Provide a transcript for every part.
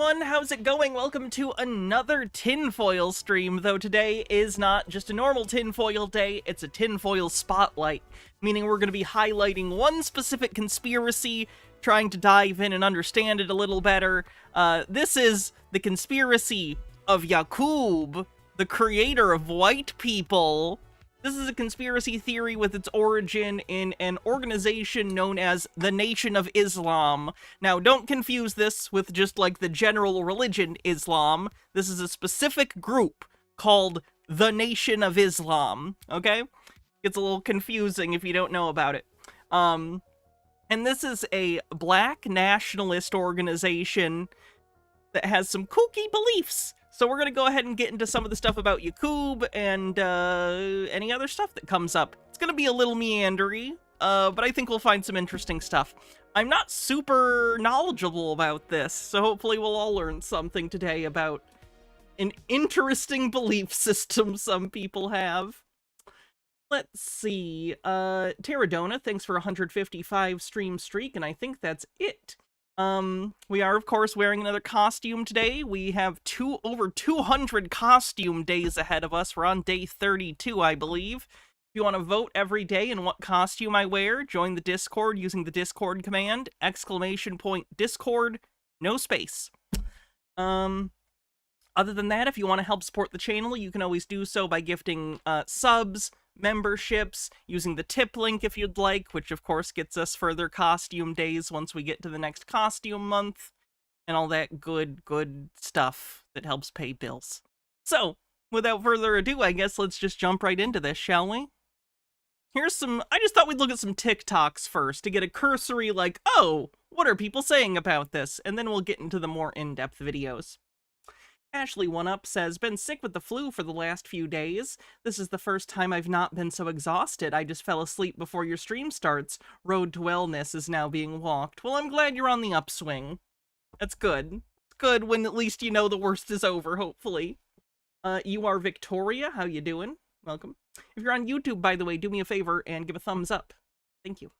everyone, how's it going? Welcome to another tinfoil stream, though today is not just a normal tinfoil day, it's a tinfoil spotlight, meaning we're going to be highlighting one specific conspiracy, trying to dive in and understand it a little better. This is the conspiracy of Yakub, the creator of white people. This is a conspiracy theory with its origin in an organization known as the Nation of Islam. Now, don't confuse this with just like the general religion Islam. This is a specific group called the Nation of Islam, okay? Gets a little confusing if you don't know about it. And this is a black nationalist organization that has some kooky beliefs. So we're going to go ahead and get into some of the stuff about Yakub and any other stuff that comes up. It's going to be a little meandery, but I think we'll find some interesting stuff. I'm not super knowledgeable about this, so hopefully we'll all learn something today about an interesting belief system some people have. Let's see. Terradona, thanks for 155 stream streak, and I think that's it. We are, of course, wearing another costume today. We have over 200 costume days ahead of us. We're on day 32, I believe. If you want to vote every day in what costume I wear, join the Discord using the Discord command, !Discord, no space. Other than that, if you want to help support the channel, you can always do so by gifting subs, memberships, using the tip link if you'd like, which of course gets us further costume days once we get to the next costume month, and all that good stuff that helps pay bills. So, without further ado, I guess let's just jump right into this, shall we? Here's some, I just thought we'd look at some TikToks first to get a cursory, like, oh, what are people saying about this? And then we'll get into the more in-depth videos. Ashley1up says, been sick with the flu for the last few days. This is the first time I've not been so exhausted. I just fell asleep before your stream starts. Road to wellness is now being walked. Well, I'm glad you're on the upswing. That's good. It's good when at least you know the worst is over, hopefully. You are Victoria. How you doing? Welcome. If you're on YouTube, by the way, do me a favor and give a thumbs up. Thank you.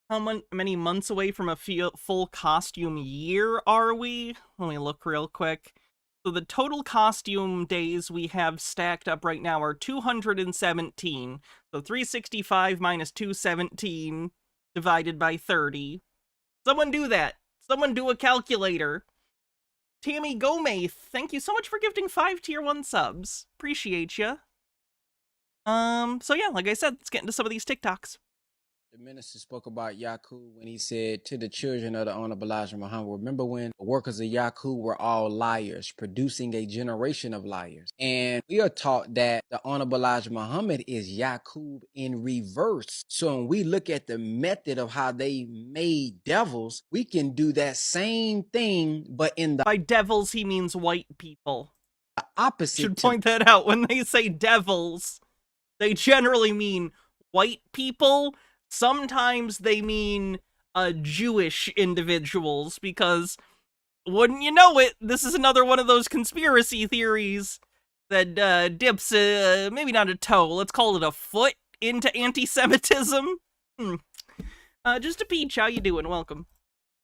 How many months away from a full costume year are we? Let me look real quick. So the total costume days we have stacked up right now are 217. So 365 minus 217 divided by 30. Someone do that. Someone do a calculator. Tammy Gomez, thank you so much for gifting 5 tier 1 subs. Appreciate ya. So yeah, like I said, let's get into some of these TikToks. The minister spoke about Yakub when he said to the children of the Honorable Elijah Muhammad, remember when the workers of Yakub were all liars, producing a generation of liars. And we are taught that the Honorable Elijah Muhammad is Yakub in reverse. So when we look at the method of how they made devils, we can do that same thing, but in the by devils, he means white people. Opposite. Should point that out. When they say devils, they generally mean white people. Sometimes they mean Jewish individuals, because wouldn't you know it, this is another one of those conspiracy theories that dips, maybe not a toe, let's call it a foot into anti-Semitism. Just a peach, how you doing? Welcome.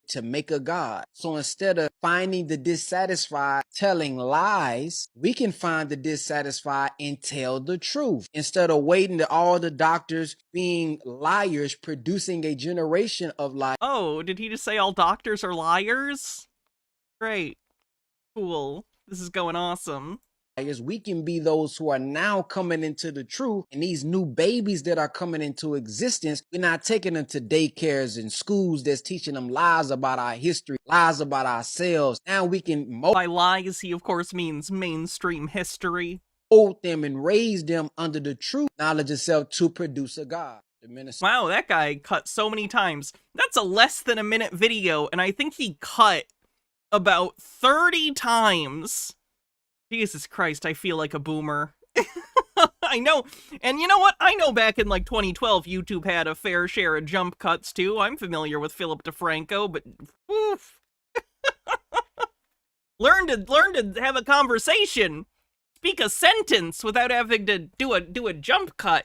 To make a god. So instead of finding the dissatisfied telling lies, we can find the dissatisfied and tell the truth. Instead of waiting to all the doctors being liars, producing a generation of liars. Oh, did he just say all doctors are liars? Great. Cool. This is going awesome. We can be those who are now coming into the truth, and these new babies that are coming into existence, we're not taking them to daycares and schools that's teaching them lies about our history, lies about ourselves. Now we can by lies, he of course means mainstream history. Mold them and raise them under the true knowledge of self to produce a God. Wow, that guy cut so many times. That's a less than a minute video, and I think he cut about 30 times. Jesus Christ, I feel like a boomer. I know. And you know what? I know back in like 2012, YouTube had a fair share of jump cuts too. I'm familiar with Philip DeFranco, but oof. Learn to have a conversation. Speak a sentence without having to do a jump cut.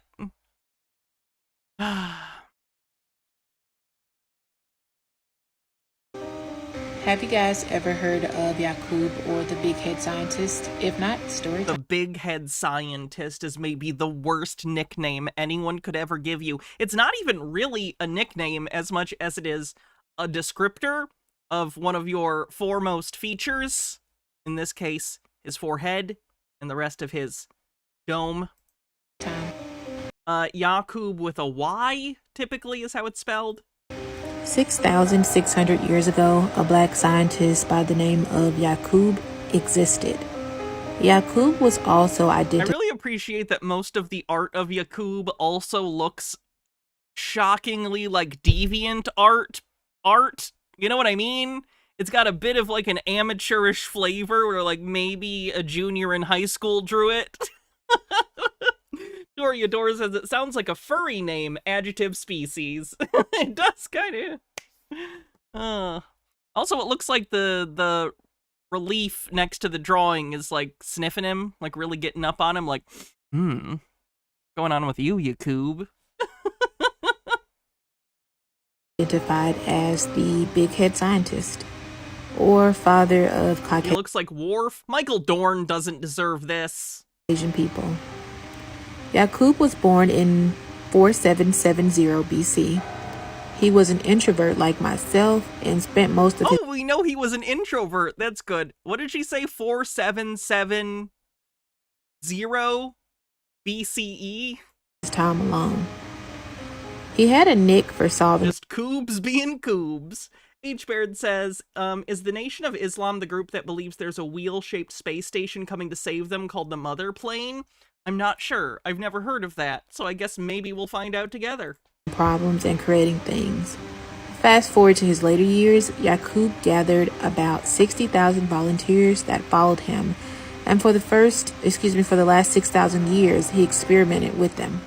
Have you guys ever heard of Yakub or the big head scientist? If not, story The time. big head scientist is maybe the worst nickname anyone could ever give you. It's not even really a nickname as much as it is a descriptor of one of your foremost features. In this case, his forehead and the rest of his dome. Yakub with a Y, typically, is how it's spelled. 6,600 years ago, a black scientist by the name of Yakub existed. Yakub was also I identified. really appreciate that most of the art of Yakub also looks shockingly like deviant art. You know what I mean? It's got a bit of like an amateurish flavor where like maybe a junior in high school drew it. Doriador says it sounds like a furry name, adjective species. It does kind of. Also, it looks like the relief next to the drawing is like sniffing him, like really getting up on him, like, going on with you, Yakub? Identified as the big head scientist or father of He looks like Worf. Michael Dorn doesn't deserve this. Caucasian people. Yakub was born in 4770 BC. He was an introvert like myself and spent most of we know he was an introvert. That's good. What did she say? 4770 BCE? his time alone. He had a nick for solving Just Coobs being Coobs. H-Baird says, is the Nation of Islam the group that believes there's a wheel-shaped space station coming to save them called the Mother Plane? I'm not sure. I've never heard of that, so I guess maybe we'll find out together. problems and creating things. Fast forward to his later years, Yakub gathered about 60,000 volunteers that followed him, and for the last 6,000 years, he experimented with them.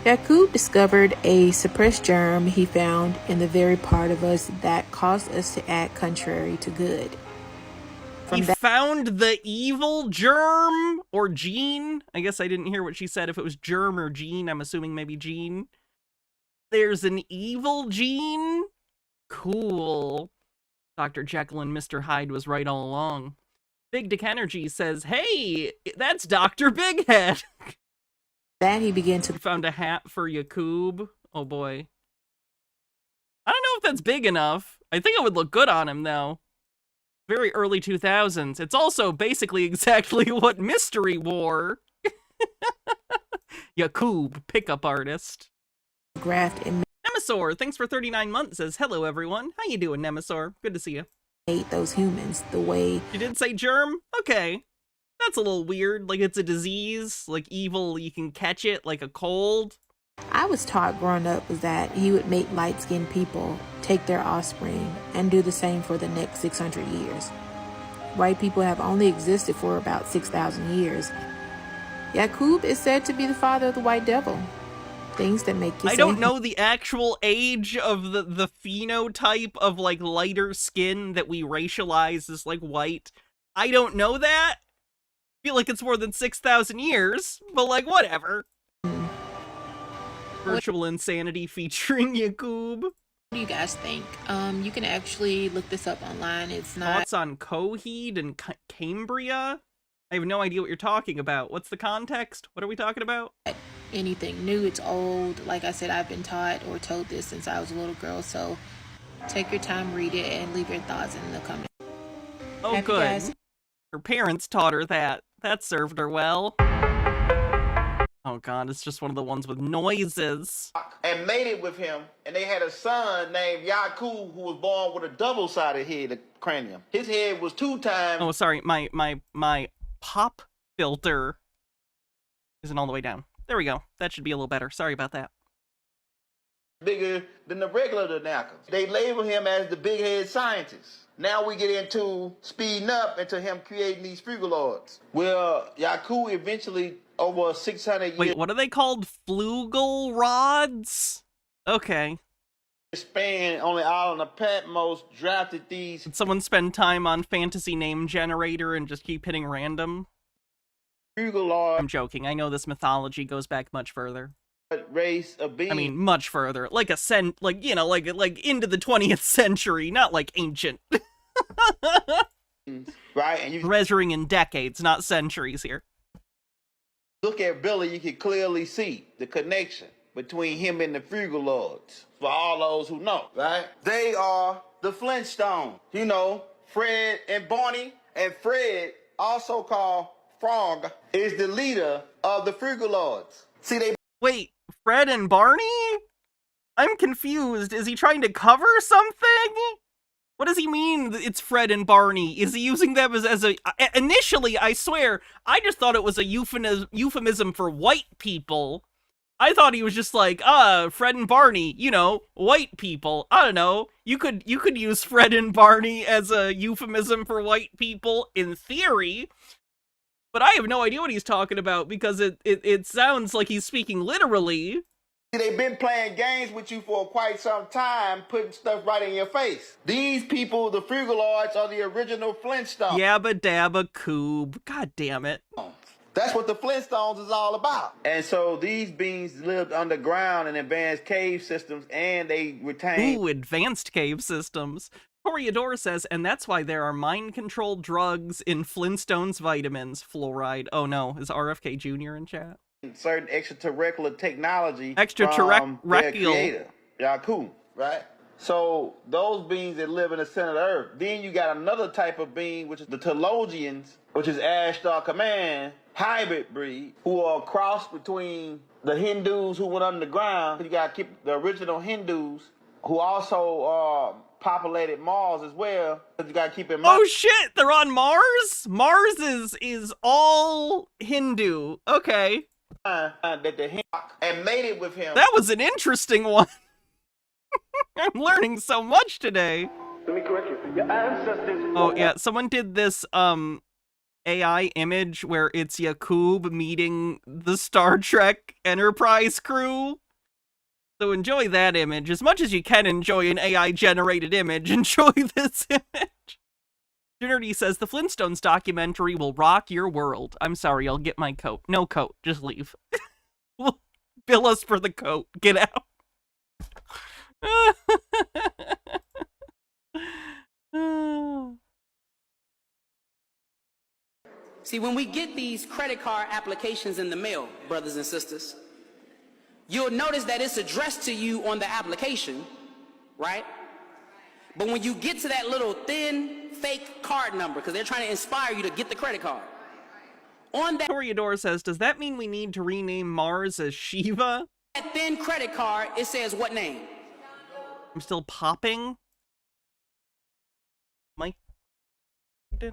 Yakub discovered a suppressed germ he found in the very part of us that caused us to act contrary to good. He found the evil germ or gene. I guess I didn't hear what she said, if it was germ or gene. I'm assuming maybe gene. There's an evil gene? Cool. Dr. Jekyll and Mr. Hyde was right all along. Big Dick Energy says, hey, that's Dr. Big Head. That he began to Found a hat for Yakub. Oh boy. I don't know if that's big enough. I think it would look good on him though. Very early 2000s. It's also basically exactly what Mystery wore. Yakub, pickup artist. graft and Nemesaur, thanks for 39 months, says, hello everyone. How you doing, Nemesaur? Good to see you. made those humans the way You did say germ? Okay. That's a little weird. Like it's a disease, like evil, you can catch it, like a cold. I was taught growing up was that he would make light-skinned people take their offspring and do the same for the next 600 years. White people have only existed for about 6,000 years. Yakub is said to be the father of the white devil. Things that make you I don't know the actual age of the phenotype of like lighter skin that we racialize as like white. I don't know that. I feel like it's more than 6,000 years, but like whatever. Virtual insanity featuring Yakub. What do you guys think? You can actually look this up online. It's not Thoughts on Coheed and Cambria? I have no idea what you're talking about. What's the context? What are we talking about? anything new. It's old. Like I said, I've been taught or told this since I was a little girl. So take your time, read it, and leave your thoughts in the comments. Oh, Happy good. guys. Her parents taught her that. That served her well. Oh god, it's just one of the ones with noises. And mated with him, and they had a son named Yakub who was born with a double-sided head, a cranium. His head was 2 times. Oh, sorry, my pop filter isn't all the way down. There we go. That should be a little better. Sorry about that. Bigger than the regular Danakers. They label him as the big head scientist. Now we get into speeding up into him creating these Fugal Lords. Well, Yakub eventually, over 600 years... Wait, what are they called? Fugal rods? Okay. ...span on the island of Patmos, drafted these... Did someone spend time on Fantasy Name Generator and just keep hitting random? Fugal Lords. I'm joking. I know this mythology goes back much further. race of beings. I mean, much further. Like like into the 20th century, not like ancient. Right? And you measuring in decades, not centuries here. Look at Billy, you can clearly see the connection between him and the Fugal Lords. For all those who know, right? They are the Flintstones. You know, Fred and Barney. And Fred, also called Frog, is the leader of the Fugal Lords. See, they... Wait, Fred and Barney? I'm confused. Is he trying to cover something? What does he mean it's Fred and Barney? Is he using them as a... Initially, I swear, I just thought it was a euphemism for white people. I thought he was just like, Fred and Barney, you know, white people. I don't know. You could use Fred and Barney as a euphemism for white people in theory. But I have no idea what he's talking about because it sounds like he's speaking literally. They've been playing games with you for quite some time, putting stuff right in your face. These people, the Fugal Lords, are the original Flintstones. Yabba dabba coob. God damn it. That's what the Flintstones is all about. And so these beings lived underground in advanced cave systems, and they retained... Ooh, advanced cave systems. Toreador says, and that's why there are mind-controlled drugs in Flintstones vitamins. Fluoride. Oh no, is RFK Jr. in chat? Certain extraterrestrial technology Extraterrestrial. from their creator, Yakub, right? So those beings that live in the center of the earth. Then you got another type of being, which is the Telosians, which is Ashtar Command, hybrid breed, who are a cross between the Hindus who went underground. You got to keep the original Hindus, who also populated Mars as well. You got to keep in mind. Oh shit, they're on Mars? Mars is all Hindu. Okay. That the and mated with him. That was an interesting one. I'm learning so much today. Let me correct you. Your ancestors. Oh yeah, someone did this AI image where it's Yakub meeting the Star Trek Enterprise crew. So enjoy that image. As much as you can enjoy an AI-generated image, enjoy this image. Nerdy says, the Flintstones documentary will rock your world. I'm sorry, I'll get my coat. No coat, just leave. Bill us for the coat. Get out. See, when we get these credit card applications in the mail, brothers and sisters, you'll notice that it's addressed to you on the application, right? But when you get to that little thin, fake card number, because they're trying to inspire you to get the credit card, on that Toreador says, does that mean we need to rename Mars as Shiva? that thin credit card, it says what name? I'm still popping. I'm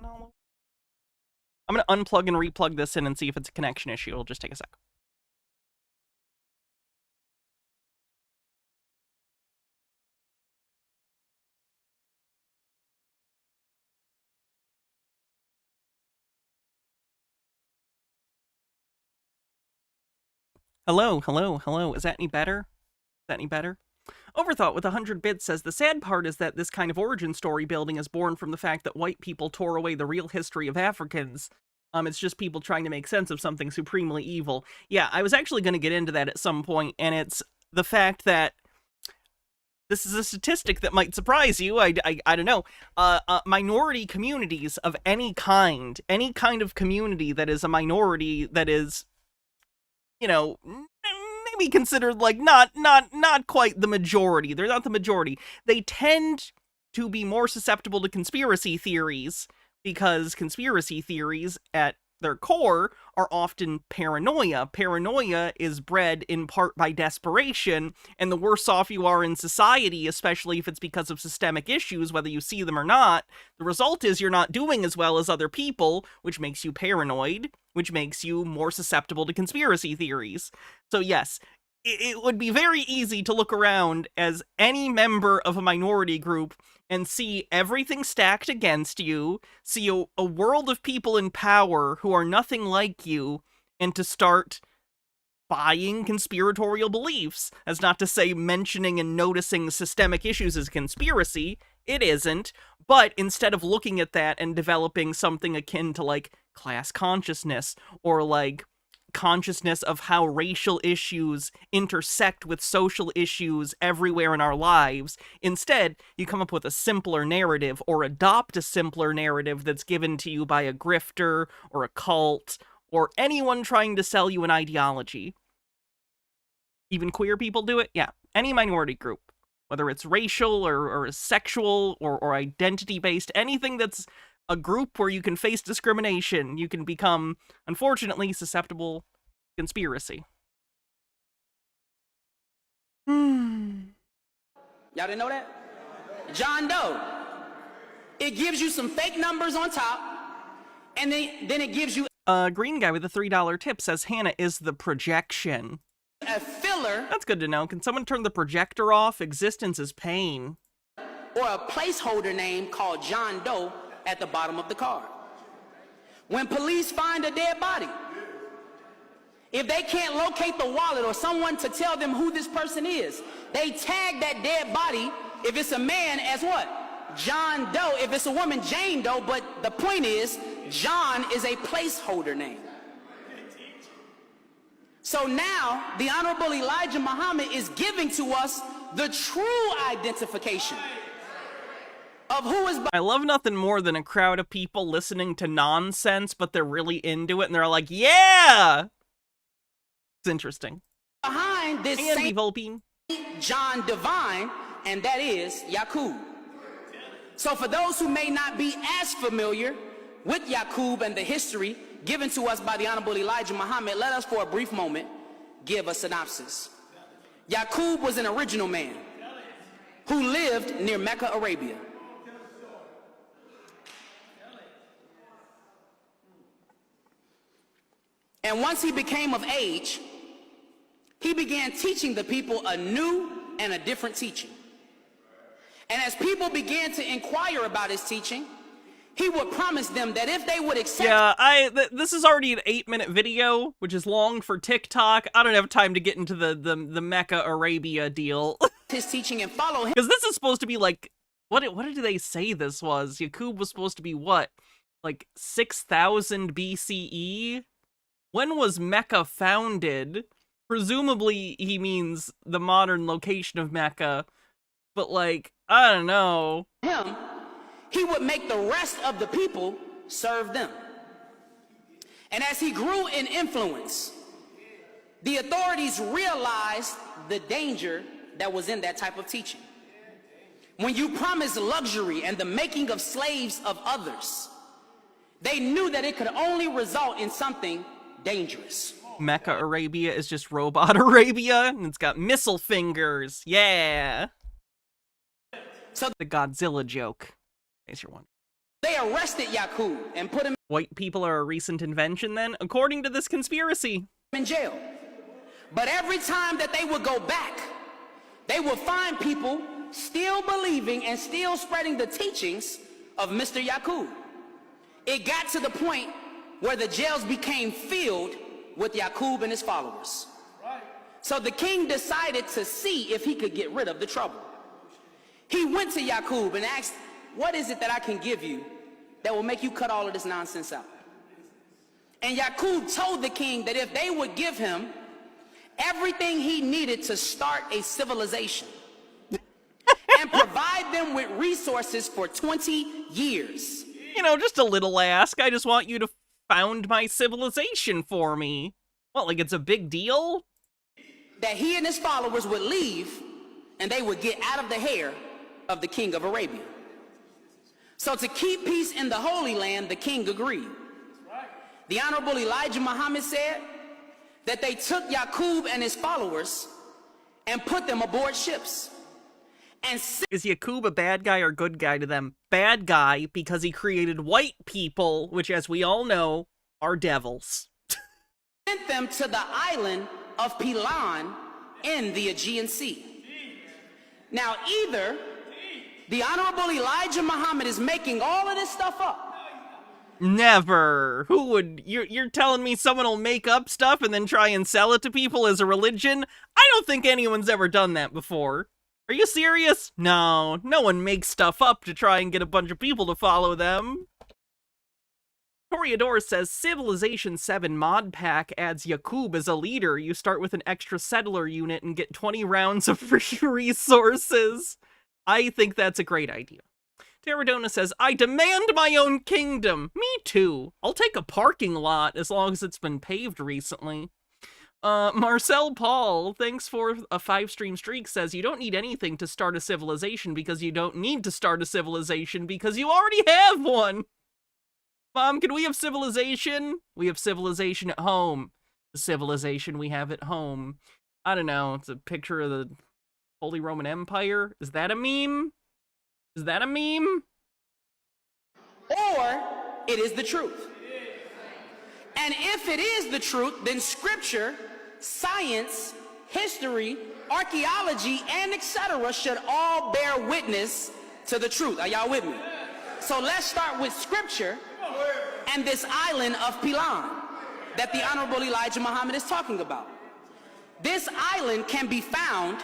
gonna unplug and replug this in and see if it's a connection issue. It'll just take a sec. Hello, hello, hello. Is that any better? Is that any better? Overthought with 100 bits says, the sad part is that this kind of origin story building is born from the fact that white people tore away the real history of Africans. It's just people trying to make sense of something supremely evil. Yeah, I was actually going to get into that at some point, and it's the fact that this is a statistic that might surprise you. I don't know. Minority communities of any kind of community that is a minority that is, you know, maybe considered like not quite the majority. They're not the majority. They tend to be more susceptible to conspiracy theories because conspiracy theories at their core are often paranoia. Paranoia is bred in part by desperation, and the worse off you are in society, especially if it's because of systemic issues, whether you see them or not, the result is you're not doing as well as other people, which makes you paranoid, which makes you more susceptible to conspiracy theories. So yes, it would be very easy to look around as any member of a minority group and see everything stacked against you, see a world of people in power who are nothing like you, and to start buying conspiratorial beliefs. That's not to say mentioning and noticing systemic issues is conspiracy. It isn't. But instead of looking at that and developing something akin to, like, class consciousness or, like, consciousness of how racial issues intersect with social issues everywhere in our lives. Instead, you come up with a simpler narrative or adopt a simpler narrative that's given to you by a grifter or a cult or anyone trying to sell you an ideology. Even queer people do it? Yeah, any minority group. Whether it's racial or sexual or identity-based, anything that's a group where you can face discrimination, you can become, unfortunately, susceptible to conspiracy. Y'all didn't know that? John Doe. It gives you some fake numbers on top, and then it gives you Green guy with the $3 tip says Hannah is the projection. a filler. That's good to know. Can someone turn the projector off? Existence is pain. Or a placeholder name called John Doe at the bottom of the card. When police find a dead body, if they can't locate the wallet or someone to tell them who this person is, they tag that dead body, if it's a man, as what? John Doe. If it's a woman, Jane Doe. But the point is, John is a placeholder name. So now, the Honorable Elijah Muhammad is giving to us the true identification of who is. I love nothing more than a crowd of people listening to nonsense, but they're really into it, and they're like, yeah! It's interesting. Behind this And same Volpine. John Divine, and that is Yakub. So for those who may not be as familiar with Yakub and the history given to us by the Honorable Elijah Muhammad, let us for a brief moment give a synopsis. Yakub was an original man who lived near Mecca, Arabia. And once he became of age, he began teaching the people a new and a different teaching. And as people began to inquire about his teaching, he would promise them that if they would accept... Yeah, this is already an 8-minute video, which is long for TikTok. I don't have time to get into the Mecca Arabia deal. his teaching and follow him. Because this is supposed to be like... What did they say this was? Yakub was supposed to be what? Like 6,000 BCE? When was Mecca founded? Presumably he means the modern location of Mecca. But like, I don't know. Him, he would make the rest of the people serve them. And as he grew in influence, the authorities realized the danger that was in that type of teaching. When you promise luxury and the making of slaves of others, they knew that it could only result in something dangerous. Mecca Arabia is just Robot Arabia, and it's got missile fingers. Yeah. So the Godzilla joke, in case you're wondering. They arrested Yakub and put him White people are a recent invention then, according to this conspiracy. in jail. But every time that they would go back, they would find people still believing and still spreading the teachings of Mr. Yakub. It got to the point where the jails became filled with Yakub and his followers. So the king decided to see if he could get rid of the trouble. He went to Yakub and asked, what is it that I can give you that will make you cut all of this nonsense out? And Yakub told the king that if they would give him everything he needed to start a civilization and provide them with resources for 20 years. You know, just a little ask. I just want you to found my civilization for me. What, like it's a big deal? That he and his followers would leave and they would get out of the hair of the king of Arabia. So to keep peace in the Holy Land, the king agreed. The Honorable Elijah Muhammad said that they took Yakub and his followers and put them aboard ships. And is Yakub a bad guy or good guy to them? Bad guy because he created white people, which as we all know, are devils. sent them to the island of Pilan in the Aegean Sea. Now either the Honorable Elijah Muhammad is making all of this stuff up. Never. Who would... You're telling me someone will make up stuff and then try and sell it to people as a religion? I don't think anyone's ever done that before. Are you serious? No, no one makes stuff up to try and get a bunch of people to follow them. Toreador says, Civilization 7 mod pack adds Yakub as a leader. You start with an extra settler unit and get 20 rounds of free resources. I think that's a great idea. Terradona says, I demand my own kingdom. Me too. I'll take a parking lot as long as it's been paved recently. Marcel Paul, thanks for a 5-stream streak, says, you don't need anything to start a civilization because you don't need to start a civilization because you already have one. Mom, can we have civilization? We have civilization at home. The civilization we have at home. I don't know. It's a picture of the Holy Roman Empire. Is that a meme? Is that a meme? Or it is the truth. And if it is the truth, then scripture, science, history, archaeology, and etc. should all bear witness to the truth. Are y'all with me? So let's start with scripture and this island of Pilan that the Honorable Elijah Muhammad is talking about. This island can be found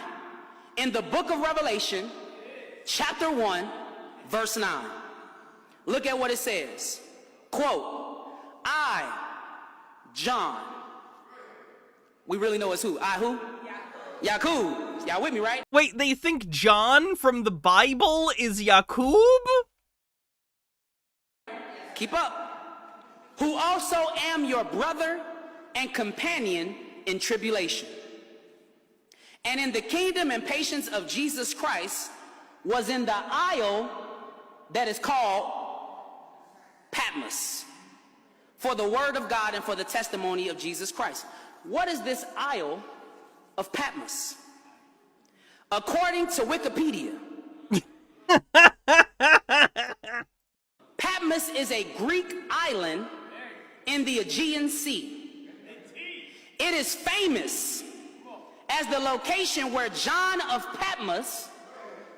in the book of Revelation, chapter 1, verse 9. Look at what it says. Quote, I, John. We really know it's who? I who? Yakub. Y'all with me, right? Wait, they think John from the Bible is Yakub? Keep up. Who also am your brother and companion in tribulation, and in the kingdom and patience of Jesus Christ, was in the isle that is called Patmos, for the word of God and for the testimony of Jesus Christ. What is this isle of Patmos? According to Wikipedia, Patmos is a Greek island in the Aegean Sea. It is famous as the location where John of Patmos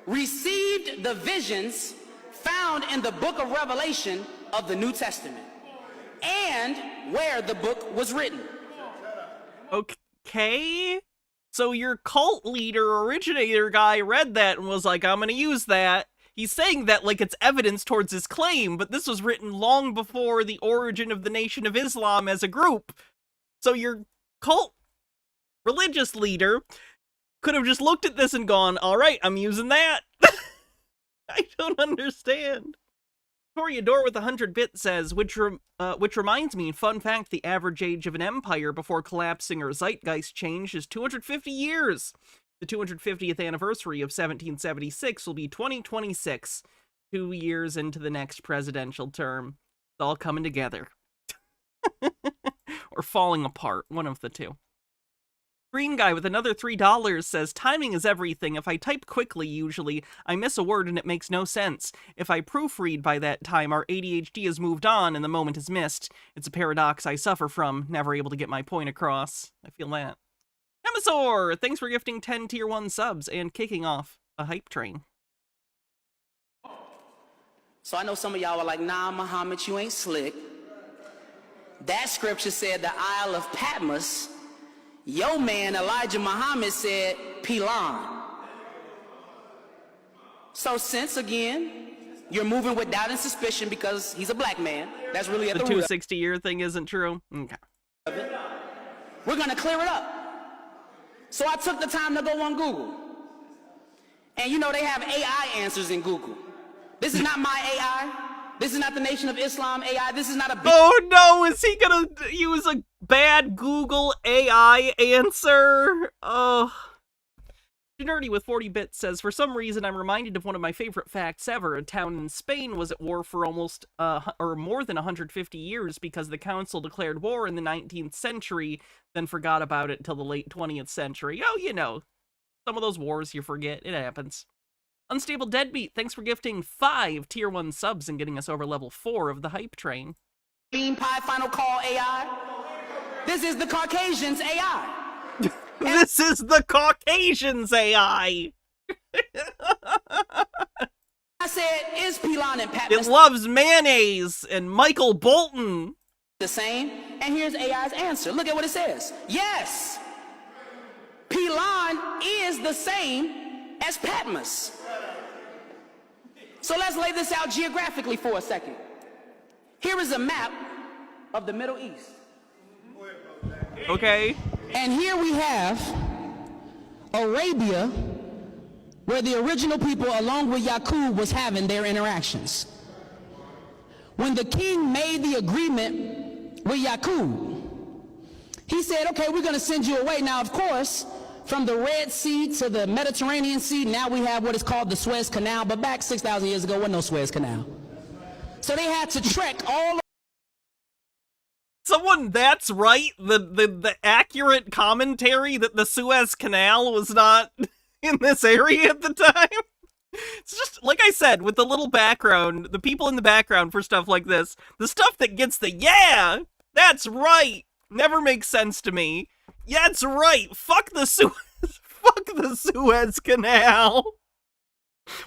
received the visions found in the book of Revelation of the New Testament, and where the book was written. Okay. So your cult leader, originator guy read that and was like, I'm gonna use that. He's saying that like it's evidence towards his claim, but this was written long before the origin of the Nation of Islam as a group. So your cult religious leader could have just looked at this and gone, all right, I'm using that. I don't understand. Toreador with 100 bits says, which reminds me, fun fact, the average age of an empire before collapsing or zeitgeist change is 250 years. The 250th anniversary of 1776 will be 2026, 2 years into the next presidential term. It's all coming together. Or falling apart, one of the two. Green guy with another $3 says, timing is everything. If I type quickly, usually, I miss a word and it makes no sense. If I proofread by that time, our ADHD has moved on and the moment is missed. It's a paradox I suffer from, never able to get my point across. I feel that. Nemesaur, thanks for gifting 10 tier 1 subs and kicking off a hype train. So I know some of y'all are like, nah, Muhammad, you ain't slick. That scripture said the Isle of Patmos. Yo man, Elijah Muhammad, said Pilan. So since, again, you're moving with doubt and suspicion because he's a black man, that's really at the root. The 260-year thing isn't true? Okay. We're going to clear it up. So I took the time to go on Google. And you know they have AI answers in Google. This is not my AI. This is not the Nation of Islam AI. This is not a... Oh no, is he gonna use a bad Google AI answer? Oh. Nerdy with 40 bits says, for some reason I'm reminded of one of my favorite facts ever. A town in Spain was at war for almost, or more than 150 years because the council declared war in the 19th century, then forgot about it until the late 20th century. Oh, you know, some of those wars you forget. It happens. Unstable Deadbeat, thanks for gifting 5 tier 1 subs and getting us over level 4 of the hype train. Bean Pie Final Call AI. This is the Caucasians AI. This is the Caucasians AI. I said, is Pilan and Patmos it loves mayonnaise and Michael Bolton the same? And here's AI's answer. Look at what it says. Yes, Pilan is the same as Patmos. So let's lay this out geographically for a second. Here is a map of the Middle East. Okay. And here we have Arabia, where the original people, along with Yakub, was having their interactions. When the king made the agreement with Yakub, he said, okay, we're going to send you away. Now, of course, from the Red Sea to the Mediterranean Sea, now we have what is called the Suez Canal, but back 6,000 years ago, there wasn't no Suez Canal. So they had to trek all. Someone that's right, the accurate commentary that the Suez Canal was not in this area at the time. It's just, like I said, with the little background, the people in the background for stuff like this, the stuff that gets the, yeah, that's right, never makes sense to me. Yeah, it's right, fuck the Suez Canal.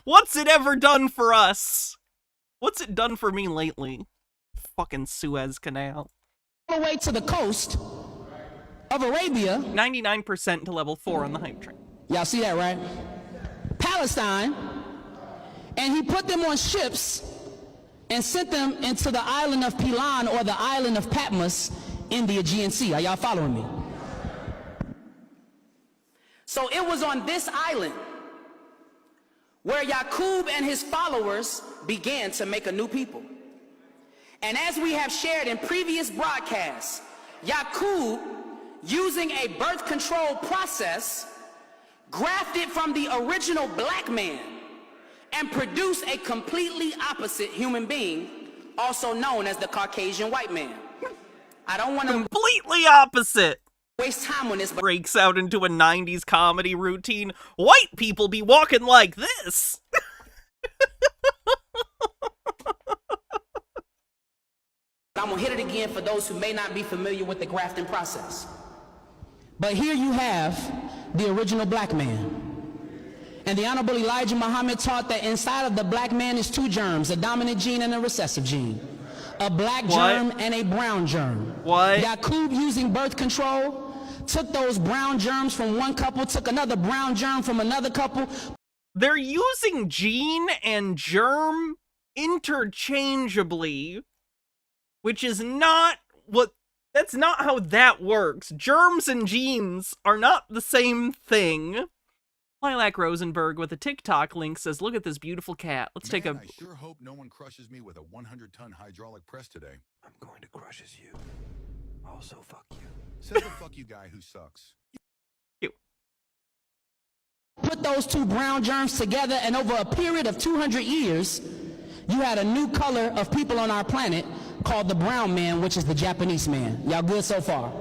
What's it ever done for us? What's it done for me lately? Fucking Suez Canal. All the way to the coast of Arabia. 99% to level 4 on the hype train. Y'all see that, right? Palestine. And he put them on ships and sent them into the island of Pilan, or the island of Patmos, in the Aegean Sea. Are y'all following me? So it was on this island where Yakub and his followers began to make a new people. And as we have shared in previous broadcasts, Yakub, using a birth control process, grafted from the original black man and produced a completely opposite human being, also known as the Caucasian white man. I don't want to completely opposite. Waste time on this, but breaks out into a 90s comedy routine. White people be walking like this. I'm gonna hit it again for those who may not be familiar with the grafting process. But here you have the original black man. And the Honorable Elijah Muhammad taught that inside of the black man is two germs, a dominant gene and a recessive gene. A black germ and a brown germ. What? Yakub, using birth control, took those brown germs from one couple, took another brown germ from another couple. They're using gene and germ interchangeably, which is not what, that's not how that works. Germs and genes are not the same thing. Lilac Rosenberg with a TikTok link says, look at this beautiful cat. Let's take a... I sure hope no one crushes me with a 100-ton hydraulic press today. I'm going to crush you. Also, fuck you. Says the fuck you guy who sucks. You. Put those two brown germs together, and over a period of 200 years, you had a new color of people on our planet called the brown man, which is the Japanese man. Y'all good so far?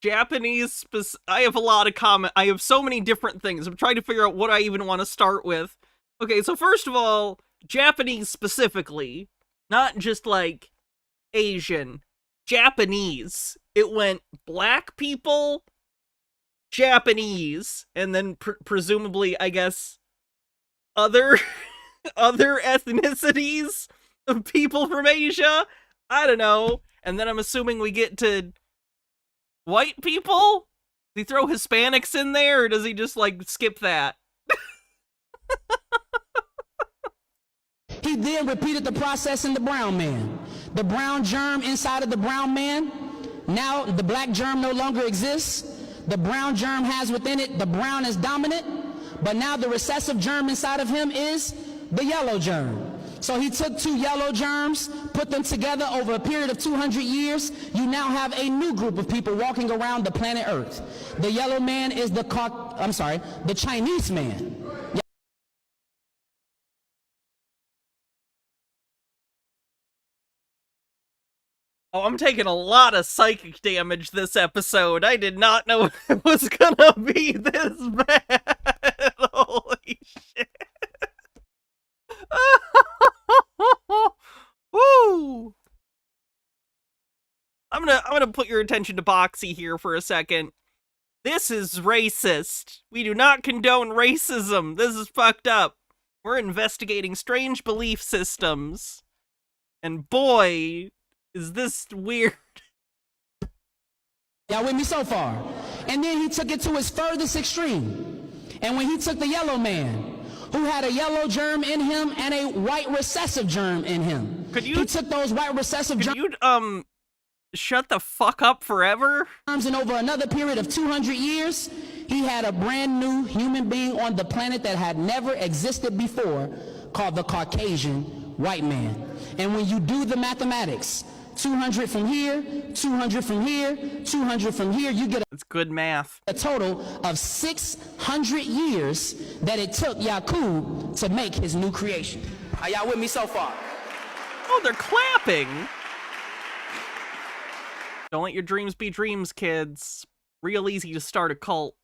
Japanese, I have a lot of I have so many different things. I'm trying to figure out what I even want to start with. Okay, so first of all, Japanese specifically, not just like Asian, Japanese. It went black people, Japanese, and then presumably, I guess, other ethnicities of people from Asia. I don't know. And then I'm assuming we get to white people? Does he throw Hispanics in there, or does he just, like, skip that? He then repeated the process in the brown man. The brown germ inside of the brown man, now the black germ no longer exists. The brown germ has within it, the brown is dominant, but now the recessive germ inside of him is the yellow germ. So he took two yellow germs, put them together over a period of 200 years. You now have a new group of people walking around the planet Earth. The yellow man is the Chinese man. Oh, I'm taking a lot of psychic damage this episode. I did not know it was gonna be this bad. Holy shit. Woo! I'm gonna put your attention to Boxy here for a second. This is racist. We do not condone racism. This is fucked up. We're investigating strange belief systems. And boy, Is this weird? Y'all with me so far? And then he took it to its furthest extreme. And when he took the yellow man, who had a yellow germ in him and a white recessive germ in him. He took those white recessive germs. Could you, shut the fuck up forever? And over another period of 200 years, he had a brand new human being on the planet that had never existed before, called the Caucasian white man. And when you do the mathematics, 200 from here, 200 from here, 200 from here, you get it's good math. A total of 600 years that it took Yakub to make his new creation. Are y'all with me so far? Oh, they're clapping. Don't let your dreams be dreams, kids. Real easy to start a cult.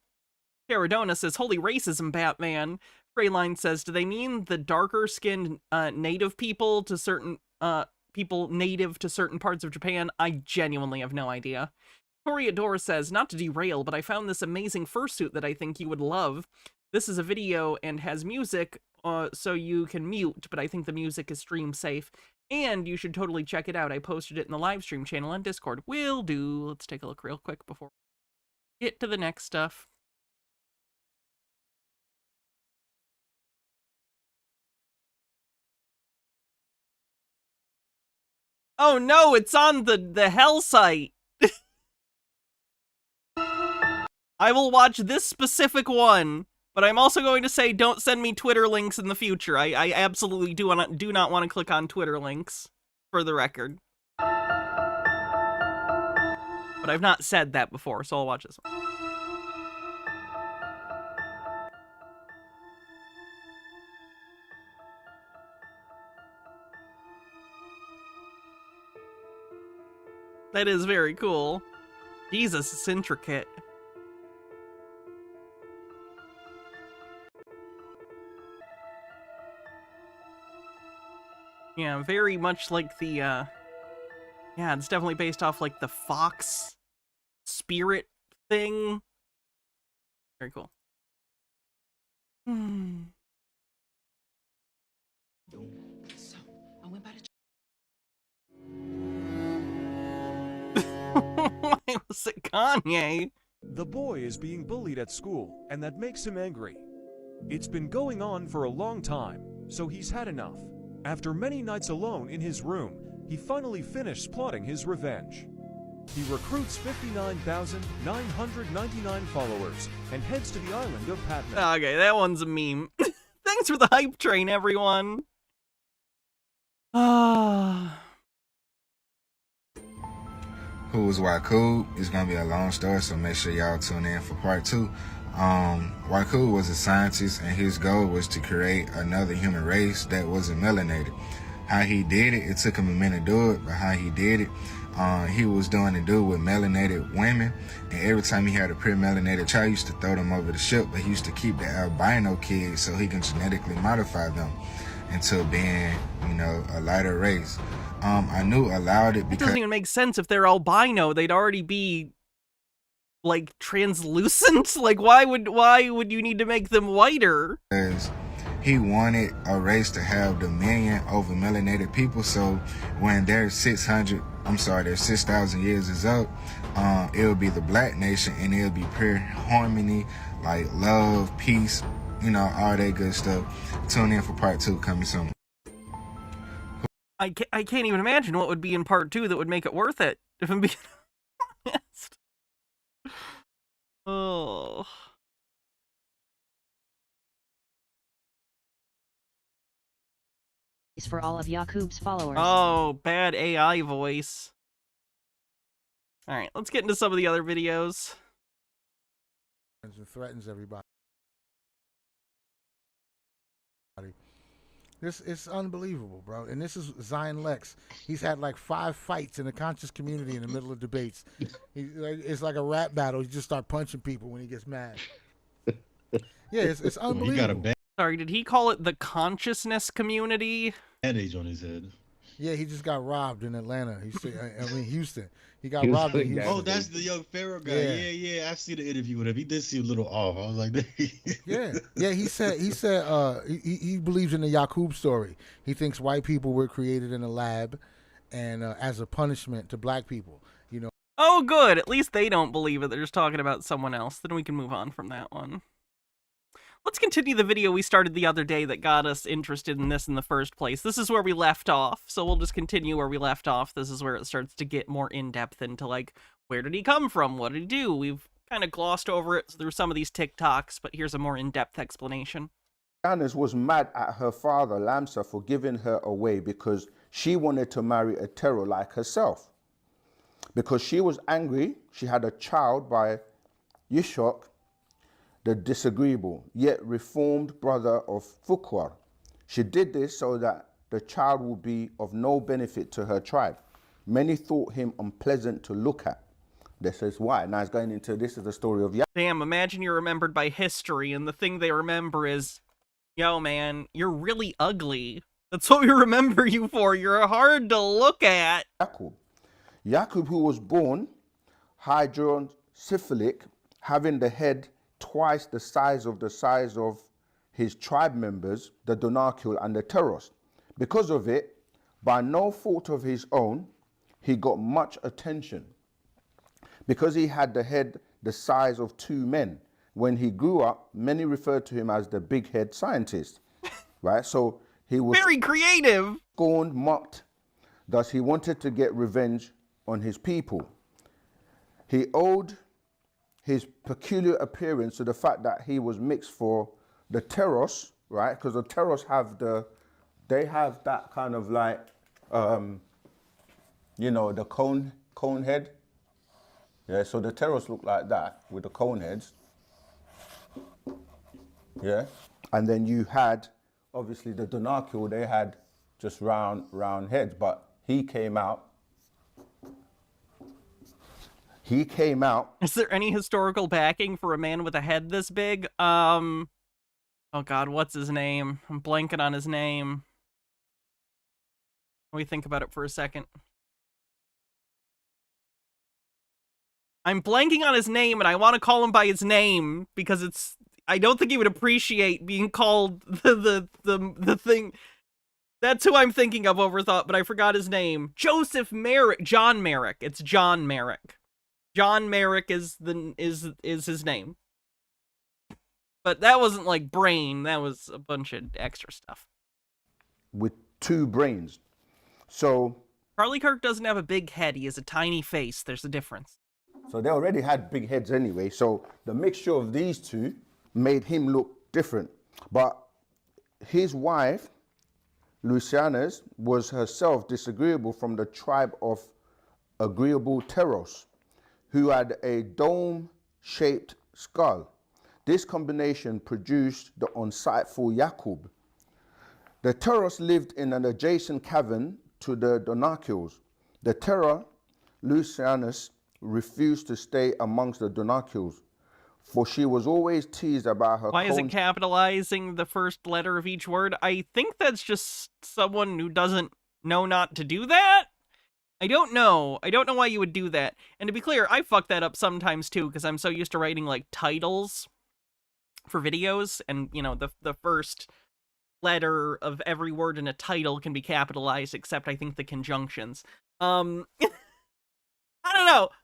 Paradona says, holy racism, Batman. Freyline says, do they mean the darker-skinned native people to certain people native to certain parts of Japan? I genuinely have no idea. Toreador says, not to derail, but I found this amazing fursuit that I think you would love. This is a video and has music, so you can mute, but I think the music is stream safe. And you should totally check it out. I posted it in the live stream channel on Discord. Will do. Let's take a look real quick before we get to the next stuff. Oh no, it's on the hell site. I will watch this specific one, but I'm also going to say don't send me Twitter links in the future. I absolutely do not want to click on Twitter links, for the record. But I've not said that before, so I'll watch this one. That is very cool. Jesus, it's intricate. Yeah, very much like the, yeah, it's definitely based off, like, the fox spirit thing. Very cool. Why was it Kanye? The boy is being bullied at school, and that makes him angry. It's been going on for a long time, so he's had enough. After many nights alone in his room, he finally finished plotting his revenge. He recruits 59,999 followers and heads to the island of Patmos. Okay, that one's a meme. Thanks for the hype train, everyone. Who is Yakub? It's gonna be a long story, so make sure y'all tune in for part 2. Yakub was a scientist, and his goal was to create another human race that wasn't melanated. How he did it, it took him a minute to do it, but how he did it, he was doing it with melanated women, and every time he had a pre-melanated child, he used to throw them over the ship, but he used to keep the albino kids so he can genetically modify them into being, you know, a lighter race. I knew allowed it because it doesn't even make sense. If they're albino, they'd already be like translucent. Like why would you need to make them whiter? Because he wanted a race to have dominion over melanated people, so when their 6,000 years is up, it'll be the black nation, and it'll be pure harmony, like love, peace, you know, all that good stuff. Tune in for part 2 coming soon. I can't even imagine what would be in part 2 that would make it worth it, if I'm being honest. Oh. For all of Yakub's followers. Oh, bad AI voice. Alright, let's get into some of the other videos. It threatens everybody. This is unbelievable, bro. And this is Zion Lex. He's had like 5 fights in the conscious community in the middle of debates. It's like a rap battle. He just start punching people when he gets mad. Yeah, it's unbelievable. He got a bad Sorry, did he call it the consciousness community? age on his head. Yeah, he just got robbed in Atlanta. Houston. He got robbed in Houston. Oh, that's the young Pharaoh guy. Yeah. I see the interview with him. He did seem a little off. I was like, yeah. He said he believes in the Yakub story. He thinks white people were created in a lab, and as a punishment to black people. Oh, good. At least they don't believe it. They're just talking about someone else. Then we can move on from that one. Let's continue the video we started the other day that got us interested in this in the first place. This is where we left off, so we'll just continue where we left off. This is where it starts to get more in-depth into, like, where did he come from? What did he do? We've kind of glossed over it through some of these TikToks, but here's a more in-depth explanation. Janus was mad at her father, Lamsa, for giving her away because she wanted to marry a terror like herself. Because she was angry, she had a child by Yishak, the disagreeable, yet reformed brother of Fuqar. She did this so that the child would be of no benefit to her tribe. Many thought him unpleasant to look at. This is why. Now it's going into, this is the story of Yakub. Damn, imagine you're remembered by history, and the thing they remember is, yo, man, you're really ugly. That's what we remember you for. You're hard to look at. Yakub, who was born hydrocephalic, having the head twice the size of his tribe members, the Donakil and the Teros. Because of it, by no fault of his own, he got much attention. Because he had the head the size of two men. When he grew up, many referred to him as the big head scientist. Right? So he was very creative. Scorned, mocked. Thus he wanted to get revenge on his people. He owed his peculiar appearance to the fact that he was mixed for the Teros, right? Because the Teros have they have that kind of like, you know, the cone head. Yeah, so the Teros look like that with the cone heads. Yeah, and then you had, obviously the Donakil, they had just round heads, but he came out. Is there any historical backing for a man with a head this big? Oh god, what's his name? I'm blanking on his name. Let me think about it for a second. I'm blanking on his name, and I want to call him by his name because I don't think he would appreciate being called the thing. That's who I'm thinking of, Overthought, but I forgot his name. John Merrick. It's John Merrick. John Merrick is his name. But that wasn't like brain, that was a bunch of extra stuff. With two brains. So Charlie Kirk doesn't have a big head, he has a tiny face. There's a difference. So they already had big heads anyway, so the mixture of these two made him look different. But his wife, Lucianus, was herself disagreeable from the tribe of agreeable Teros, who had a dome-shaped skull. This combination produced the unsightful Yakub. The Teros lived in an adjacent cavern to the Donakils. The Terror, Lucianus, refused to stay amongst the Donakils, for she was always teased about her. Why is it capitalizing the first letter of each word? I think that's just someone who doesn't know not to do that. I don't know. I don't know why you would do that. And to be clear, I fuck that up sometimes too, because I'm so used to writing like titles for videos, and you know, the first letter of every word in a title can be capitalized, except I think the conjunctions. I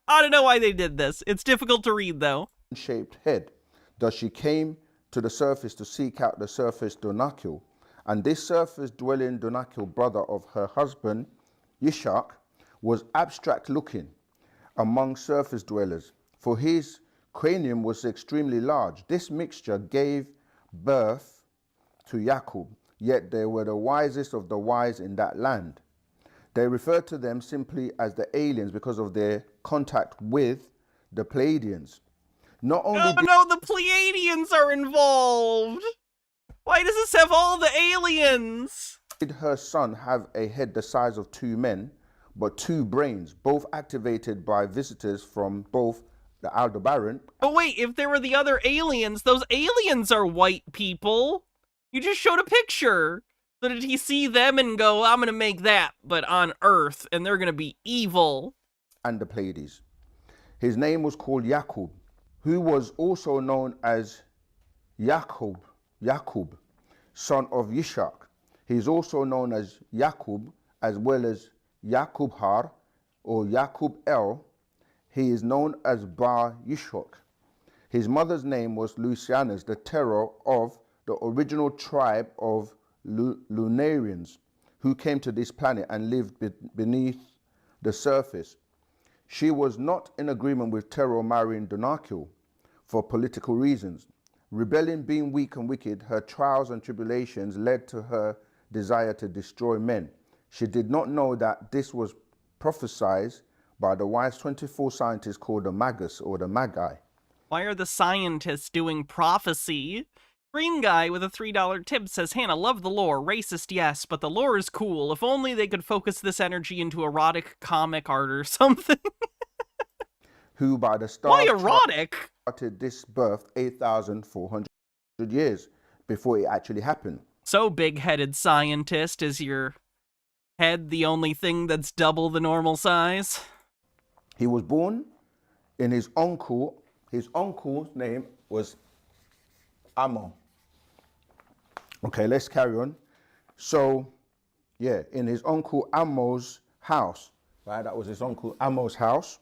don't know why they did this. It's difficult to read though. Shaped head. Thus she came to the surface to seek out the surface Donakil, and this surface dwelling Donakil, brother of her husband Yishak, was abstract looking among surface dwellers, for his cranium was extremely large. This mixture gave birth to Yakub, yet they were the wisest of the wise in that land. They referred to them simply as the aliens because of their contact with the Pleiadians. Not only no, the Pleiadians are involved! Why does this have all the aliens? Did her son have a head the size of two men, but two brains, both activated by visitors from both the Aldebaran. But wait, if there were the other aliens, those aliens are white people. You just showed a picture. So did he see them and go, I'm gonna make that, but on Earth, and they're gonna be evil? And the Pleiades. His name was called Yakub, who was also known as Yakub, son of Yishak. He is also known as Yakub, as well as Yakub Har or Yakub El. He is known as Bar Yishok. His mother's name was Lucianus, the terror of the original tribe of Lunarians who came to this planet and lived beneath the surface. She was not in agreement with terror marrying Donakil for political reasons. Rebellion being weak and wicked, her trials and tribulations led to her desire to destroy men. She did not know that this was prophesied by the wise 24 scientists called the Magus or the Magi. Why are the scientists doing prophecy? Green guy with a $3 tip says, Hannah, love the lore. Racist, yes, but the lore is cool. If only they could focus this energy into erotic comic art or something. Who by the start Why erotic? Started this birth 8,400 years before it actually happened. So big-headed scientist, is your head the only thing that's double the normal size? He was born in his uncle's name was Ammon. Okay, let's carry on. So, yeah, in his uncle Ammon's house, right? That was his uncle Ammon's house,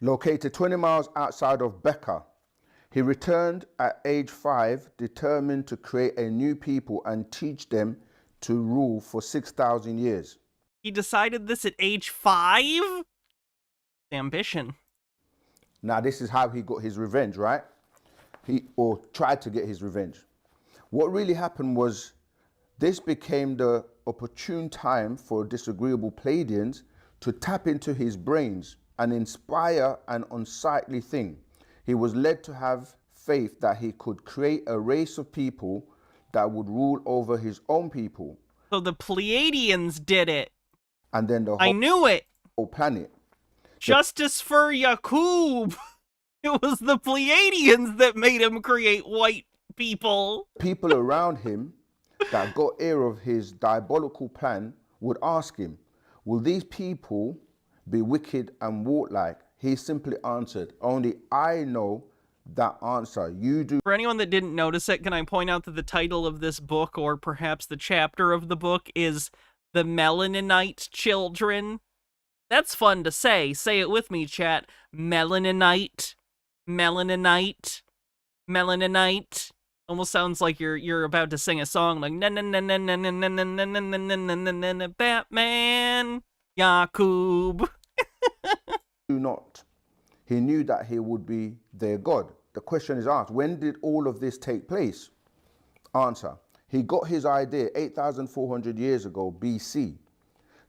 located 20 miles outside of Becca. He returned at age 5, determined to create a new people and teach them to rule for 6,000 years. He decided this at age 5? Ambition. Now, this is how he got his revenge, right? Or tried to get his revenge. What really happened was this became the opportune time for disagreeable Pleiadians to tap into his brains and inspire an unsightly thing. He was led to have faith that he could create a race of people that would rule over his own people. So the Pleiadians did it. And then I knew it. Whole planet. Justice for Yakub. It was the Pleiadians that made him create white people. People around him that got ear of his diabolical plan would ask him, will these people be wicked and warlike? He simply answered, only I know that answer. You do. For anyone that didn't notice it, can I point out that the title of this book, or perhaps the chapter of the book, is The Melaninite Children? That's fun to say. Say it with me, chat. Melaninite. Melaninite. Melaninite. Almost sounds like you're about to sing a song like na na na na na na na na na na na na na na Batman Yakub. Do not. He knew that he would be their God. The question is asked, when did all of this take place? Answer, he got his idea 8,400 years ago BC.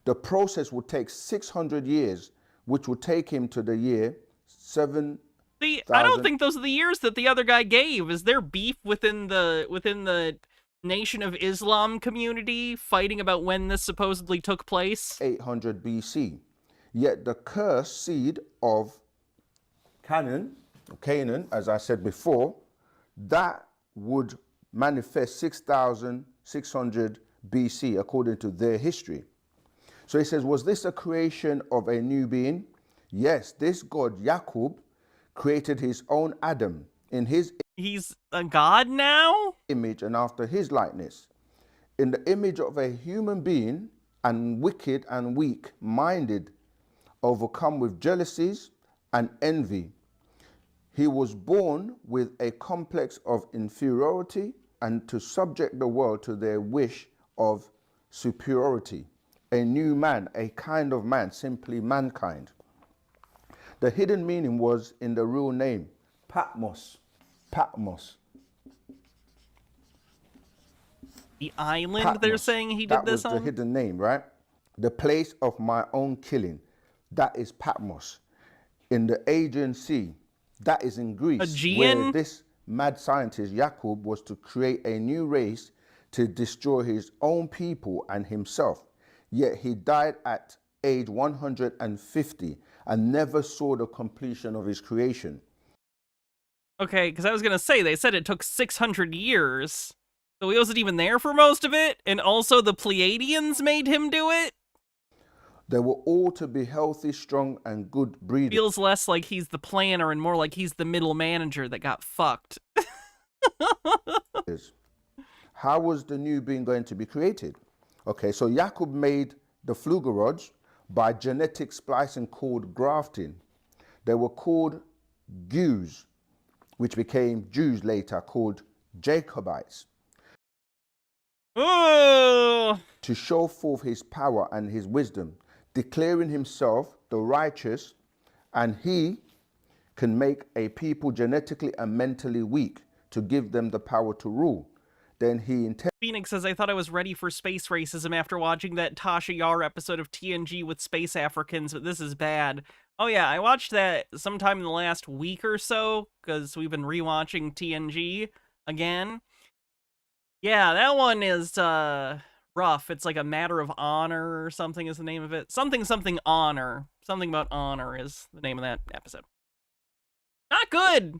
The process would take 600 years, which would take him to the year 7. See, I don't think those are the years that the other guy gave. Is there beef within the Nation of Islam community fighting about when this supposedly took place? 800 BC. Yet the cursed seed of Canaan, as I said before, that would manifest 6,600 BC according to their history. So he says, was this a creation of a new being? Yes, this God, Yakub, created his own Adam in his He's a god now? Image and after his likeness. In the image of a human being, and wicked and weak-minded, overcome with jealousies and envy. He was born with a complex of inferiority and to subject the world to their wish of superiority. A new man, a kind of man, simply mankind. The hidden meaning was in the real name, Patmos. Patmos. The island Patmos. they're saying he did this on? That was the hidden name, right? The place of my own killing. That is Patmos. In the Aegean Sea. That is in Greece. Aegean? Where this mad scientist, Yakub, was to create a new race to destroy his own people and himself. Yet he died at age 150 and never saw the completion of his creation. Okay, because I was going to say, they said it took 600 years. So he wasn't even there for most of it, and also the Pleiadians made him do it? They were all to be healthy, strong, and good breeders. Feels less like he's the planner and more like he's the middle manager that got fucked. How was the new being going to be created? Okay, so Yakub made the Fugal Lords, by genetic splicing called grafting. They were called Jews, which became Jews later, called Jacobites. Oh! To show forth his power and his wisdom, declaring himself the righteous, and he can make a people genetically and mentally weak to give them the power to rule. Then he intended... Phoenix says, I thought I was ready for space racism after watching that Tasha Yar episode of TNG with space Africans, but this is bad. Oh yeah, I watched that sometime in the last week or so, because we've been rewatching TNG again. Yeah, that one is, rough. It's like a matter of honor or something is the name of it. Something honor. Something about honor is the name of that episode. Not good!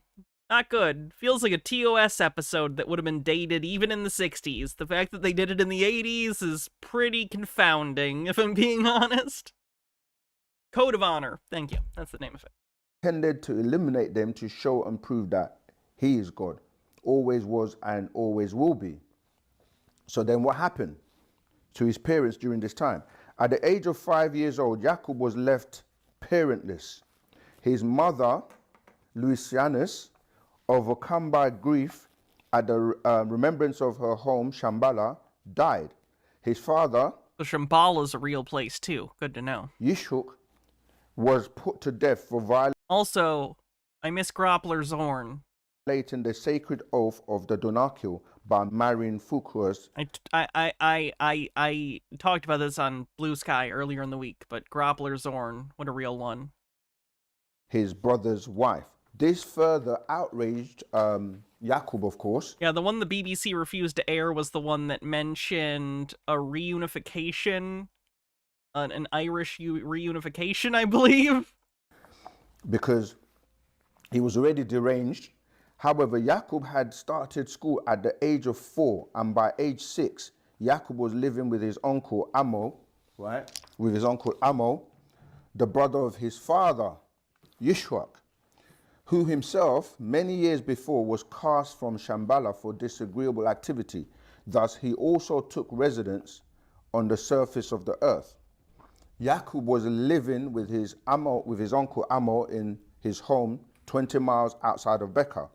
Not good. Feels like a TOS episode that would have been dated even in the 60s. The fact that they did it in the 80s is pretty confounding, if I'm being honest. Code of Honor. Thank you. That's the name of it. Intended to eliminate them to show and prove that he is God. Always was and always will be. So then what happened to his parents during this time? At the age of 5 years old, Yakub was left parentless. His mother, Louisianus, overcome by grief at the remembrance of her home, Shambhala, died. His father, the Shambhala, is a real place too. Good to know. Yishuk, was put to death for violating... Also, I miss Groppler Zorn. The sacred oath of the Donakil by marrying Fukuas. I talked about this on Blue Sky earlier in the week, but Groppler Zorn, what a real one. His brother's wife. This further outraged Yakub, of course. Yeah, the one the BBC refused to air was the one that mentioned a reunification, an Irish reunification, I believe. Because he was already deranged. However, Yakub had started school at the age of 4, and by age 6, Yakub was living with his uncle Amo, right? With his uncle Amo, the brother of his father, Yishwak, who himself, many years before, was cast from Shambhala for disagreeable activity. Thus, he also took residence on the surface of the earth. Yakub was living with his uncle Amo in his home 20 miles outside of Becca.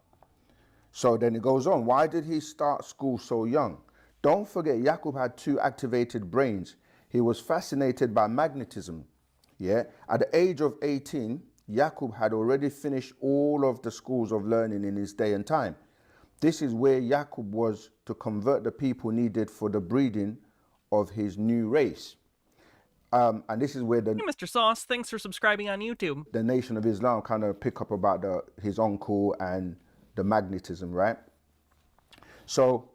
So then it goes on. Why did he start school so young? Don't forget, Yakub had 2 activated brains. He was fascinated by magnetism. Yeah. At the age of 18, Yakub had already finished all of the schools of learning in his day and time. This is where Yakub was to convert the people needed for the breeding of his new race. And this is where the... Hey, Mr. Sauce, thanks for subscribing on YouTube. The Nation of Islam kind of pick up about his uncle and the magnetism, right? So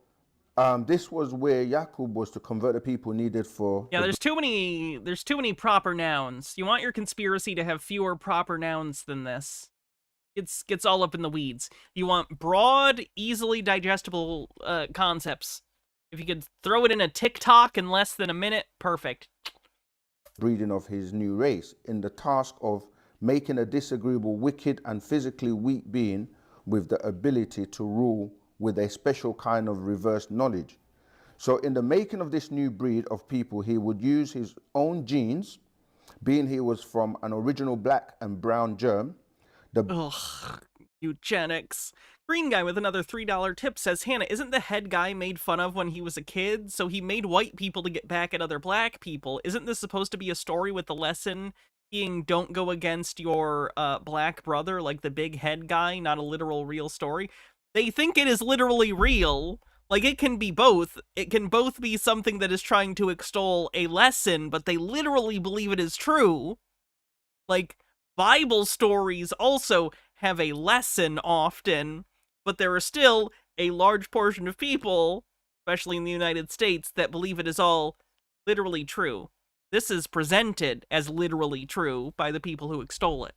this was where Yakub was to convert the people needed for... Yeah, there's too many proper nouns. You want your conspiracy to have fewer proper nouns than this. It gets all up in the weeds. You want broad, easily digestible concepts. If you could throw it in a TikTok in less than a minute, perfect. Breeding of his new race, in the task of making a disagreeable, wicked, and physically weak being with the ability to rule with a special kind of reverse knowledge. So in the making of this new breed of people, he would use his own genes, being he was from an original black and brown germ. Ugh, eugenics. Green guy with another $3 tip says, Hannah, isn't the head guy made fun of when he was a kid? So he made white people to get back at other black people. Isn't this supposed to be a story with the lesson being don't go against your black brother, like the big head guy, not a literal real story? They think it is literally real. Like, it can be both. It can both be something that is trying to extol a lesson, but they literally believe it is true. Like, Bible stories also have a lesson often, but there are still a large portion of people, especially in the United States, that believe it is all literally true. This is presented as literally true by the people who extol it.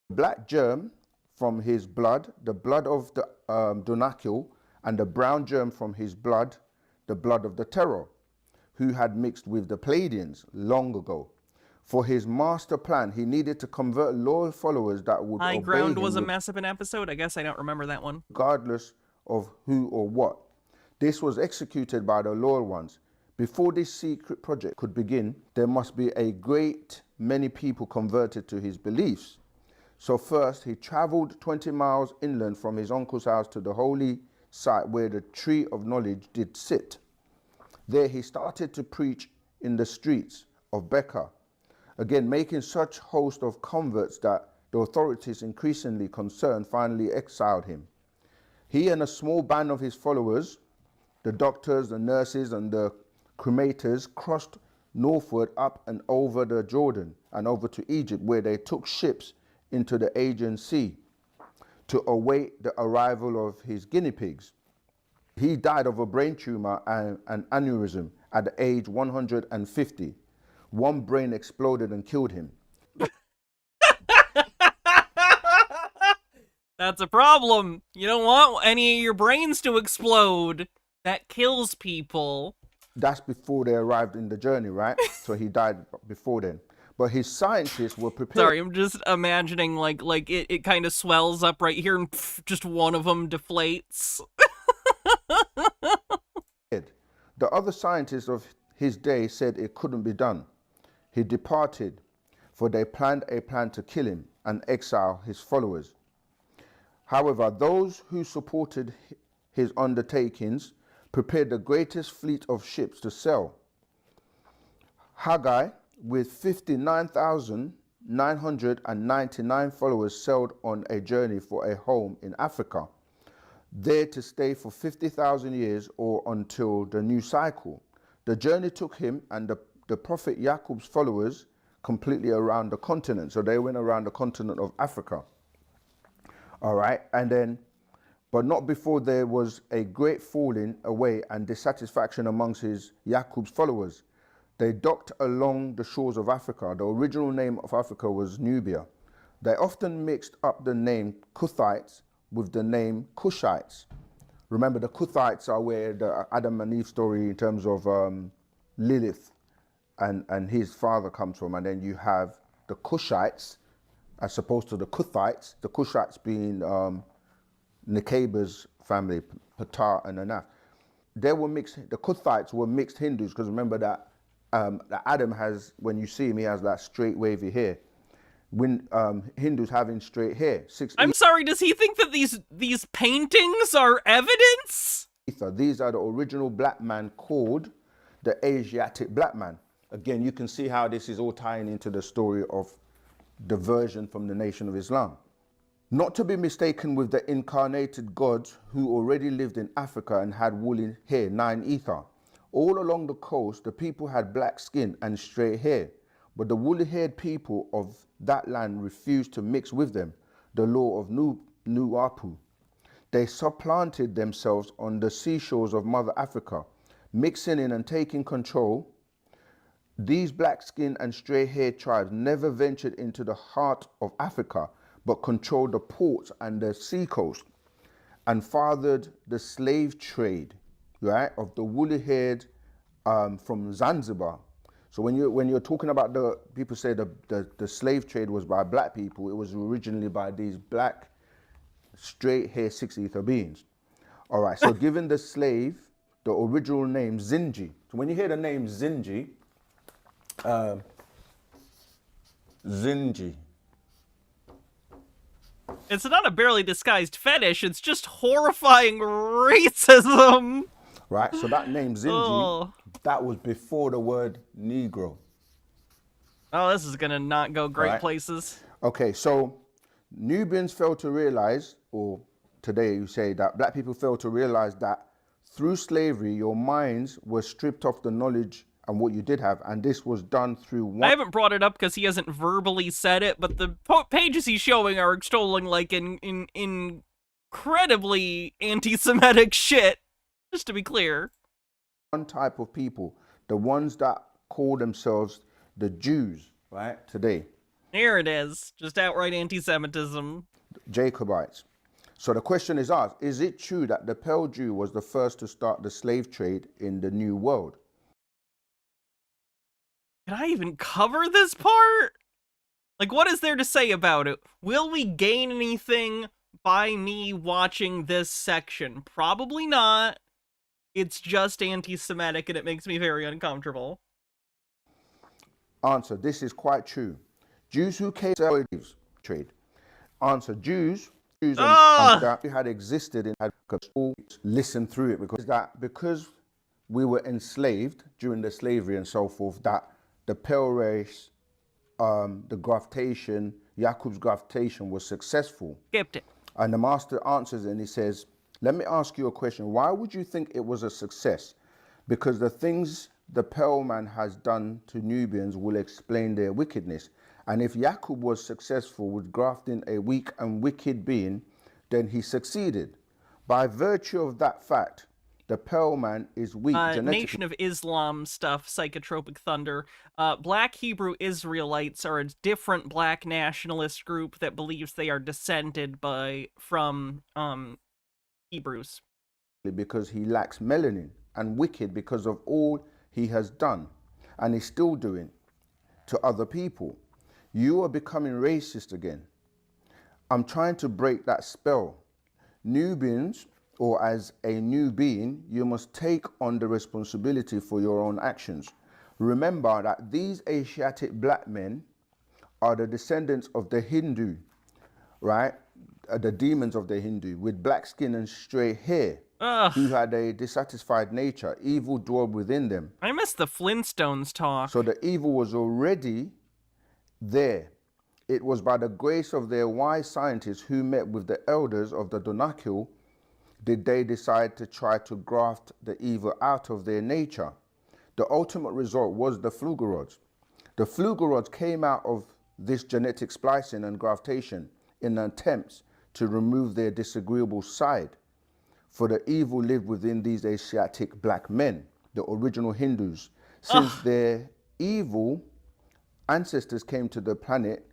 Black germ from his blood, the blood of the Donakil, and the brown germ from his blood, the blood of the Terror, who had mixed with the Pleiadians long ago. For his master plan, he needed to convert loyal followers that would High obey Ground him was a mess of an episode. I guess I don't remember that one. Regardless of who or what. This was executed by the loyal ones, Before this secret project could begin, there must be a great many people converted to his beliefs. So first, he traveled 20 miles inland from his uncle's house to the holy site where the tree of knowledge did sit. There he started to preach in the streets of Becca, again making such host of converts that the authorities, increasingly concerned, finally exiled him. He and a small band of his followers, the doctors, the nurses, and the cremators, crossed northward up and over the Jordan and over to Egypt, where they took ships into the Aegean Sea to await the arrival of his guinea pigs. He died of a brain tumor and an aneurysm at the age 150. One brain exploded and killed him. That's a problem. You don't want any of your brains to explode. That kills people. That's before they arrived in the journey, right? So he died before then. But his scientists were prepared. Sorry, I'm just imagining like it kind of swells up right here and just one of them deflates. The other scientists of his day said it couldn't be done. He departed, for they planned a plan to kill him and exile his followers. However, those who supported his undertakings prepared the greatest fleet of ships to sail. Haggai, with 59,999 followers, sailed on a journey for a home in Africa, there to stay for 50,000 years or until the new cycle. The journey took him and the prophet Yakub's followers completely around the continent. So they went around the continent of Africa. All right, and then, but not before there was a great falling away and dissatisfaction amongst his Yakub's followers. They docked along the shores of Africa. The original name of Africa was Nubia. They often mixed up the name Kuthites with the name Cushites. Remember, the Kuthites are where the Adam and Eve story in terms of Lilith and his father comes from. And then you have the Cushites as opposed to the Kuthites, the Cushites being Nekabe's family, Ptah and Anath. They were mixed, the Kuthites were mixed Hindus, because remember that Adam has, when you see him, he has that straight wavy hair. When Hindus having straight hair. I'm sorry, does he think that these paintings are evidence? These are the original black man called the Asiatic black man. Again, you can see how this is all tying into the story of diversion from the Nation of Islam. Not to be mistaken with the incarnated gods who already lived in Africa and had woolly hair, 9 ether. All along the coast, the people had black skin and straight hair, but the woolly-haired people of that land refused to mix with them, the law of Nuapu. They supplanted themselves on the seashores of Mother Africa, mixing in and taking control. These black-skinned and straight-haired tribes never ventured into the heart of Africa, but controlled the ports and the seacoast, and fathered the slave trade, right, of the woolly-haired from Zanzibar. So when you're talking about the people say the slave trade was by black people, it was originally by these black straight-haired 6 ether beings. All right. So given the slave the original name Zinji. So when you hear the name Zinji, Zinji. It's not a barely disguised fetish, it's just horrifying racism. Right, so that name Zinji, that was before the word Negro. Oh, this is gonna not go great places. Okay, so Nubians failed to realize, or today you say that black people failed to realize that through slavery, your minds were stripped of the knowledge and what you did have, and this was done through one... I haven't brought it up because he hasn't verbally said it, but the pages he's showing are extolling, like, incredibly anti-Semitic shit, just to be clear. One type of people, the ones that call themselves the Jews, right, today. Here it is, just outright anti-Semitism. Jacobites. So the question is asked, is it true that the Pale Jew was the first to start the slave trade in the New World? Can I even cover this part? Like, what is there to say about it? Will we gain anything by me watching this section? Probably not. It's just anti-Semitic, and it makes me very uncomfortable. Answer, this is quite true. Jews who came to trade. Answer, Jews and that had existed in had all listen through it because we were enslaved during the slavery and so forth, that the pale race, the graftation, Yakub's graftation was successful. Skipped it. And the master answers and he says, let me ask you a question. Why would you think it was a success? Because the things the pale man has done to Nubians will explain their wickedness. And if Yakub was successful with grafting a weak and wicked being, then he succeeded. By virtue of that fact, the pale man is weak genetically. Nation of Islam stuff, Psychotropic Thunder. Black Hebrew Israelites are a different black nationalist group that believes they are descended from Hebrews. Because he lacks melanin, and wicked because of all he has done and is still doing to other people. You are becoming racist again. I'm trying to break that spell. Nubians, or as a new being, you must take on the responsibility for your own actions. Remember that these Asiatic black men are the descendants of the Hindu, right? The demons of the Hindu, with black skin and straight hair, who had a dissatisfied nature. Evil dwelled within them. I miss the Flintstones talk. So the evil was already there. It was by the grace of their wise scientists who met with the elders of the Donakil did they decide to try to graft the evil out of their nature. The ultimate result was the Fugal Lords. The Fugal Lords came out of this genetic splicing and graftation in attempts to remove their disagreeable side. For the evil lived within these Asiatic black men, the original Hindus. Since their evil ancestors came to the planet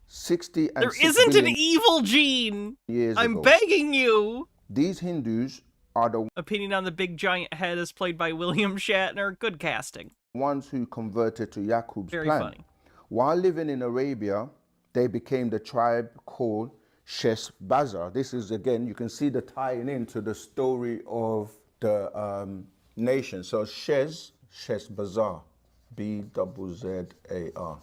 60 and there 6 isn't billion an evil gene years I'm ago. begging you. These Hindus are the Opinion on the big giant head is played by William Shatner. Good casting. ones who converted to Yakub's Very plan. funny. While living in Arabia, they became the tribe called Sheshbazzar. This is, again, you can see the tying into the story of the nation. So Sheshbazzar, B-Z-Z-A-R,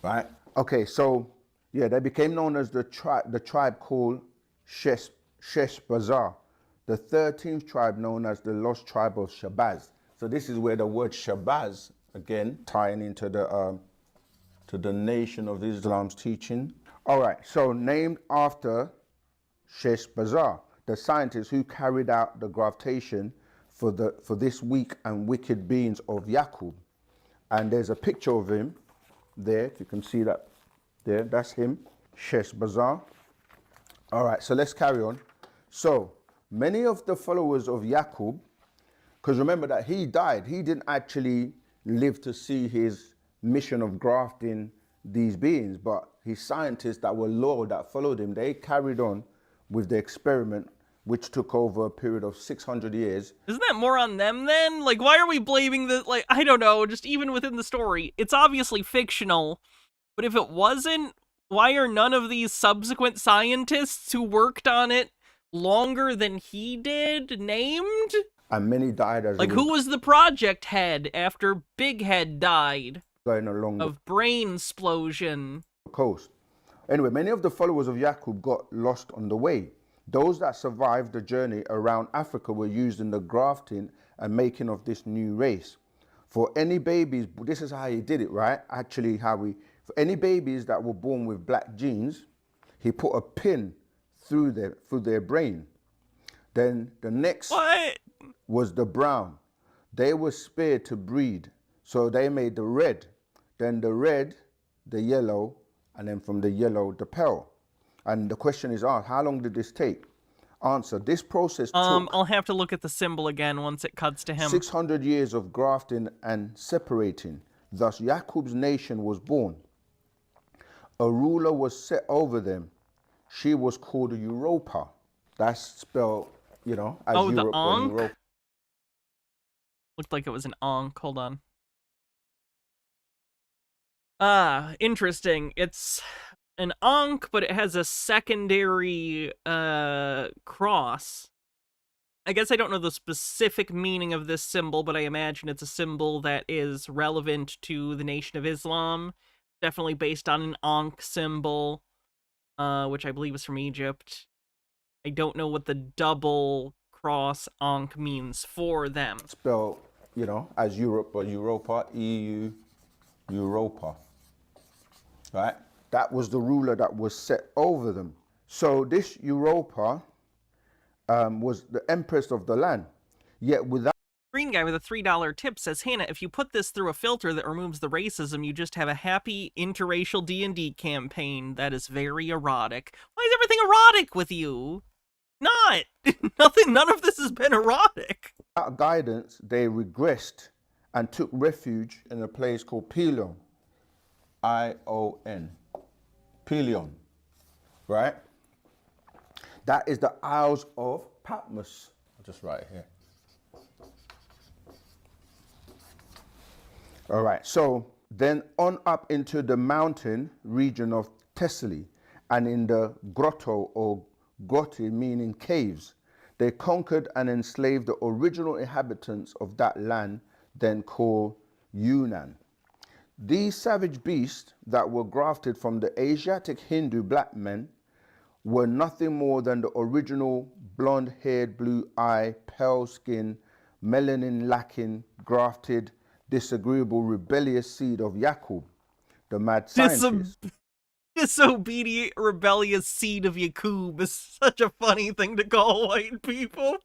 right? Okay, so yeah, they became known as the tribe called Sheshbazzar, the 13th tribe known as the lost tribe of Shabazz. So this is where the word Shabazz, again, tying into the to the Nation of Islam's teaching. All right, so named after Sheshbazzar, the scientist who carried out the graftation for this weak and wicked beings of Yakub. And there's a picture of him there, if you can see that there, that's him, Sheshbazzar. All right, so let's carry on. So many of the followers of Yakub, because remember that he died, he didn't actually live to see his mission of grafting these beings, but his scientists that were loyal, that followed him, they carried on with the experiment, which took over a period of 600 years. Isn't that more on them then? Like, why are we blaming the, like, I don't know, just even within the story. It's obviously fictional, but if it wasn't, why are none of these subsequent scientists who worked on it longer than he did named? And many died as like, who was the project head after Big Head died? Going along of brain explosion. Coast. Anyway, many of the followers of Yakub got lost on the way. Those that survived the journey around Africa were used in the grafting and making of this new race. For any babies, this is how he did it, right? Actually, for any babies that were born with black genes, he put a pin through their brain. Then the next was the brown. They were spared to breed, so they made the red. Then the red, the yellow, and then from the yellow, the pale. And the question is asked, how long did this take? Answer, this process took... I'll have to look at the symbol again once it cuts to him. 600 years of grafting and separating. Thus, Yakub's nation was born. A ruler was set over them. She was called Europa. That's spelled, you know, as Europe. The Ankh? Europe. Looked like it was an Ankh. Hold on. Interesting. It's an Ankh, but it has a secondary cross. I guess I don't know the specific meaning of this symbol, but I imagine it's a symbol that is relevant to the Nation of Islam. Definitely based on an Ankh symbol, which I believe is from Egypt. I don't know what the double cross Ankh means for them. Spelled, you know, as Europe or Europa, EU, Europa. Right? That was the ruler that was set over them. So this Europa was the empress of the land. Yet without Green guy with a $3 tip says, Hannah, if you put this through a filter that removes the racism, you just have a happy interracial D&D campaign that is very erotic. Why is everything erotic with you? Not! None of this has been erotic. without guidance, they regressed and took refuge in a place called Pelion. I-O-N. Pelion. Right? That is the Isles of Patmos. I'll just write it here. All right, so then on up into the mountain region of Thessaly, and in the grotto or grotti, meaning caves, they conquered and enslaved the original inhabitants of that land, then called Yunnan. These savage beasts that were grafted from the Asiatic Hindu black men were nothing more than the original blonde-haired, blue-eyed, pale-skinned, melanin-lacking, grafted, disagreeable, rebellious seed of Yakub, the mad scientist. Disobedient, rebellious seed of Yakub is such a funny thing to call white people.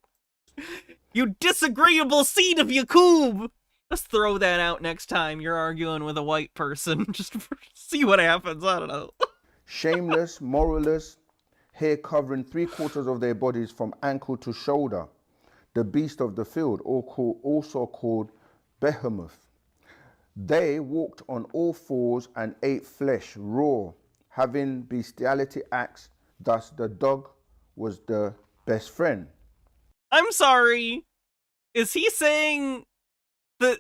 You disagreeable seed of Yakub! Let's throw that out next time you're arguing with a white person. Just see what happens, I don't know. Shameless, moralless, hair covering 3/4 of their bodies from ankle to shoulder. The beast of the field, also called Behemoth. They walked on all fours and ate flesh raw, having bestiality acts. Thus the dog was the best friend. I'm sorry. Is he saying that...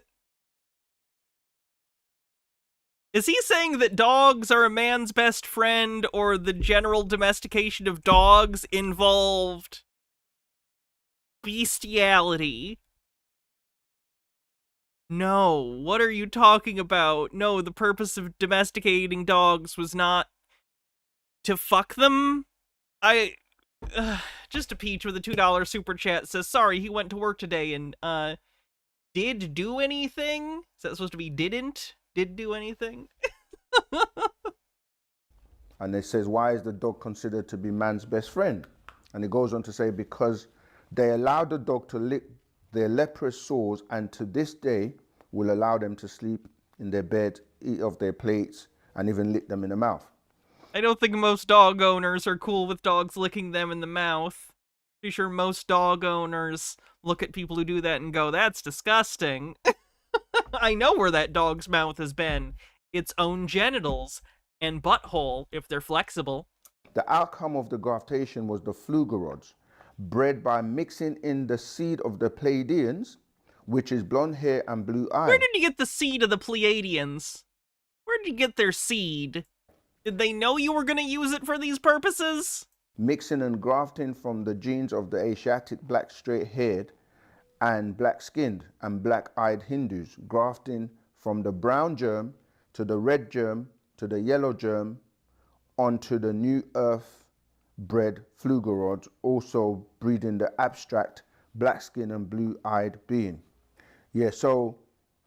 Is he saying that dogs are a man's best friend, or the general domestication of dogs involved bestiality? No, what are you talking about? No, the purpose of domesticating dogs was not to fuck them? Just a Peach with a $2 super chat says, sorry, he went to work today and, did do anything? Is that supposed to be didn't? Did do anything? And it says, why is the dog considered to be man's best friend? And it goes on to say, because they allowed the dog to lick their leprous sores, and to this day will allow them to sleep in their bed, eat off their plates, and even lick them in the mouth. I don't think most dog owners are cool with dogs licking them in the mouth. Pretty sure most dog owners look at people who do that and go, that's disgusting. I know where that dog's mouth has been. Its own genitals and butthole, if they're flexible. The outcome of the graftation was the Fugal Lords, bred by mixing in the seed of the Pleiadians, which is blonde hair and blue eyes. Where did you get the seed of the Pleiadians? Where did you get their seed? Did they know you were going to use it for these purposes? Mixing and grafting from the genes of the Asiatic black straight-haired and black-skinned and black-eyed Hindus, grafting from the brown germ to the red germ to the yellow germ onto the new earth-bred Fugal Lords, also breeding the abstract black-skinned and blue-eyed being. Yeah, so,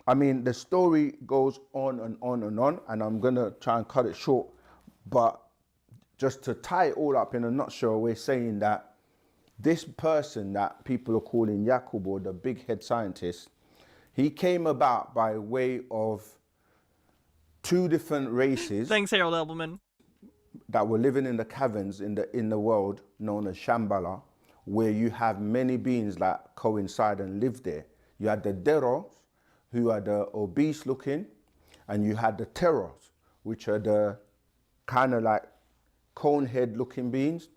I mean, the story goes on and on and on, and I'm going to try and cut it short, but just to tie it all up in a nutshell, we're saying that this person that people are calling Yakub, or the big head scientist, he came about by way of two different races. Thanks, Harold Elberman. That were living in the caverns in the world known as Shambhala, where you have many beings that coincide and live there. You had the Deros, who are the obese looking, and you had the Teros, which are the kind of like cone head looking beings,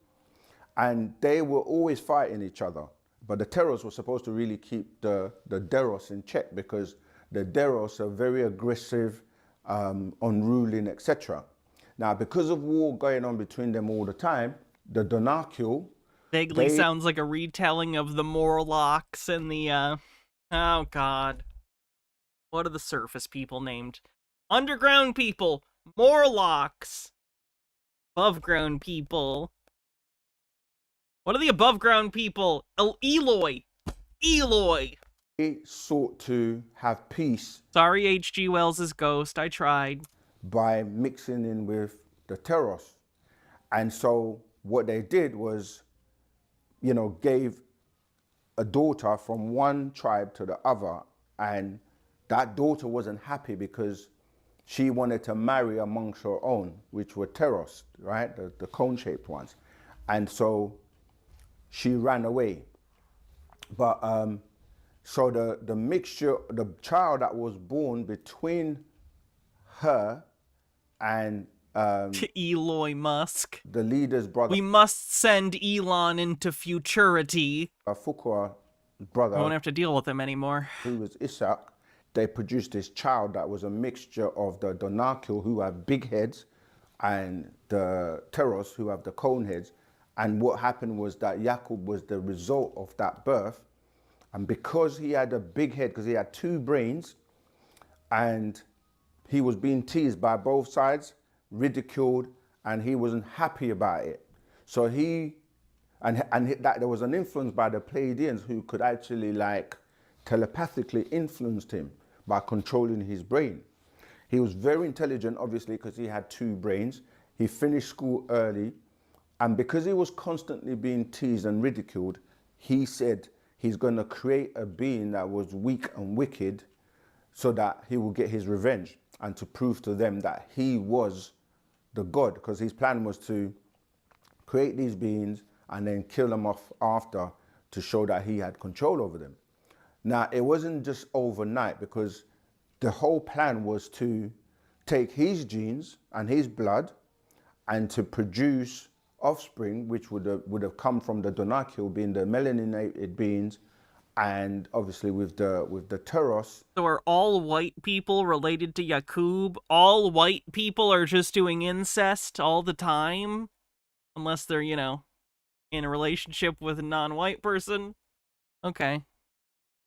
and they were always fighting each other. But the Teros were supposed to really keep the Deros in check, because the Deros are very aggressive, unruly, etc. Now, because of war going on between them all the time, the Donarcule Vaguely sounds like a retelling of the Morlocks and the, oh god. What are the surface people named? Underground people! Morlocks! Above-ground people. What are the above-ground people? Eloy! Eloy! They sought to have peace. Sorry, H.G. Wells' ghost. I tried. By mixing in with the Teros. And so what they did was, you know, gave a daughter from one tribe to the other. And that daughter wasn't happy because she wanted to marry amongst her own, which were Teros, right? The cone-shaped ones. And so she ran away. But so the mixture, the child that was born between her and Eloy Musk. the leader's brother. We must send Elon into futurity. Fuqua brother. I won't have to deal with him anymore. Who was Isaac. They produced this child that was a mixture of the Donakil, who have big heads, and the Teros, who have the cone heads. And what happened was that Yakub was the result of that birth. And because he had a big head, because he had two brains, and he was being teased by both sides, ridiculed, and he wasn't happy about it. So that there was an influence by the Pleiadians who could actually like telepathically influenced him by controlling his brain. He was very intelligent, obviously, because he had two brains. He finished school early, and because he was constantly being teased and ridiculed, he said he's going to create a being that was weak and wicked so that he will get his revenge and to prove to them that he was the god, because his plan was to create these beings and then kill them off after to show that he had control over them. Now, it wasn't just overnight, because the whole plan was to take his genes and his blood and to produce offspring, which would have come from the Donakil, being the melaninated beings, and obviously with the Teros. So are all white people related to Yakub? All white people are just doing incest all the time? Unless they're, you know, in a relationship with a non-white person? Okay.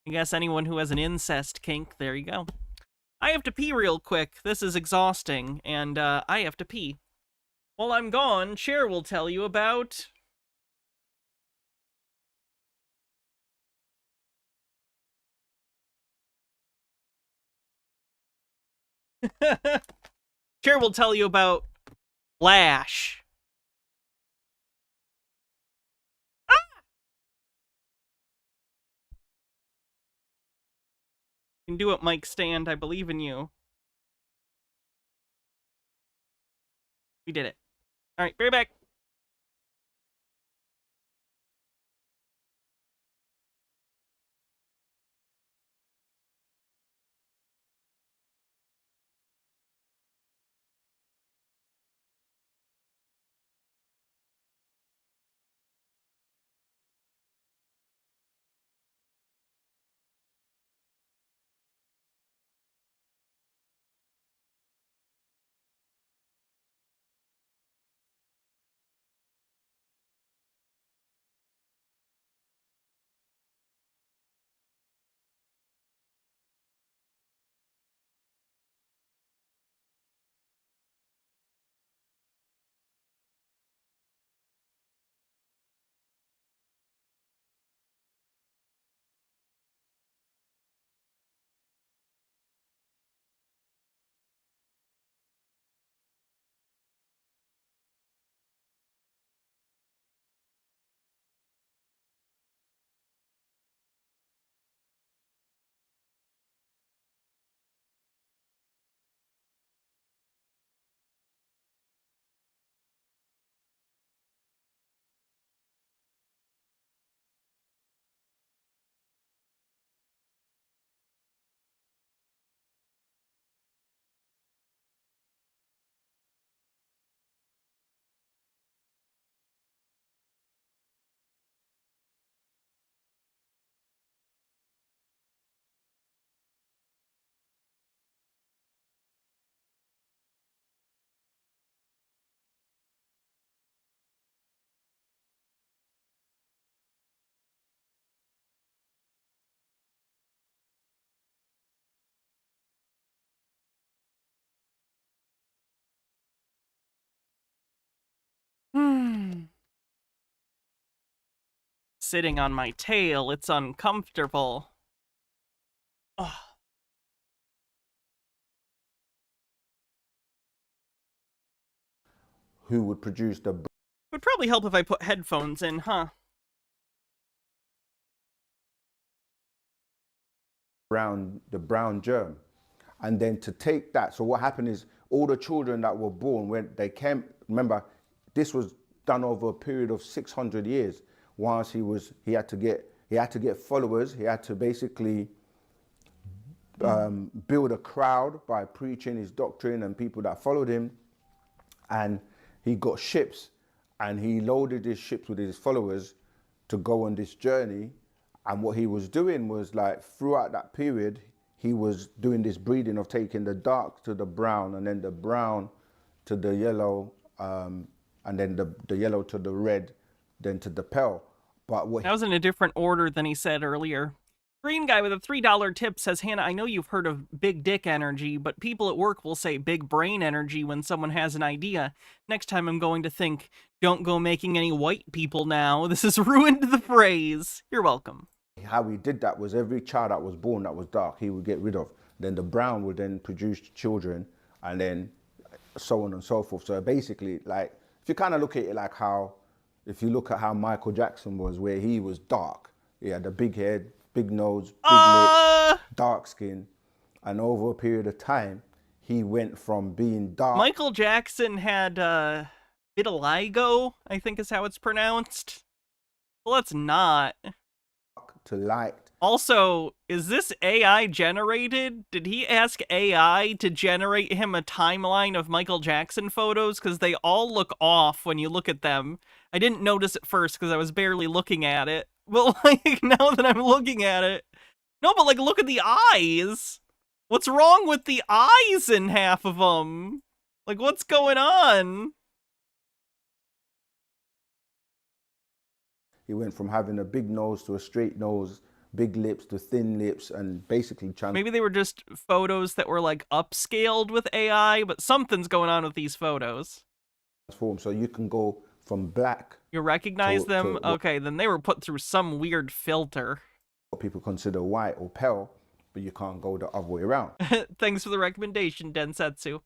I guess anyone who has an incest kink, there you go. I have to pee real quick. This is exhausting, and I have to pee. While I'm gone, Cher will tell you about... Cher will tell you about Lash. Ah! You can do it, Mike Stand. I believe in you. We did it. Alright, be right back. Sitting on my tail, it's uncomfortable. Ugh. Who would produce the It would probably help if I put headphones in, huh? the brown germ, and then to take that. So what happened is all the children that were born, when they came, remember, this was done over a period of 600 years. Once he had to get followers. He had to basically build a crowd by preaching his doctrine and people that followed him. And he got ships, and he loaded his ships with his followers to go on this journey. And what he was doing was, like, throughout that period, he was doing this breeding of taking the dark to the brown, and then the brown to the yellow, and then the yellow to the red, then to the pale. But what that was in a different order than he said earlier. Green guy with a $3 tip says, Hannah, I know you've heard of big dick energy, but people at work will say big brain energy when someone has an idea. Next time I'm going to think, don't go making any white people now. This has ruined the phrase. You're welcome. How he did that was every child that was born that was dark, he would get rid of. Then the brown would then produce children, and then so on and so forth. So basically, like, if you kind of look at it like how, if you look at how Michael Jackson was, where he was dark, he had a big head, big nose, big lips, dark skin, and over a period of time, he went from being dark. Michael Jackson had vitiligo, I think is how it's pronounced. Well, it's not. To light. Also, is this AI generated? Did he ask AI to generate him a timeline of Michael Jackson photos? Because they all look off when you look at them. I didn't notice at first because I was barely looking at it. But, like, now that I'm looking at it... No, but, like, look at the eyes! What's wrong with the eyes in half of them? Like, what's going on? He went from having a big nose to a straight nose, big lips to thin lips, and basically trying. Maybe they were just photos that were, like, upscaled with AI, but something's going on with these photos. So you can go from black. You recognize them? Okay, then they were put through some weird filter. What people consider white or pale, but you can't go the other way around. Thanks for the recommendation, Densetsu.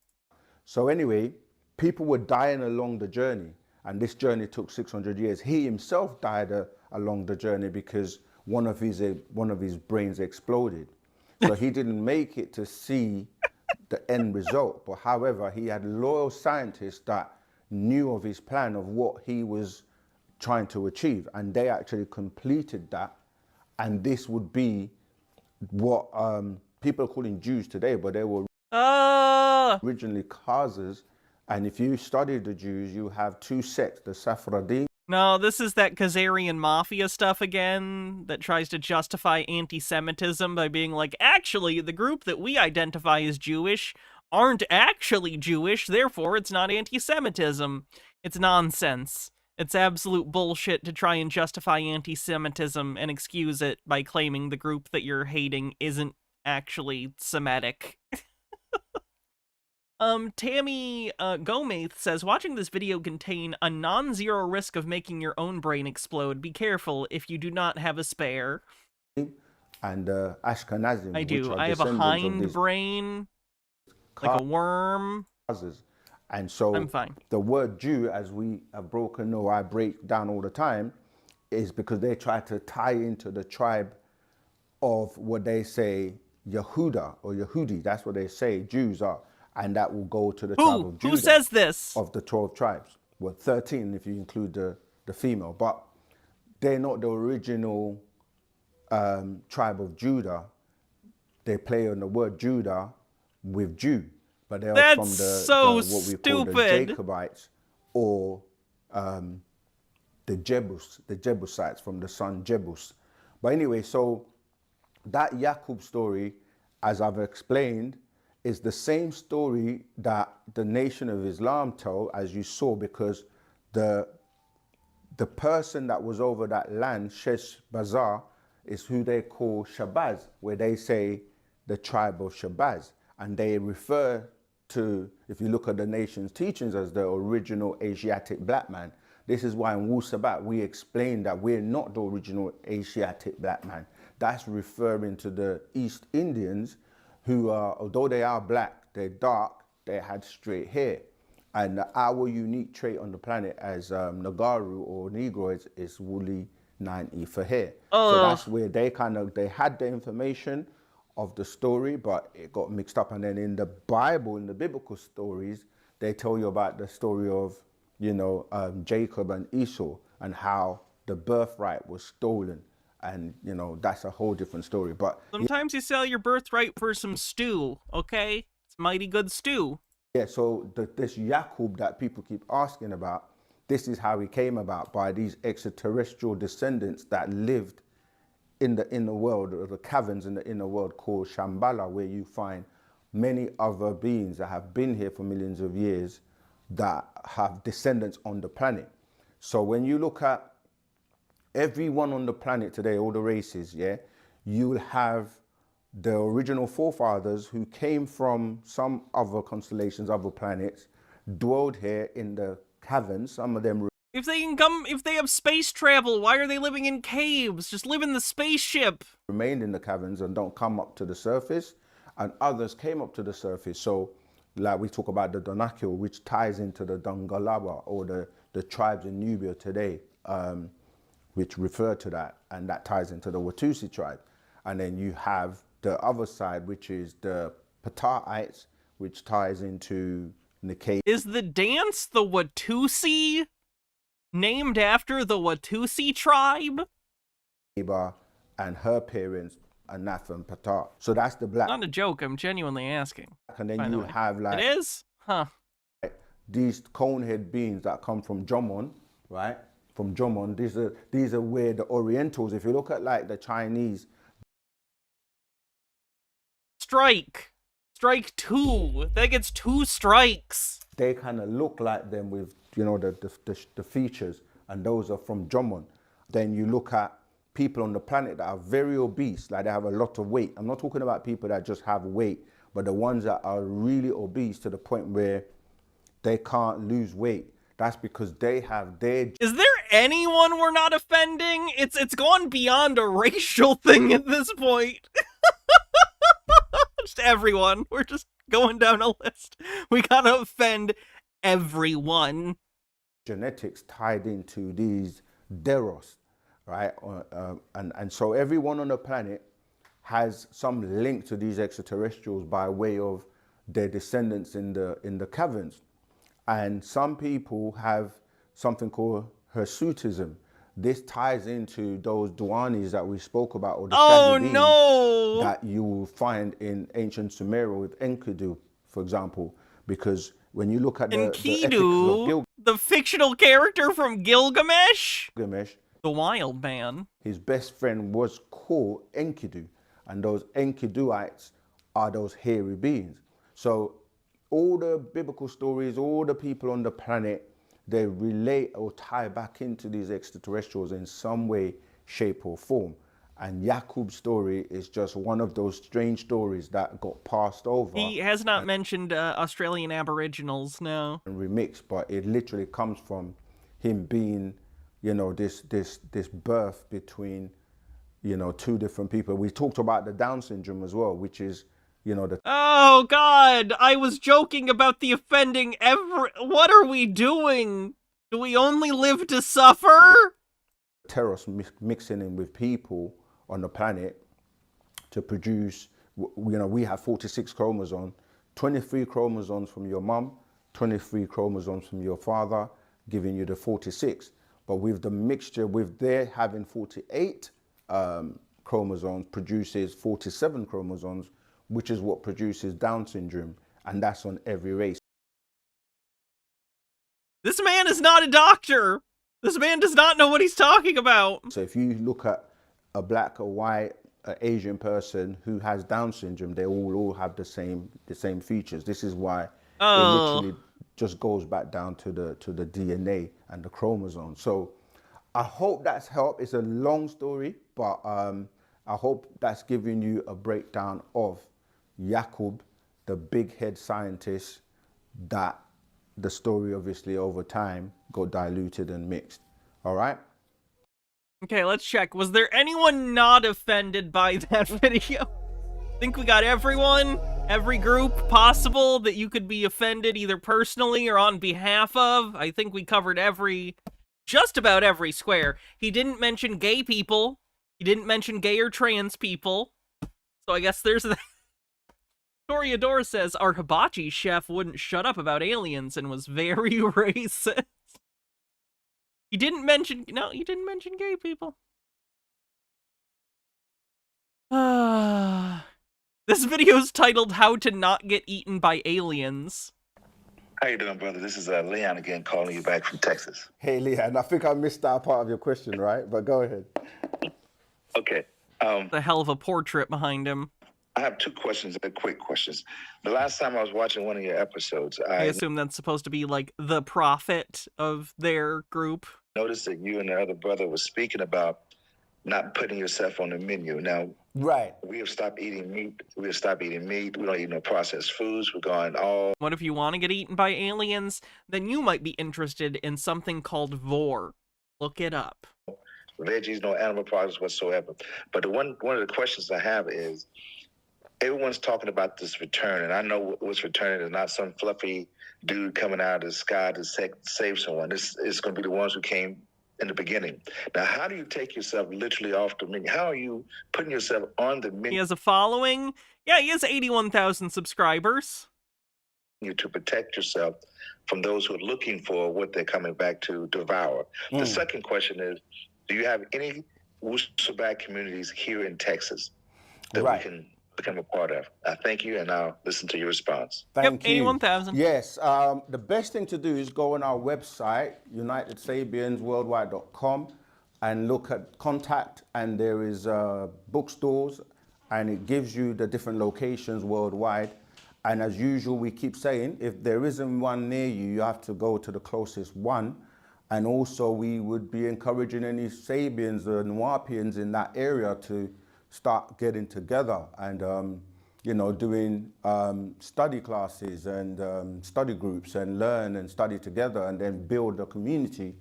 So anyway, people were dying along the journey, and this journey took 600 years. He himself died along the journey because one of his brains exploded. So he didn't make it to see the end result. But however, he had loyal scientists that knew of his plan of what he was trying to achieve, and they actually completed that. And this would be what people are calling Jews today, but they were originally Khazars. And if you study the Jews, you have two sects, the Sephardim. No, this is that Khazarian mafia stuff again that tries to justify anti-Semitism by being like, actually, the group that we identify as Jewish aren't actually Jewish, therefore it's not anti-Semitism. It's nonsense. It's absolute bullshit to try and justify anti-Semitism and excuse it by claiming the group that you're hating isn't actually Semitic. Tammy Gomez says, watching this video contain a non-zero risk of making your own brain explode. Be careful if you do not have a spare. And Ashkenazim. I do. I have a hind brain, like a worm. And so I'm fine. The word Jew, as we have broken, or I break down all the time, is because they try to tie into the tribe of what they say Yehuda or Yehudi. That's what they say Jews are. And that will go to the tribe of Judah. Who says this? Of the 12 tribes. Well, 13 if you include the female. But they're not the original tribe of Judah. They play on the word Judah with Jew. But they're That's from so what we call the Jacobites, or the Jebusites, from the son Jebus. But anyway, so that Yakub story, as I've explained, is the same story that the Nation of Islam told, as you saw, because the person that was over that land, Shesh Bazar, is who they call Shabazz, where they say the tribe of Shabazz. And they refer to, if you look at the nation's teachings, as the original Asiatic black man. This is why in Wu Sabat we explain that we're not the original Asiatic black man. That's referring to the East Indians who are, although they are black, they're dark, they had straight hair. And our unique trait on the planet as Nagaru or Negroids is woolly 90 for hair. So that's where they had the information of the story, but it got mixed up. And then in the Bible, in the biblical stories, they tell you about the story of, Jacob and Esau and how the birthright was stolen. And, that's a whole different story. But sometimes you sell your birthright for some stew, okay? It's mighty good stew. Yeah, so this Yakub that people keep asking about, this is how he came about, by these extraterrestrial descendants that lived in the inner world, or the caverns in the inner world called Shambhala, where you find many other beings that have been here for millions of years that have descendants on the planet. So when you look at everyone on the planet today, all the races, yeah, you'll have the original forefathers who came from some other constellations, other planets, dwelled here in the caverns. Some of them, if they have space travel, why are they living in caves? Just live in the spaceship. Remained in the caverns and don't come up to the surface, and others came up to the surface. So like we talk about the Donakil, which ties into the Dangalaba, or the tribes in Nubia today, which refer to that, and that ties into the Watusi tribe. And then you have the other side, which is the Pataites, which ties into Nikkei. Is the dance the Watusi named after the Watusi tribe? And her parents, Anath and Patah. So that's the black. Not a joke, I'm genuinely asking. And then you have like... It is? Huh. These conehead beings that come from Jomon, right? From Jomon, these are where the Orientals, if you look at like the Chinese... Strike 2. That gets 2 strikes. They kind of look like them with, the features, and those are from Jomon. Then you look at people on the planet that are very obese, like they have a lot of weight. I'm not talking about people that just have weight, but the ones that are really obese to the point where they can't lose weight. That's because they have their... Is there anyone we're not offending? It's gone beyond a racial thing at this point. Just everyone. We're just going down a list. We gotta offend everyone. Genetics tied into these Deros, right? And so everyone on the planet has some link to these extraterrestrials by way of their descendants in the caverns. And some people have something called hirsutism. This ties into those Duanis that we spoke about, or the that you will find in ancient Sumeria with Enkidu, for example, because when you look at Enkidu, the fictional character from Gilgamesh, the wild man, his best friend was called Enkidu, and those Enkiduites are those hairy beings. So all the biblical stories, all the people on the planet, they relate or tie back into these extraterrestrials in some way, shape or form. And Yakub's story is just one of those strange stories that got passed over. He has not mentioned Australian Aboriginals, no. And remixed, but it literally comes from him being, this birth between, two different people. We talked about the Down syndrome as well, which is, Oh, God! I was joking about the offending What are we doing? Do we only live to suffer? Terrors mixing in with people on the planet to produce, we have 46 chromosomes, 23 chromosomes from your mum, 23 chromosomes from your father, giving you the 46. But with the mixture, with their having 48 chromosomes, produces 47 chromosomes, which is what produces Down syndrome, and that's on every race. This man is not a doctor. This man does not know what he's talking about. So if you look at a black, a white, an Asian person who has Down syndrome, they all have the same features. This is why it literally just goes back down to the DNA and the chromosomes. So I hope that's helped. It's a long story, but I hope that's giving you a breakdown of Yakub, the big head scientist that the story obviously over time got diluted and mixed. All right. Okay, let's check. Was there anyone not offended by that video? Think we got everyone, every group possible that you could be offended either personally or on behalf of. I think we covered just about every square. He didn't mention gay people. He didn't mention gay or trans people. So I guess there's that. Toreador says our hibachi chef wouldn't shut up about aliens and was very racist. He didn't mention gay people. This video is titled How to Not Get Eaten by Aliens. How you doing, brother? This is Leon again, calling you back from Texas. Hey, Leon, I think I missed that part of your question, right? But go ahead. Okay. The hell of a portrait behind him. I have two questions, quick questions. The last time I was watching one of your episodes, I assume that's supposed to be like the prophet of their group. Noticed that you and the other brother was speaking about not putting yourself on the menu. Now, right. We have stopped eating meat. We have stopped eating meat. We don't eat no processed foods. We're going all... What if you want to get eaten by aliens? Then you might be interested in something called vor. Look it up. Veggies, no animal products whatsoever. But one of the questions I have is, everyone's talking about this return, and I know what's returning is not some fluffy dude coming out of the sky to save someone. It's going to be the ones who came in the beginning. Now, how do you take yourself literally off the menu? How are you putting yourself on the menu? He has a following. Yeah, he has 81,000 subscribers. You to protect yourself from those who are looking for what they're coming back to devour. The second question is, do you have any Wusabat communities here in Texas that we can become a part of? I thank you, and I'll listen to your response. Thank you. 81,000. Yes, the best thing to do is go on our website, UnitedSabiansWorldwide.com, and look at contact, and there is bookstores, and it gives you the different locations worldwide. And as usual, we keep saying, if there isn't one near you, you have to go to the closest one. And also, we would be encouraging any Sabians or Nuwapians in that area to start getting together and, you know, doing study classes and study groups and learn and study together and then build a community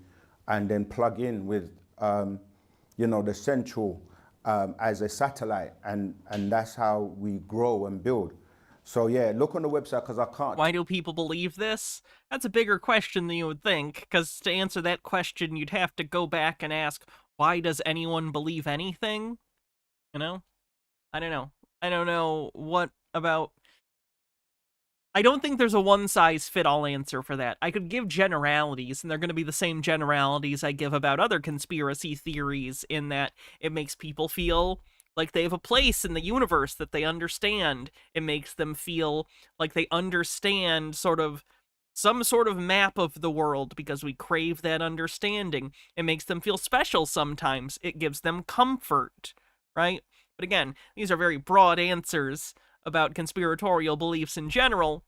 and then plug in with, you know, the central as a satellite. And that's how we grow and build. So yeah, look on the website because I can't... Why do people believe this? That's a bigger question than you would think, because to answer that question, you'd have to go back and ask, why does anyone believe anything? You know? I don't know. I don't know what about... I don't think there's a one-size-fit-all answer for that. I could give generalities, and they're going to be the same generalities I give about other conspiracy theories, in that it makes people feel like they have a place in the universe that they understand. It makes them feel like they understand some sort of map of the world because we crave that understanding. It makes them feel special sometimes. It gives them comfort, right? But again, these are very broad answers about conspiratorial beliefs in general.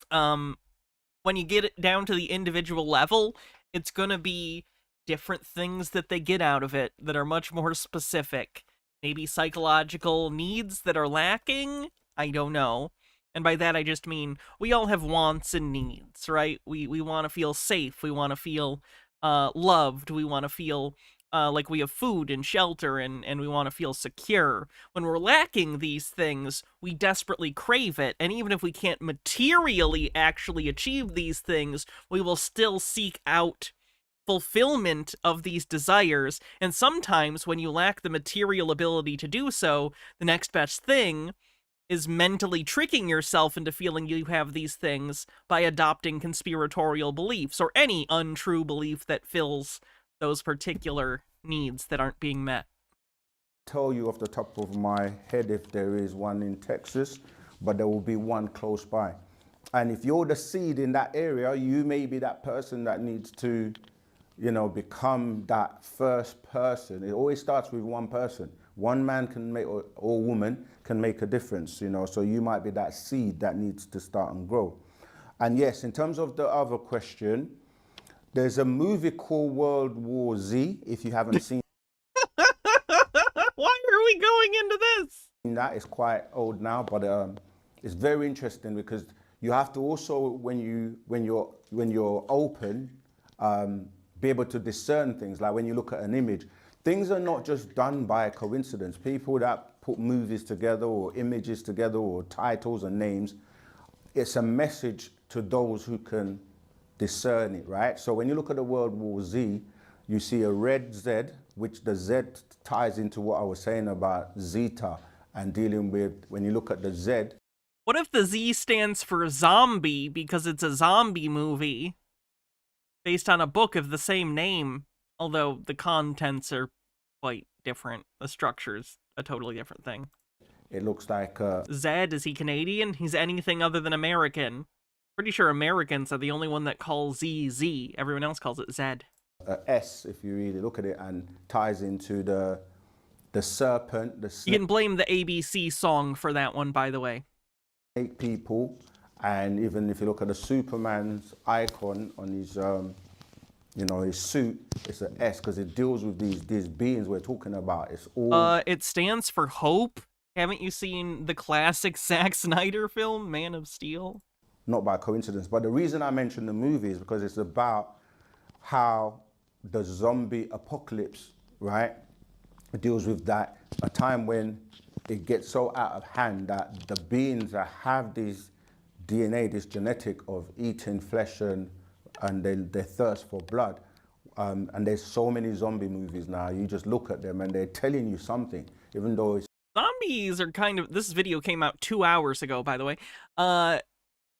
When you get it down to the individual level, it's going to be different things that they get out of it that are much more specific. Maybe psychological needs that are lacking? I don't know. And by that I just mean, we all have wants and needs, right? We want to feel safe, we want to feel loved, we want to feel like we have food and shelter, and we want to feel secure. When we're lacking these things, we desperately crave it, and even if we can't materially actually achieve these things, we will still seek out fulfillment of these desires. And sometimes when you lack the material ability to do so, the next best thing is mentally tricking yourself into feeling you have these things by adopting conspiratorial beliefs or any untrue belief that fills those particular needs that aren't being met. Tell you off the top of my head if there is one in Texas, but there will be one close by. And if you're the seed in that area, you may be that person that needs to, you know, become that first person. It always starts with one person. One man can make, or woman can make a difference, you know, so you might be that seed that needs to start and grow. And yes, in terms of the other question, there's a movie called World War Z, if you haven't seen. Why are we going into this? That is quite old now, but it's very interesting because you have to also, when you're open, be able to discern things. Like when you look at an image, things are not just done by coincidence. People that put movies together or images together or titles and names, it's a message to those who can discern it, right? So when you look at the World War Z, you see a red Z, which the Z ties into what I was saying about Zeta and dealing with, when you look at the Z. What if the Z stands for zombie because it's a zombie movie based on a book of the same name, although the contents are quite different. The structure's a totally different thing. It looks like Zed, is he Canadian? He's anything other than American. Pretty sure Americans are the only one that call Z Z. Everyone else calls it Zed. A S, if you really look at it, and ties into the serpent. You can blame the ABC song for that one, by the way. Snake people, and even if you look at the Superman's icon on his, his suit, it's an S because it deals with these beings we're talking about. It's all. It stands for hope. Haven't you seen the classic Zack Snyder film, Man of Steel? Not by coincidence, but the reason I mentioned the movie is because it's about how the zombie apocalypse, right, deals with that, a time when it gets so out of hand that the beings that have this DNA, this genetic of eating flesh and they thirst for blood, and there's so many zombie movies now, you just look at them and they're telling you something, even though it's... Zombies are kind of... This video came out 2 hours ago, by the way.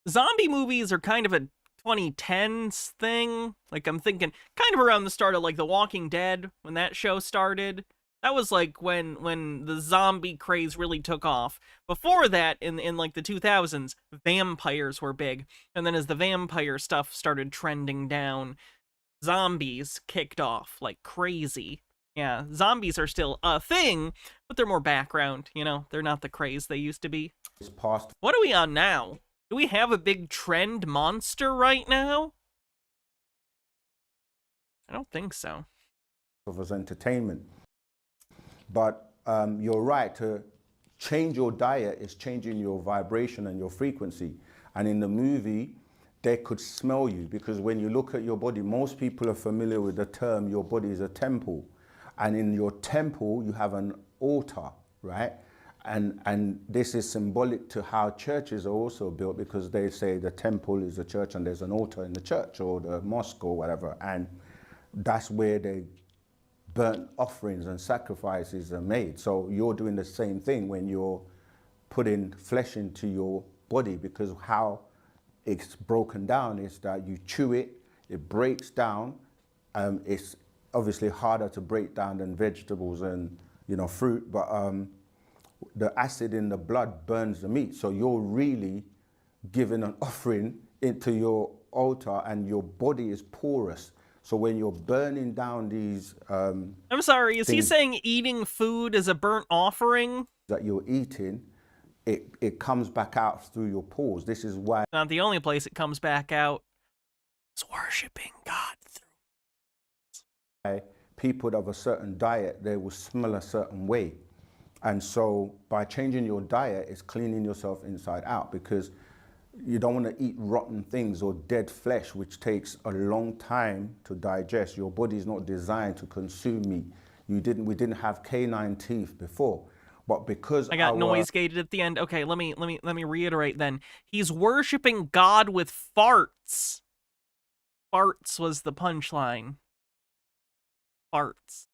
Zombie movies are kind of a 2010s thing. Like, I'm thinking kind of around the start of, like, The Walking Dead, when that show started. That was, like, when the zombie craze really took off. Before that, in like, the 2000s, vampires were big. And then as the vampire stuff started trending down, zombies kicked off like crazy. Yeah, zombies are still a thing, but they're more background, you know? They're not the craze they used to be. It's past. What are we on now? Do we have a big trend monster right now? I don't think so. As entertainment. But you're right, to change your diet is changing your vibration and your frequency. And in the movie, they could smell you, because when you look at your body, most people are familiar with the term, your body is a temple. And in your temple, you have an altar, right? And this is symbolic to how churches are also built, because they say the temple is a church and there's an altar in the church or the mosque or whatever. And that's where they burnt offerings and sacrifices are made. So you're doing the same thing when you're putting flesh into your body, because how it's broken down is that you chew it, it breaks down. It's obviously harder to break down than vegetables and fruit, but the acid in the blood burns the meat. So you're really giving an offering into your altar, and your body is porous. So when you're burning down these... I'm sorry, is he saying eating food is a burnt offering? That you're eating, it comes back out through your pores. This is why... Not the only place it comes back out. It's worshiping God through. People of a certain diet, they will smell a certain way. And so by changing your diet, it's cleaning yourself inside out, because you don't want to eat rotten things or dead flesh, which takes a long time to digest. Your body is not designed to consume meat. We didn't have canine teeth before, but because I got noise gated at the end. Okay, let me reiterate then. He's worshiping God with farts. Farts was the punchline. Farts.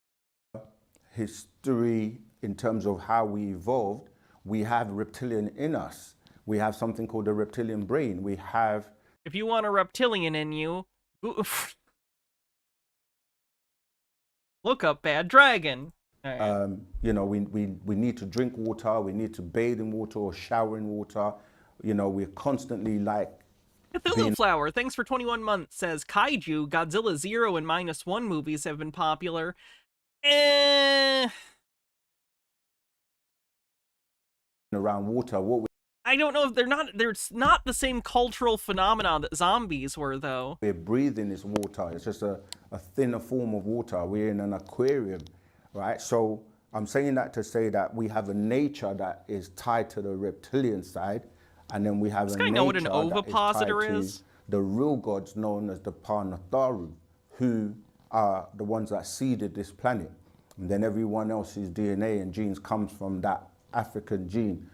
History in terms of how we evolved, we have reptilian in us. We have something called the reptilian brain. We have... If you want a reptilian in you, look up Bad Dragon. Right. We need to drink water, we need to bathe in water or shower in water. We're constantly like... Cthulhu Flower, thanks for 21 months, says Kaiju, Godzilla 0 and -1 movies have been popular. Around water, I don't know if there's not the same cultural phenomenon that zombies were, though. We're breathing this water. It's just a thinner form of water. We're in an aquarium, right? So I'm saying that to say that we have a nature that is tied to the reptilian side, And then we have Does a this guy nature know what an that is ovipositor tied to is? the real gods known as the Parnatharu, who are the ones that seeded this planet. And then everyone else's DNA and genes comes from that African gene.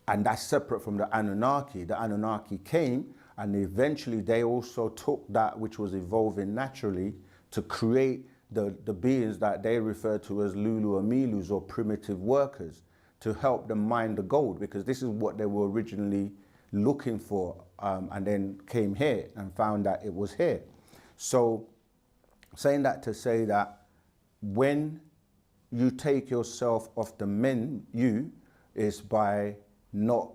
And that's separate from the Anunnaki. The Anunnaki came, and eventually they also took that which was evolving naturally to create the beings that they refer to as Lulu Amilus, or primitive workers, to help them mine the gold, because this is what they were originally looking for, and then came here and found that it was here. So saying that to say that when you take yourself off the menu is by not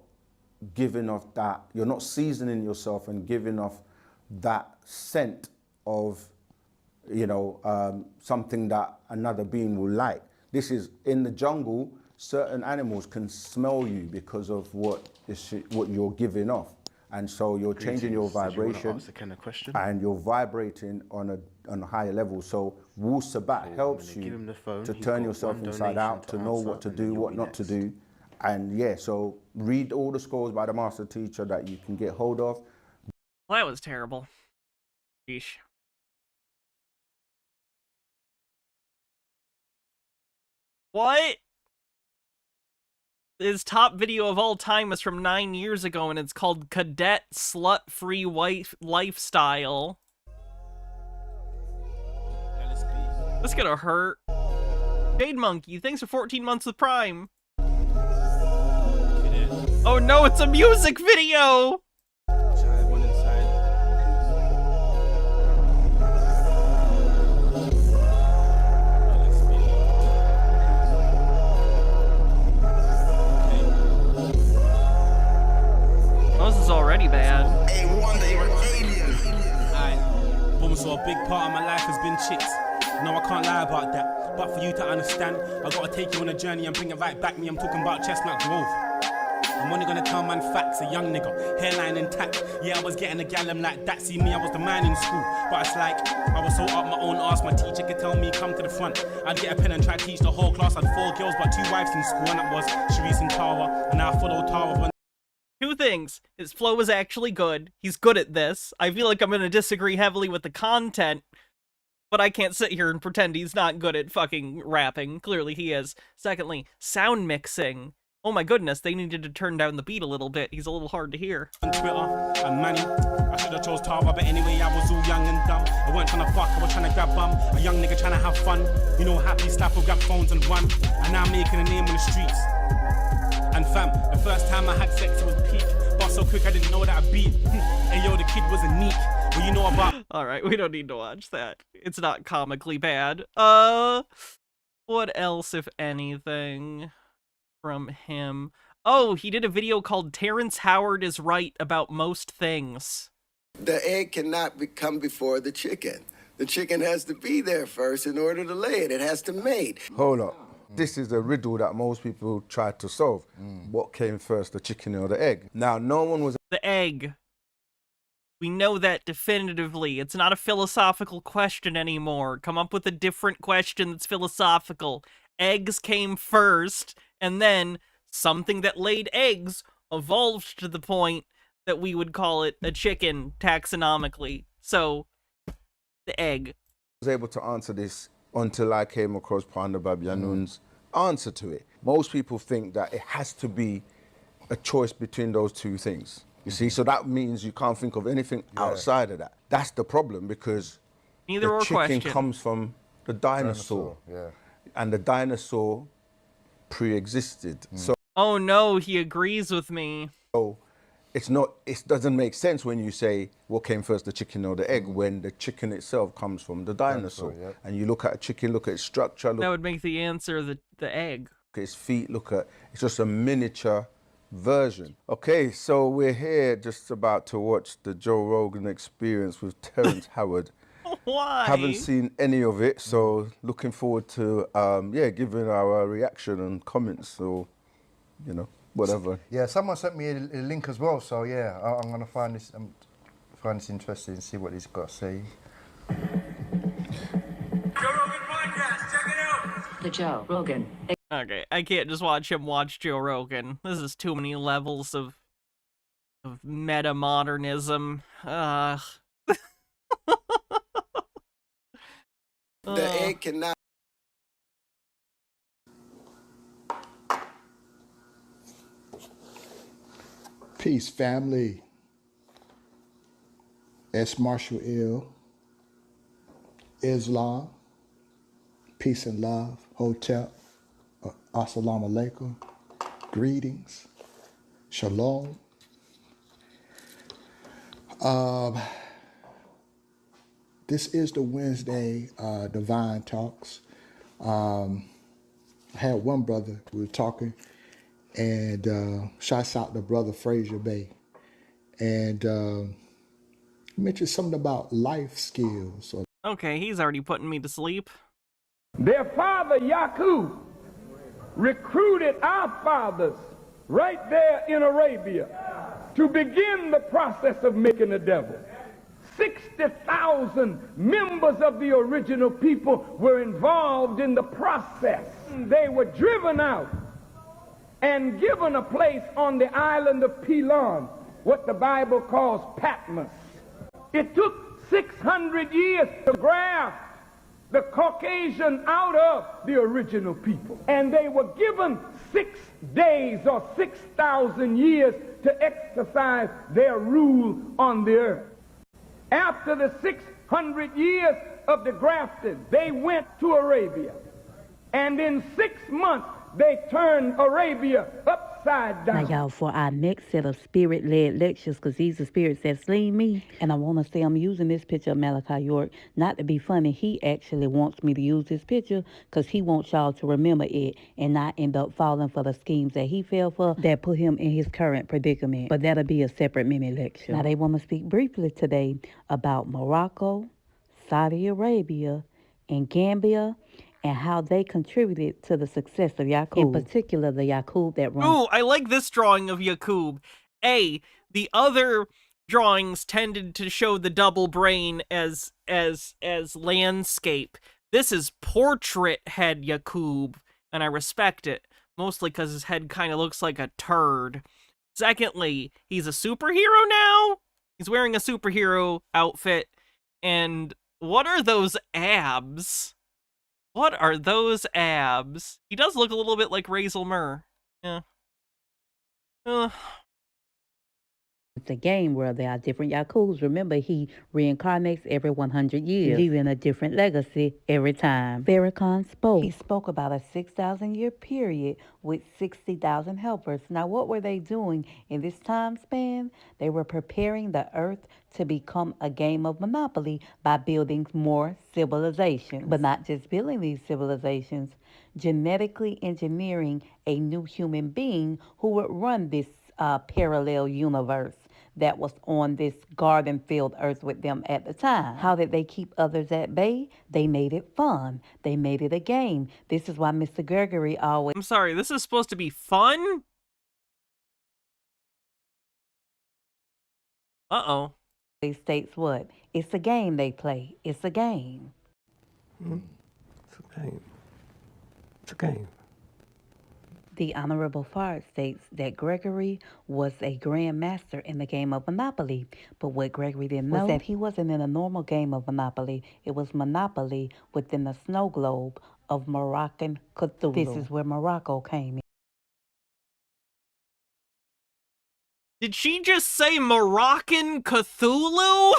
giving off that, you're not seasoning yourself and giving off that scent of, you know, something that another being will like. This is in the jungle. Certain animals can smell you because of what you're giving off, and so you're changing your vibration, and you're vibrating on a higher level. So Wu Sabat helps you to turn yourself inside out, to know what to do, what not to do. And yeah, so read all the scrolls by the master teacher that you can get hold of. Well, that was terrible. Yeesh. What? His top video of all time is from 9 years ago, and it's called Cadet Slut-Free Lifestyle. That's gonna hurt. Jade Monkey, thanks for 14 months with Prime. Oh no, it's a music video! Oh, this is already bad. So a big part of my life has been chicks. No, I can't lie about that. But for you to understand, I gotta take you on a journey and bring it right back. Me, I'm talking about Chestnut Grove. I'm only gonna tell man facts, a young nigga, hairline intact. Yeah, I was getting a gallum like that. See me, I was the man in school. But it's like, I was so up my own arse, my teacher could tell me, come to the front. I'd get a pen and try to teach the whole class. I had 4 girls, but 2 wives in school, and that was Sharice and Tara. And now I follow Tara. Two things. His flow is actually good. He's good at this. I feel like I'm gonna disagree heavily with the content, but I can't sit here and pretend he's not good at fucking rapping. Clearly he is. Secondly, sound mixing. Oh my goodness, they needed to turn down the beat a little bit. He's a little hard to hear. On Twitter and Manny, I should have chose Tara, but anyway, I was all young and dumb. I weren't trying to fuck, I was trying to grab bum. A young nigga trying to have fun. You know, happy slap or grab phones and run. And now I'm making a name on the streets. And fam, the first time I had sex, it was peak. But so quick, I didn't know that I beat. And yo, the kid was a neek. Well, you know about. Alright, we don't need to watch that. It's not comically bad. What else, if anything, from him? Oh, he did a video called Terrence Howard is Right About Most Things. The egg cannot come before the chicken. The chicken has to be there first in order to lay it. It has to mate. Hold up. This is a riddle that most people try to solve. What came first, the chicken or the egg? Now, no one was... The egg. We know that definitively. It's not a philosophical question anymore. Come up with a different question that's philosophical. Eggs came first, and then something that laid eggs evolved to the point that we would call it a chicken taxonomically. So, the egg. I was able to answer this until I came across Panda Babyanun's answer to it. Most people think that it has to be a choice between those two things. You see, so that means you can't think of anything outside of that. That's the problem, because Neither the or chicken question. comes from the dinosaur. And the dinosaur pre-existed. So Oh no, he agrees with me. it's not, it doesn't make sense when you say what came first, the chicken or the egg, when the chicken itself comes from the dinosaur. And you look at a chicken, look at its structure, look That would make the answer the egg. at its feet, look at, it's just a miniature version. Okay, so we're here just about to watch the Joe Rogan Experience with Terrence Howard. Why? Haven't seen any of it, so looking forward to giving our reaction and comments, so, you know, whatever. Yeah, someone sent me a link as well, so yeah, I'm gonna find this interesting and see what he's got to say. The Joe Rogan. Okay, I can't just watch him watch Joe Rogan. This is too many levels of of meta-modernism. The egg cannot. Peace, family. S. Marshall Ill, Islam, peace and love, Hotep, assalamu alaikum, greetings, shalom. This is the Wednesday Divine Talks. I had one brother, we were talking, and shouts out to brother Fraser Bay. And he mentioned something about life skills. Okay, he's already putting me to sleep. Their father, Yakub, recruited our fathers right there in Arabia to begin the process of making a devil. 60,000 members of the original people were involved in the process. They were driven out and given a place on the island of Pelon, what the Bible calls Patmos. It took 600 years to graft the Caucasian out of the original people. And they were given 6 days or 6,000 years to exercise their rule on the earth. After the 600 years of the grafting, they went to Arabia. And in 6 months, they turned Arabia upside down. Now, y'all, for our next set of spirit-led lectures, because these are spirits that seen me, and I want to say I'm using this picture of Malachi York, not to be funny. He actually wants me to use this picture because he wants y'all to remember it and not end up falling for the schemes that he fell for that put him in his current predicament. But that'll be a separate mini lecture. Now, they want to speak briefly today about Morocco, Saudi Arabia, and Gambia, and how they contributed to the success of Yakub. In particular, the Yakub that runs... Ooh, I like this drawing of Yakub. The other drawings tended to show the double brain as landscape. This is portrait head Yakub, and I respect it, mostly because his head kind of looks like a turd. Secondly, he's a superhero now? He's wearing a superhero outfit, and what are those abs? What are those abs? He does look a little bit like Razel Murr. Yeah. It's a game where there are different Yakubs. Remember, he reincarnates every 100 years, leaving a different legacy every time. Farrakhan spoke. He spoke about a 6,000-year period with 60,000 helpers. Now, what were they doing in this time span? They were preparing the earth to become a game of Monopoly by building more civilizations. But not just building these civilizations, genetically engineering a new human being who would run this parallel universe that was on this garden field earth with them at the time. How did they keep others at bay? They made it fun. They made it a game. This is why Mr. Gregory always... I'm sorry, this is supposed to be fun? Uh-oh. He states what? It's a game they play. It's a game. It's a game. It's a game. The Honorable Fard states that Gregory was a grand master in the game of Monopoly. But what Gregory didn't know was that he wasn't in a normal game of Monopoly. It was Monopoly within the snow globe of Moroccan Cthulhu. This is where Morocco came in. Did she just say Moroccan Cthulhu?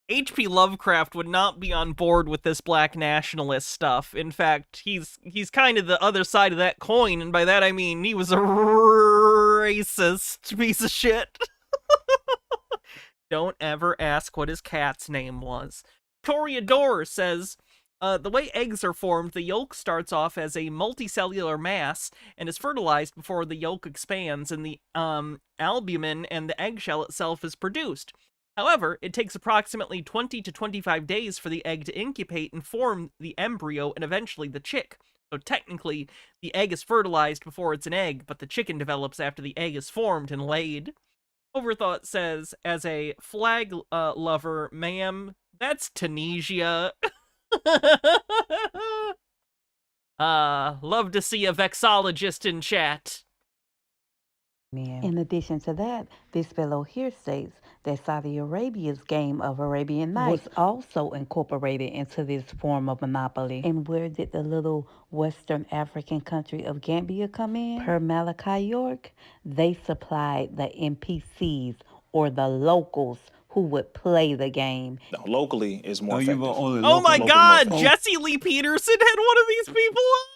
H.P. Lovecraft would not be on board with this black nationalist stuff. In fact, he's kind of the other side of that coin, and by that I mean he was a racist piece of shit. Don't ever ask what his cat's name was. Toreador says, the way eggs are formed, the yolk starts off as a multicellular mass and is fertilized before the yolk expands and the albumin and the eggshell itself is produced. However, it takes approximately 20 to 25 days for the egg to incubate and form the embryo and eventually the chick. So technically, the egg is fertilized before it's an egg, but the chicken develops after the egg is formed and laid. Overthought says, as a flag lover, ma'am, that's Tunisia. Love to see a vexologist in chat. In addition to that, this fellow here states that Saudi Arabia's game of Arabian Nights was also incorporated into this form of monopoly. And where did the little Western African country of Gambia come in? Per Malachi York, they supplied the NPCs, or the locals, who would play the game. Locally is more effective. Oh my god, Jesse Lee Peterson had one of these people on?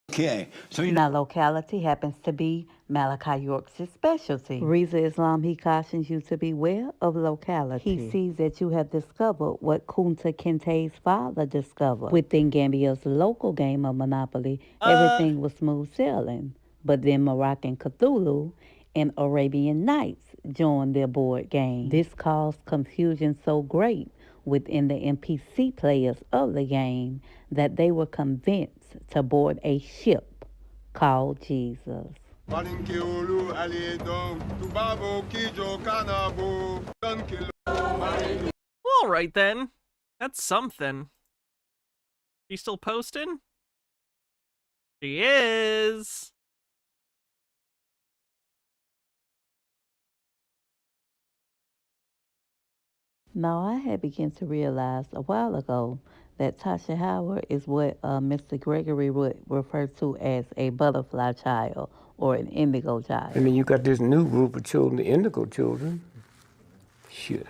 Okay, so now locality happens to be Malachi York's specialty. Reza Islam, he cautions you to beware of locality. He sees that you have discovered what Kunta Kinte's father discovered. Within Gambia's local game of Monopoly, everything was smooth sailing. But then Moroccan Cthulhu and Arabian Nights joined their board game. This caused confusion so great within the NPC players of the game that they were convinced to board a ship called Jesus. All right then. That's something. She still posting? She is. Now, I had begun to realize a while ago that Tasha Howard is what Mr. Gregory would refer to as a butterfly child or an indigo child. And then you got this new group of children, the indigo children. Shit.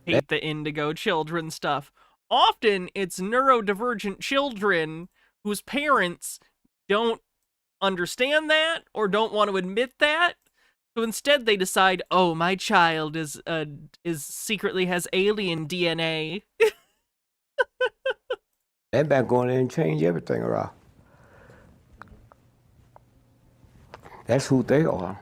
Hate the indigo children stuff. Often it's neurodivergent children whose parents don't understand that or don't want to admit that. So instead they decide, oh, my child is secretly has alien DNA. They're back going in and change everything around. That's who they are.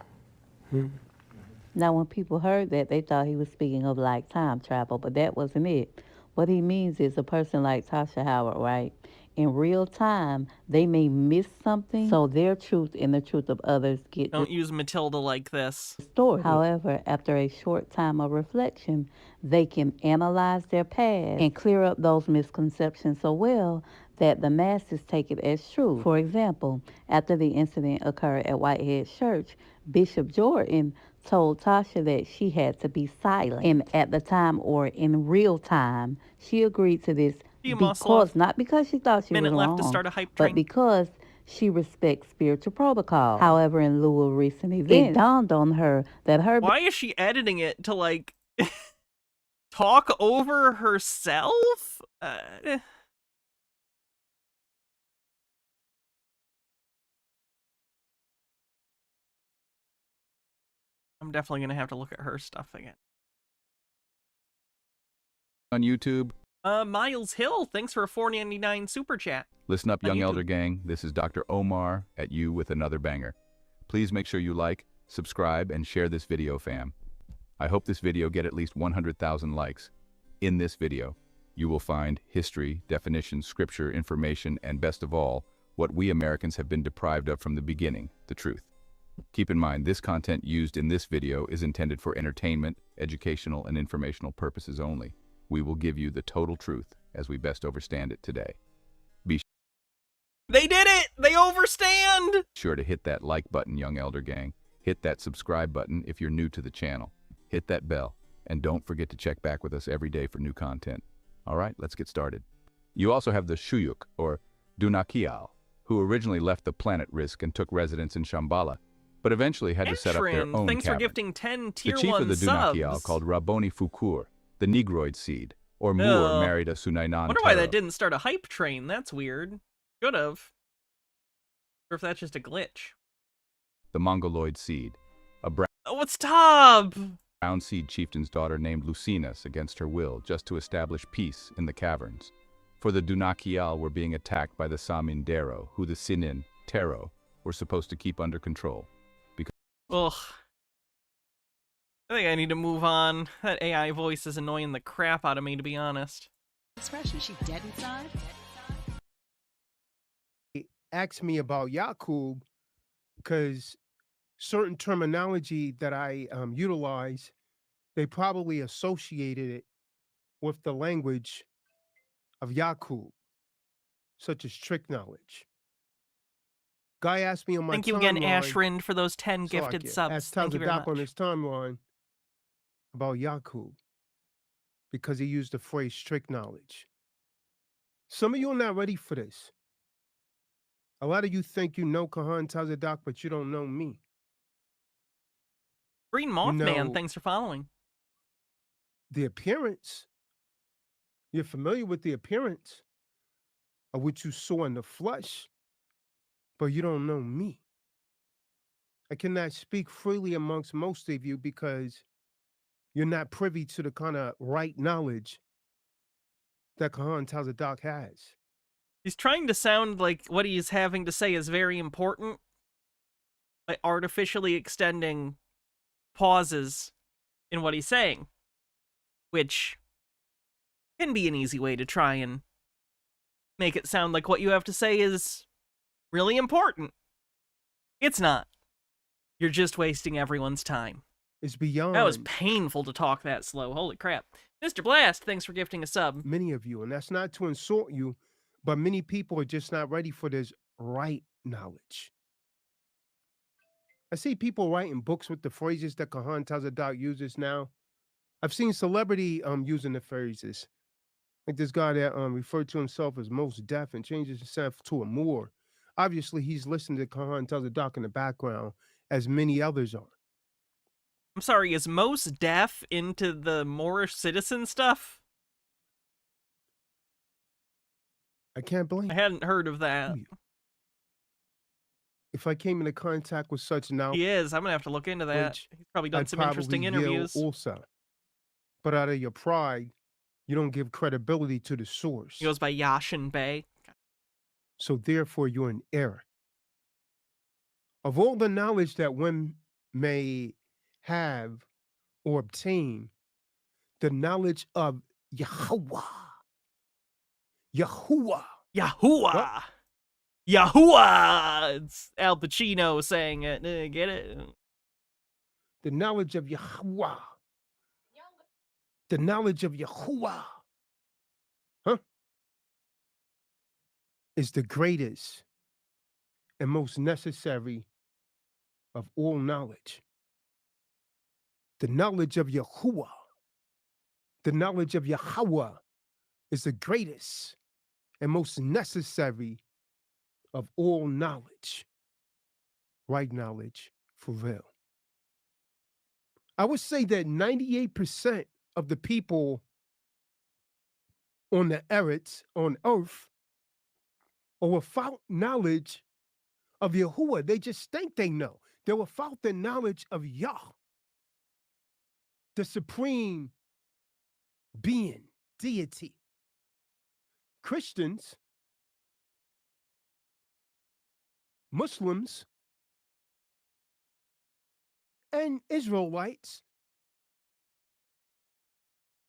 Now, when people heard that, they thought he was speaking of like time travel, but that wasn't it. What he means is a person like Tasha Howard, right? In real time, they may miss something, so their truth and the truth of others get Don't use Matilda like this. distorted. However, after a short time of reflection, they can analyze their past and clear up those misconceptions so well that the masses take it as true. For example, after the incident occurred at Whitehead Church, Bishop Jordan told Tasha that she had to be silent. And at the time, or in real time, she agreed to this because, not because she thought she was Minute wrong, left to start a hype but train. because she respects spiritual protocol. However, in lieu of recent events, it dawned on her that her... Why is she editing it to, like, talk over herself? I'm definitely gonna have to look at her stuff again. On YouTube. Miles Hill, thanks for a $4.99 super chat. Listen up, On young YouTube. elder gang. This is Dr. Omar at you with another banger. Please make sure you like, subscribe, and share this video, fam. I hope this video get at least 100,000 likes. In this video, you will find history, definitions, scripture, information, and best of all, what we Americans have been deprived of from the beginning, the truth. Keep in mind, this content used in this video is intended for entertainment, educational, and informational purposes only. We will give you the total truth as we best understand it today. Be They did it! They overstand! sure to hit that like button, young elder gang. Hit that subscribe button if you're new to the channel. Hit that bell. And don't forget to check back with us every day for new content. All right, let's get started. You also have the Shuyuk, or Dunakial, who originally left the planet Risk and took residence in Shambhala, but eventually had to set up their Entrin, own thanks for cabinet. gifting 10 tier The chief 1 of the subs. Dunakial, called Rabboni Fukur, the Negroid seed, or Moor, Ugh. married a Sunainan Wonder why Taro. that didn't start a hype train. That's weird. Should've. Or if that's just a glitch. The Mongoloid seed, a brown Oh, it's Tob! seed chieftain's daughter named Lucinus against her will, just to establish peace in the caverns. For the Dunakial were being attacked by the Samindero, who the Sinin, Tero, were supposed to keep under control. Ugh. I think I need to move on. That AI voice is annoying the crap out of me, to be honest. Expression, she dead inside? Asked me about Yakub because certain terminology that I utilize, they probably associated it with the language of Yakub, such as trick knowledge. Guy asked me on my Thank you again, timeline. Ashrind, for those 10 gifted subs. Asked Thank you very Doc on much. his timeline about Yakub because he used the phrase trick knowledge. Some of you are not ready for this. A lot of you think you know Kahan Tazadak, but you don't know me. Green Mothman, know, thanks for following. The appearance, you're familiar with the appearance of what you saw in the flesh, but you don't know me. I cannot speak freely amongst most of you because you're not privy to the kind of right knowledge that Kahan Tazadak has. He's trying to sound like what he's having to say is very important by artificially extending pauses in what he's saying, which can be an easy way to try and make it sound like what you have to say is really important. It's not. You're just wasting everyone's time. It's beyond. That was painful to talk that slow. Holy crap. Mr. Blast, thanks for gifting a sub. Many of you, and that's not to insult you, but many people are just not ready for this right knowledge. I see people writing books with the phrases that Kahan Tazadak uses now. I've seen celebrity using the phrases. Like this guy that referred to himself as most deaf and changes himself to a Moor. Obviously, he's listening to Kahan Tazadak in the background, as many others are. I'm sorry, is most deaf into the Moorish citizen stuff? I can't believe I hadn't heard of that. If I came into contact with such knowledge, he is. I'm gonna have to look into that. He's probably done some interesting interviews. Also, but out of your pride, you don't give credibility to the source. He goes by Yashin Bey. So therefore, you're in error. Of all the knowledge that one may have or obtain, the knowledge of Yahuwah. Yahuwah. Yahuwah. Yahuwah. It's Al Pacino saying it. Get it? The knowledge of Yahuwah. The knowledge of Yahuwah. Huh? Is the greatest and most necessary of all knowledge. The knowledge of Yahuwah. The knowledge of Yahweh is the greatest and most necessary of all knowledge. Right knowledge, for real. I would say that 98% of the people on the earth, on earth, are without knowledge of Yahuwah. They just think they know. They're without the knowledge of Yah, the supreme being, deity. Christians, Muslims, and Israelites.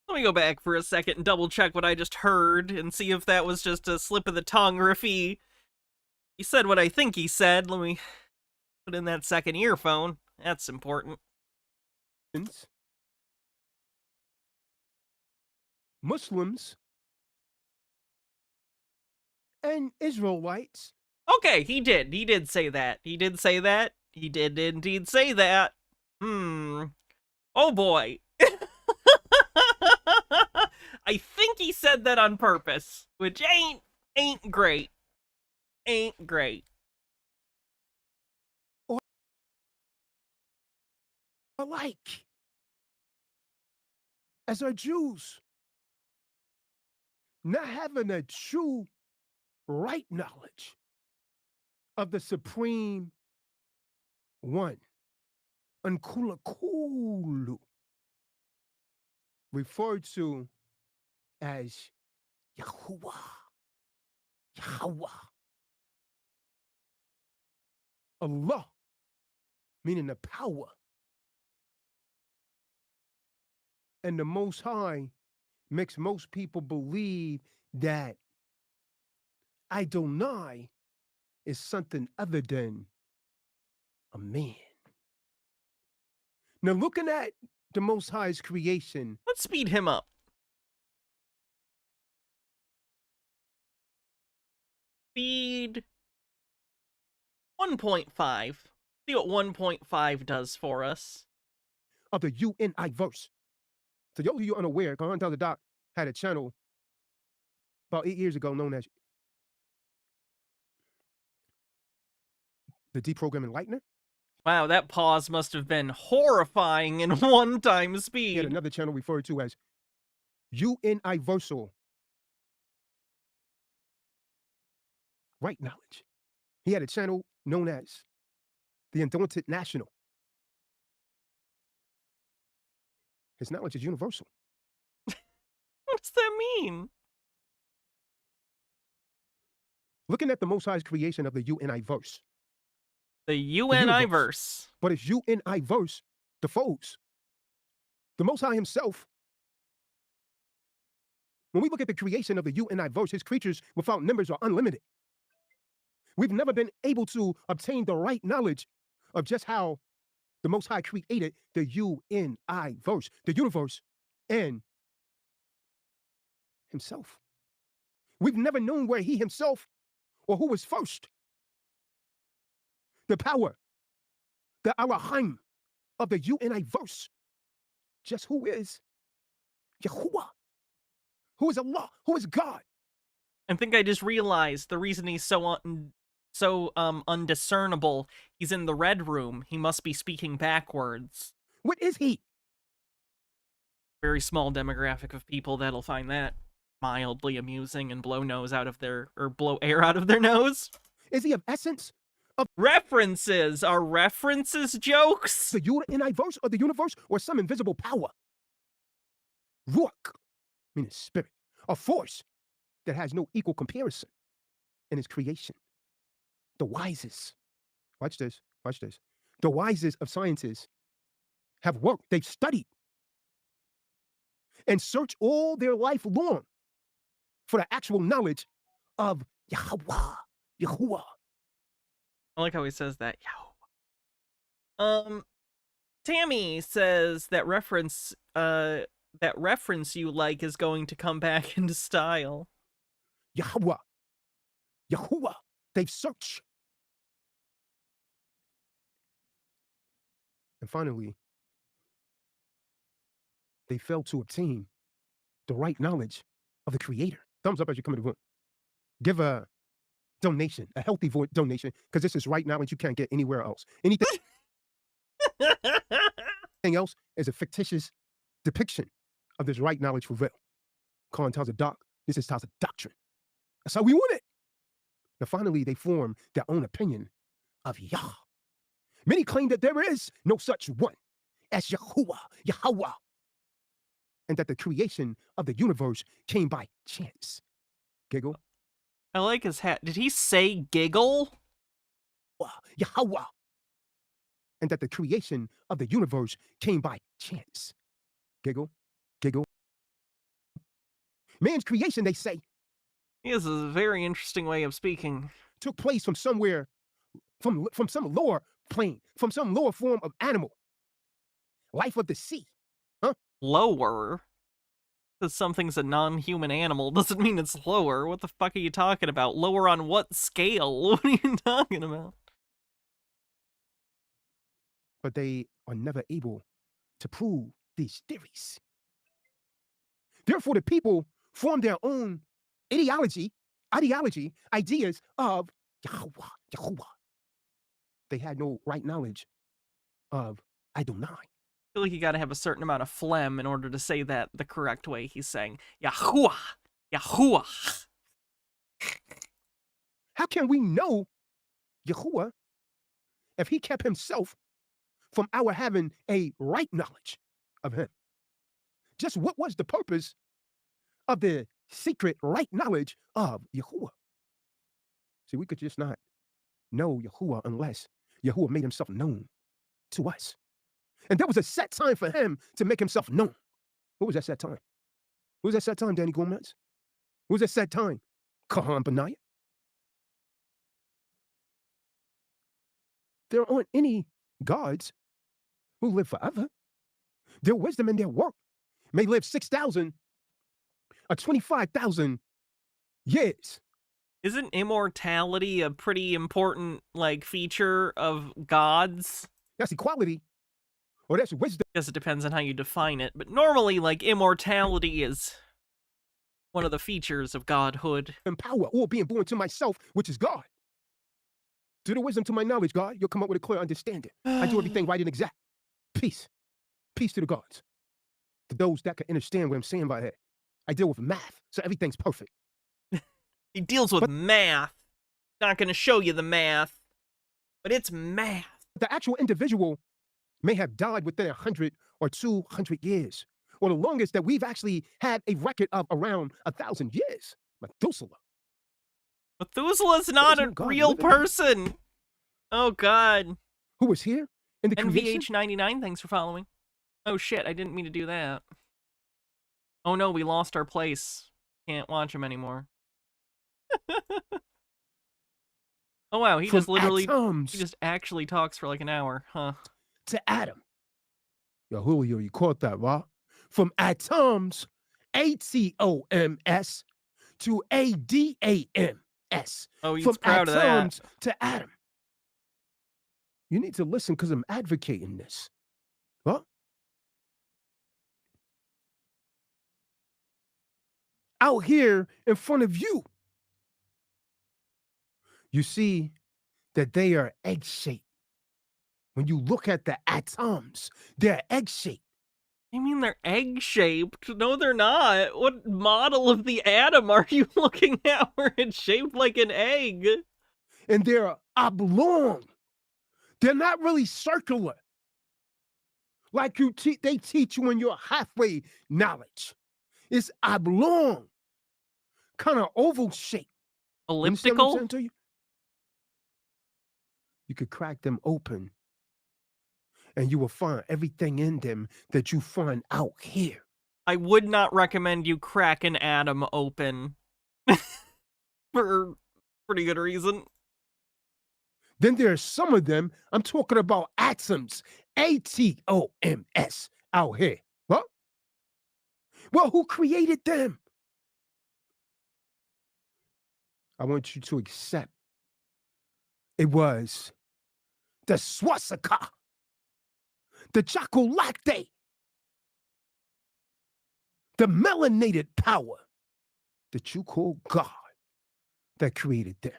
Let me go back for a second and double check what I just heard and see if that was just a slip of the tongue or if he said what I think he said. Let me put in that second earphone. That's important. Muslims and Israelites. Okay, he did. He did say that. He did say that. He did indeed say that. Oh boy. I think he said that on purpose, which ain't great. Ain't great. Or like, as our Jews, not having a true right knowledge of the Supreme One, Unkulakulu, referred to as Yahuwah. Yahweh. Allah, meaning the power. And the Most High makes most people believe that Adonai is something other than a man. Now, looking at the Most High's creation. Let's speed him up. speed 1.5. See what 1.5 does for us. Of the UNI-verse. So those of you unaware, Khan Tell the Doc had a channel about 8 years ago known as the Deprogramming Lightner. Wow, that pause must have been horrifying in one-time speed. He had another channel referred to as UNI-versal. Right knowledge. He had a channel known as the Undaunted National. His knowledge is universal. What does that mean? Looking at the Most High's creation of the UNI-verse. The UNI-verse. But it's UNI-verse, the foes. The Most High himself. When we look at the creation of the UNI-verse, his creatures without numbers are unlimited. We've never been able to obtain the right knowledge of just how the Most High created the UNI-verse, the universe, and himself. We've never known where he himself or who was first. The power, the Arahim of the UNI-verse. Just who is Yahuwah? Who is Allah? Who is God? I think I just realized the reason he's so undiscernible. He's in the red room. He must be speaking backwards. What is he? Very small demographic of people that'll find that mildly amusing and blow air out of their nose. Is he of essence? Of references? Are references jokes? The UNI-verse or the universe or some invisible power? Ruach, meaning spirit, a force that has no equal comparison in its creation. The wisest, watch this, the wisest of scientists have worked, they've studied, and searched all their life long for the actual knowledge of Yahuwah. I like how he says that. Tammy says that reference you like is going to come back into style. Yahuwah. They've searched. And finally, they failed to obtain the right knowledge of the Creator. Thumbs up as you come in the room. Give a donation, a healthy donation, because this is right now and you can't get anywhere else. Anything else is a fictitious depiction of this right knowledge for real. Khan tells a doc, this is tells a doctrine. That's how we want it. Now finally, they form their own opinion of Yah. Many claim that there is no such one as Yahweh, and that the creation of the universe came by chance. Giggle. I like his hat. Did he say giggle? Yahweh. And that the creation of the universe came by chance. Giggle. Man's creation, they say. This is a very interesting way of speaking. Took place from somewhere, from some lower plane, from some lower form of animal. Life of the sea. Huh? Lower? Because something's a non-human animal doesn't mean it's lower. What the fuck are you talking about? Lower on what scale? What are you talking about? But they are never able to prove these theories. Therefore, the people form their own ideas of Yahuwah. They had no right knowledge of Adonai. I feel like you gotta have a certain amount of phlegm in order to say that the correct way. He's saying Yahuwah. How can we know Yahuwah if he kept himself from our having a right knowledge of him? Just what was the purpose of the secret right knowledge of Yahuwah? See, we could just not know Yahuwah unless Yahuwah made himself known to us. And there was a set time for him to make himself known. What was that set time? What was that set time, Danny Gomez? What was that set time? Kahan Benaiah? There aren't any gods who live forever. Their wisdom and their work may live 6,000 or 25,000 years. Isn't immortality a pretty important, like, feature of gods? That's equality. Or that's wisdom. I guess it depends on how you define it, but normally, like, immortality is one of the features of godhood. And power, or being born to myself, which is God. Due to wisdom to my knowledge, God, you'll come up with a clear understanding. I do everything right and exact. Peace. Peace to the gods. To those that can understand what I'm saying by that. I deal with math, so everything's perfect. He deals with math. Not gonna show you the math, but it's math. The actual individual may have died within 100 or 200 years, or the longest that we've actually had a record of around 1,000 years. Methuselah. Methuselah's not a real person. Oh, God. Who was here in the creation? NVH99, thanks for following. Oh, shit, I didn't mean to do that. Oh, no, we lost our place. Can't watch him anymore. Oh, wow, he just literally, he just actually talks for like an hour, huh? To Adam. Yo, Julio, you caught that, right? From atoms, A-T-O-M-S, to A-D-A-M-S. Oh, he's from proud of that. atoms to Adam. You need to listen because I'm advocating this. Huh? Out here in front of you, you see that they are egg-shaped. When you look at the atoms, they're egg-shaped. You mean they're egg-shaped? No, they're not. What model of the atom are you looking at where it's shaped like an egg? And they're oblong. They're not really circular. Like they teach you in your halfway knowledge. It's oblong. Kind of oval shape. Elliptical? You could crack them open and you will find everything in them that you find out here. I would not recommend you crack an atom open. For pretty good reason. Then there's some of them, I'm talking about atoms, A-T-O-M-S, out here. Huh? Well, who created them? I want you to accept it was the swastika, the chocolate, the melanated power that you call God that created them.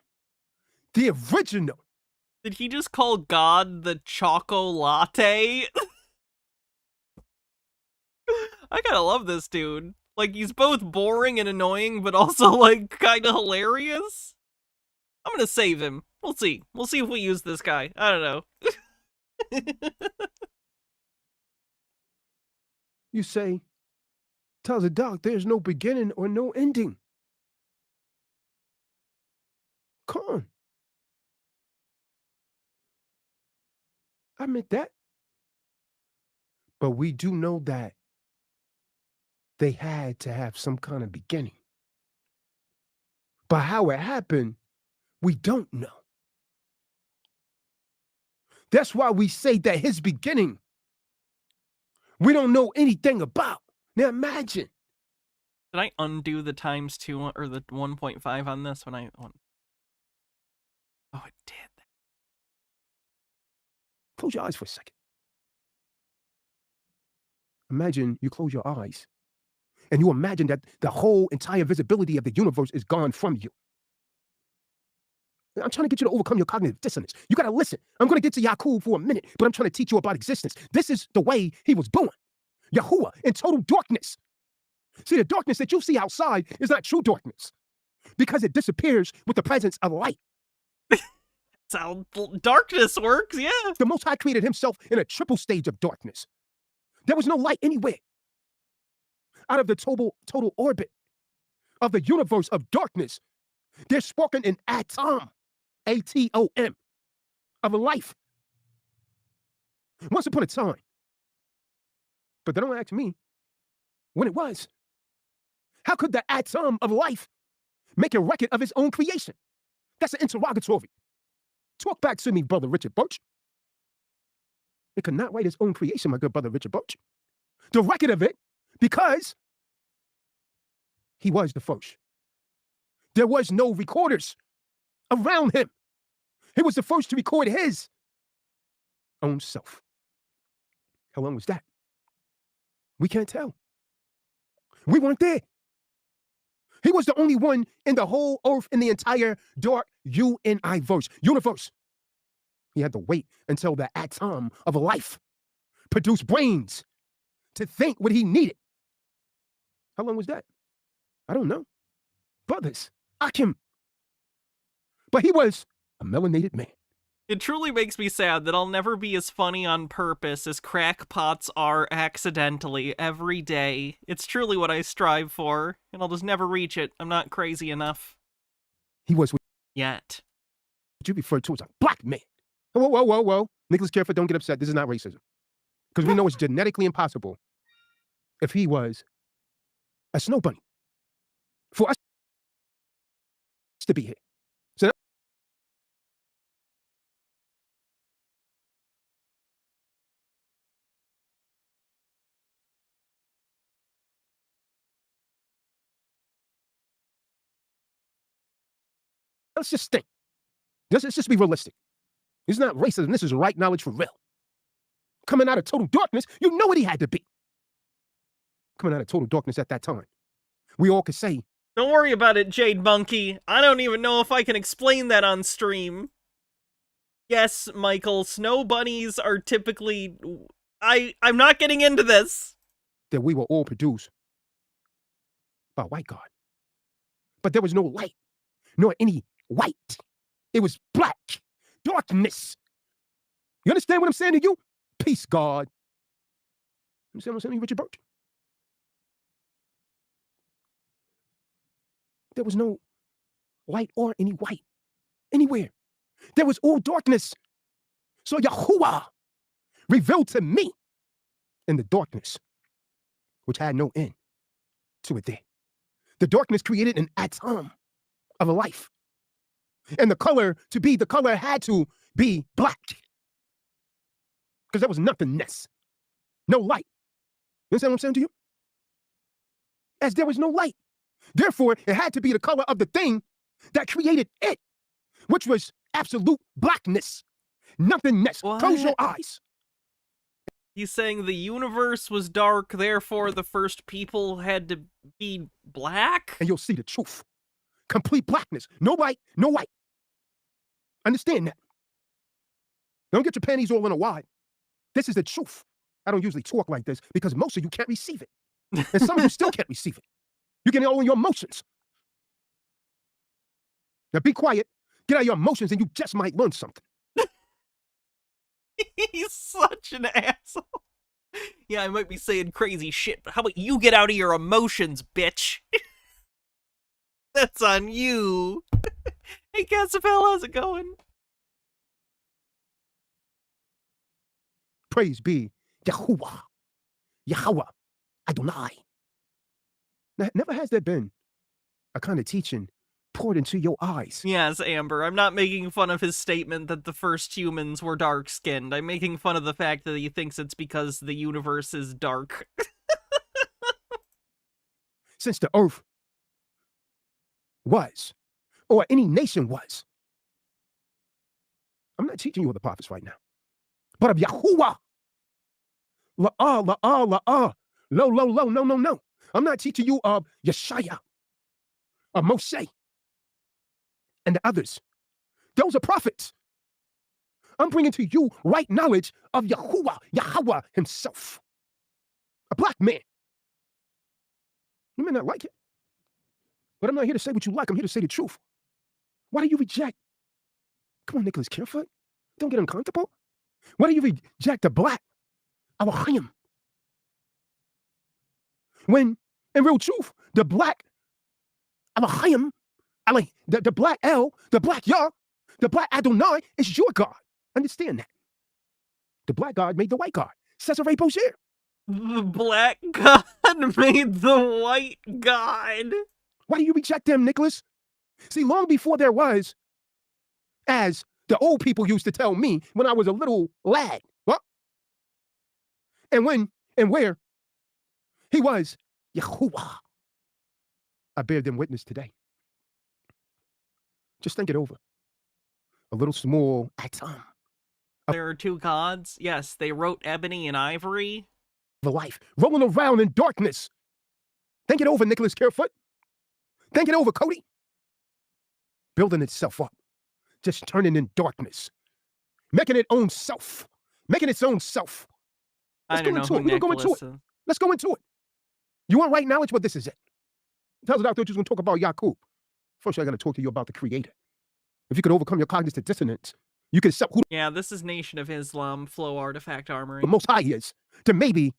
The original. Did he just call God the Choco Latte? I kinda love this dude. Like, he's both boring and annoying, but also, like, kinda hilarious. I'm gonna save him. We'll see. We'll see if we use this guy. I don't know. You say, tells a dog there's no beginning or no ending. Come on. I admit that. But we do know that they had to have some kind of beginning. But how it happened, we don't know. That's why we say that his beginning, we don't know anything about. Now imagine. Did I undo the ×2 or the 1.5 on this when I... Oh, it did. Close your eyes for a second. Imagine you close your eyes and you imagine that the whole entire visibility of the universe is gone from you. I'm trying to get you to overcome your cognitive dissonance. You got to listen. I'm going to get to Yakub for a minute, but I'm trying to teach you about existence. This is the way he was born. Yahuwah in total darkness. See, the darkness that you see outside is not true darkness because it disappears with the presence of light. That's how darkness works, yeah. The Most High created himself in a triple stage of darkness. There was no light anywhere. Out of the total orbit of the universe of darkness, there's spoken an atom, A-T-O-M, of life. Once upon a time. But they don't ask me when it was. How could the atom of life make a record of its own creation? That's an interrogatory. Talk back to me, brother Richard Birch. It could not write its own creation, my good brother Richard Birch. The record of it, because he was the first. There was no recorders around him. He was the first to record his own self. How long was that? We can't tell. We weren't there. He was the only one in the whole earth, in the entire dark universe. He had to wait until the atom of life produced brains to think what he needed. How long was that? I don't know. Brothers, Akim. But he was a melanated man. It truly makes me sad that I'll never be as funny on purpose as crackpots are accidentally every day. It's truly what I strive for, and I'll just never reach it. I'm not crazy enough. He was yet. What you refer to as a black man. Whoa. Nicholas Careful, don't get upset. This is not racism. Because we know it's genetically impossible if he was a snow bunny for us to be here. So let's just think. Let's just be realistic. This is not racism. This is right knowledge for real. Coming out of total darkness, you know what he had to be. Coming out of total darkness at that time. We all could say, don't worry about it, Jade Monkey. I don't even know if I can explain that on stream. Yes, Michael, snow bunnies are typically... I'm not getting into this. That we were all produced by a white God. But there was no light, nor any white. It was black, darkness. You understand what I'm saying to you? Peace, God. You understand what I'm saying to you, Richard Birch? There was no light or any white anywhere. There was all darkness. So Yahuwah revealed to me in the darkness, which had no end to it there. The darkness created an atom of a life. And the color had to be black. Because there was nothingness. No light. You understand what I'm saying to you? As there was no light. Therefore, it had to be the color of the thing that created it, which was absolute blackness. Nothingness. What? Close your eyes. He's saying the universe was dark, therefore the first people had to be black? And you'll see the truth. Complete blackness. No light, no white. Understand that. Don't get your panties all in a wad. This is the truth. I don't usually talk like this because most of you can't receive it. And some of you still can't receive it. You get it all in your emotions. Now be quiet, get out your emotions, and you just might learn something. He's such an asshole. Yeah, I might be saying crazy shit, but how about you get out of your emotions, bitch? That's on you. Hey, Casapel, how's it going? Praise be Yahuwah, Yahweh, Adonai. Now, never has there been a kind of teaching poured into your eyes. Yes, Amber, I'm not making fun of his statement that the first humans were dark-skinned. I'm making fun of the fact that he thinks it's because the universe is dark. Since the earth was, or any nation was. I'm not teaching you of the prophets right now, but of Yahuwah. La'ah. Lo. No. I'm not teaching you of Yeshaya, of Moshe, and the others. Those are prophets. I'm bringing to you right knowledge of Yahuwah, Yahweh himself. A black man. You may not like it, but I'm not here to say what you like. I'm here to say the truth. Why do you reject? Come on, Nicholas Carefoot. Don't get uncomfortable. Why do you reject the black? Elohim. When, in real truth, the black Elohim, the black El, the black Yah, the black Adonai is your God. Understand that. The black God made the white God. Cesare Borgia. The black God made the white God. Why do you reject them, Nicholas? See, long before there was, as the old people used to tell me when I was a little lad, what? And when and where he was Yahuwah. I bear them witness today. Just think it over. A little small atom. There are two gods. Yes, they wrote ebony and ivory. The life rolling around in darkness. Think it over, Nicholas Carefoot. Think it over, Cody. Building itself up. Just turning in darkness. Making its own self. Making its own self. I don't know who Nicholas is. Let's go into it. You want right knowledge? Well, this is it. Tells the doctor just going to talk about Yakub. First, I got to talk to you about the Creator. If you could overcome your cognitive dissonance, you can accept who. Yeah, this is Nation of Islam, Flow Artifact Armory. The Most High is. To maybe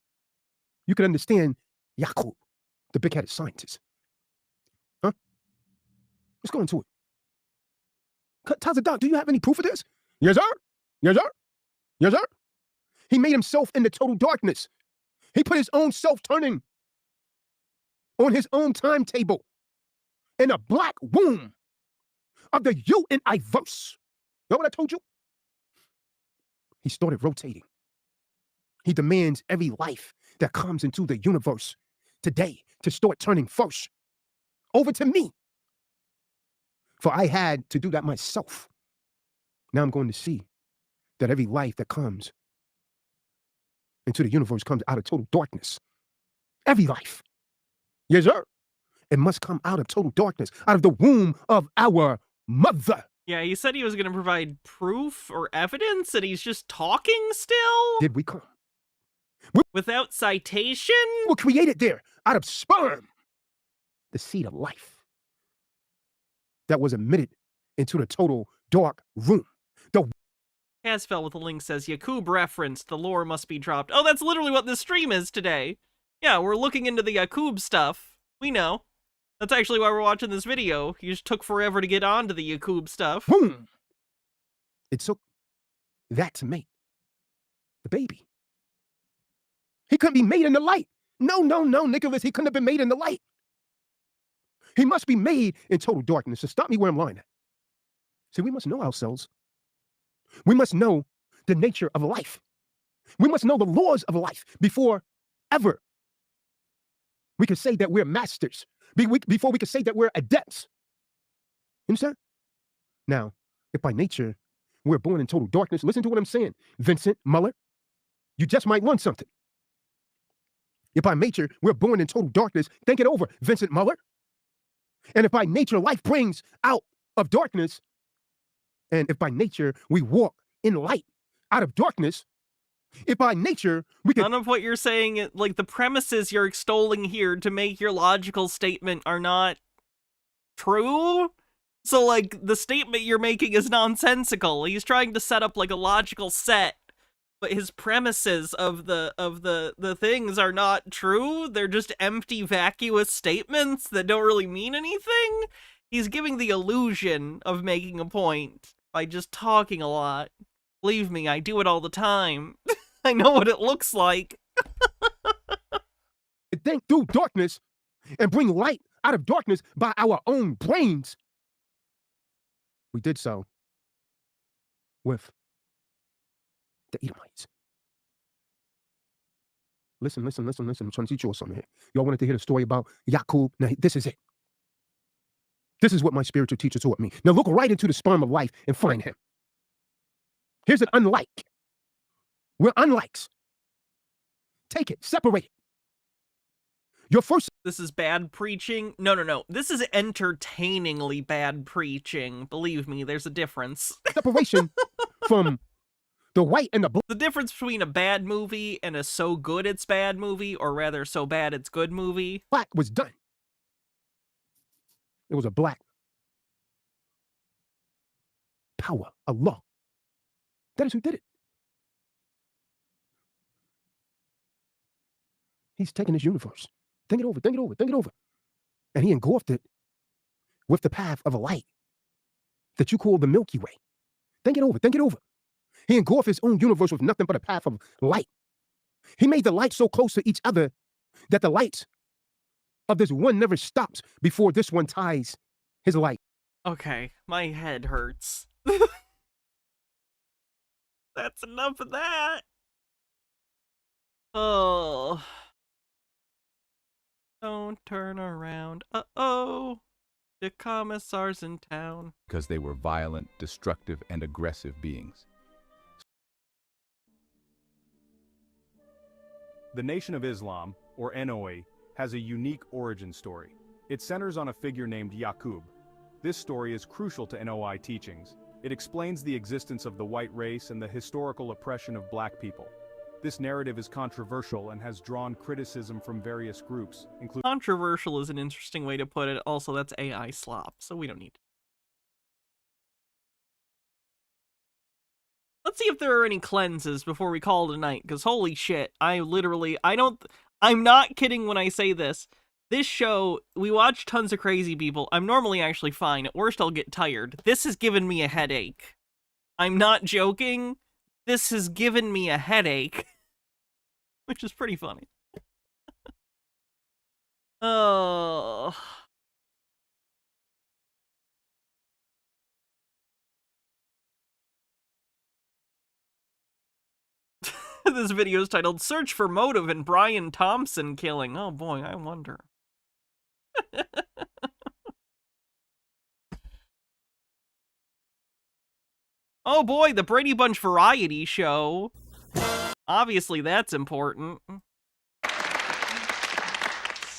you could understand Yakub, the big-headed scientist. Huh? Let's go into it. Tells the doc, do you have any proof of this? Yes, sir. Yes, sir. Yes, sir. He made himself into total darkness. He put his own self turning on his own timetable in a black womb of the universe. You know what I told you? He started rotating. He demands every life that comes into the universe today to start turning first over to me. For I had to do that myself. Now I'm going to see that every life that comes into the universe comes out of total darkness. Every life. Yes, sir. It must come out of total darkness, out of the womb of our mother. Yeah, he said he was going to provide proof or evidence, and he's just talking still? Did we come? Without citation? We're created there, out of sperm. The seed of life that was emitted into the total dark room. Casfell with a link says, Yakub referenced, the lore must be dropped. Oh, that's literally what this stream is today. Yeah, we're looking into the Yakub stuff. We know. That's actually why we're watching this video. You just took forever to get onto the Yakub stuff. Boom! It took that to make the baby. He couldn't be made in the light. No, Nicholas, he couldn't have been made in the light. He must be made in total darkness. So stop me where I'm lying at. See, we must know ourselves. We must know the nature of life. We must know the laws of life before ever we can say that we're masters, before we can say that we're adepts. You understand? Now, if by nature we're born in total darkness, listen to what I'm saying, Vincent Muller. You just might learn something. If by nature we're born in total darkness, think it over, Vincent Muller. And if by nature life brings out of darkness, and if by nature we walk in light out of darkness, if by nature we can... None of what you're saying, like the premises you're extolling here to make your logical statement are not true. So like the statement you're making is nonsensical. He's trying to set up like a logical set, but his premises of the things are not true. They're just empty, vacuous statements that don't really mean anything. He's giving the illusion of making a point by just talking a lot. Believe me, I do it all the time. I know what it looks like. Think through darkness and bring light out of darkness by our own brains. We did so with the Edomites. Listen. I'm trying to teach you all something here. Y'all wanted to hear the story about Yakub? Now, this is it. This is what my spiritual teacher taught me. Now look right into the sperm of life and find him. Here's an unlike. We're unlikes. Take it, separate it. Your first... This is bad preaching? No. This is entertainingly bad preaching. Believe me, there's a difference. Separation from the white and the black. The difference between a bad movie and a so good it's bad movie, or rather so bad it's good movie. Black was done. It was a black power, Allah. That is who did it. He's taken this universe. Think it over. And he engulfed it with the path of a light that you call the Milky Way. Think it over. He engulfed his own universe with nothing but a path of light. He made the lights so close to each other that the lights of this one never stops before this one ties his light. Okay, my head hurts. That's enough of that. Oh. Don't turn around. Uh-oh. The commissar's in town. Because they were violent, destructive, and aggressive beings. The Nation of Islam, or NOA, has a unique origin story. It centers on a figure named Yakub. This story is crucial to NOI teachings. It explains the existence of the white race and the historical oppression of black people. This narrative is controversial and has drawn criticism from various groups, including... Controversial is an interesting way to put it. Also, that's AI slop, so we don't need to. Let's see if there are any cleanses before we call it a night, because holy shit, I'm not kidding when I say this. This show, we watch tons of crazy people. I'm normally actually fine. At worst, I'll get tired. This has given me a headache. I'm not joking. This has given me a headache. Which is pretty funny. Oh... This video is titled Search for Motive in Brian Thompson Killing. Oh boy, I wonder. Oh boy, the Brady Bunch variety show. Obviously that's important.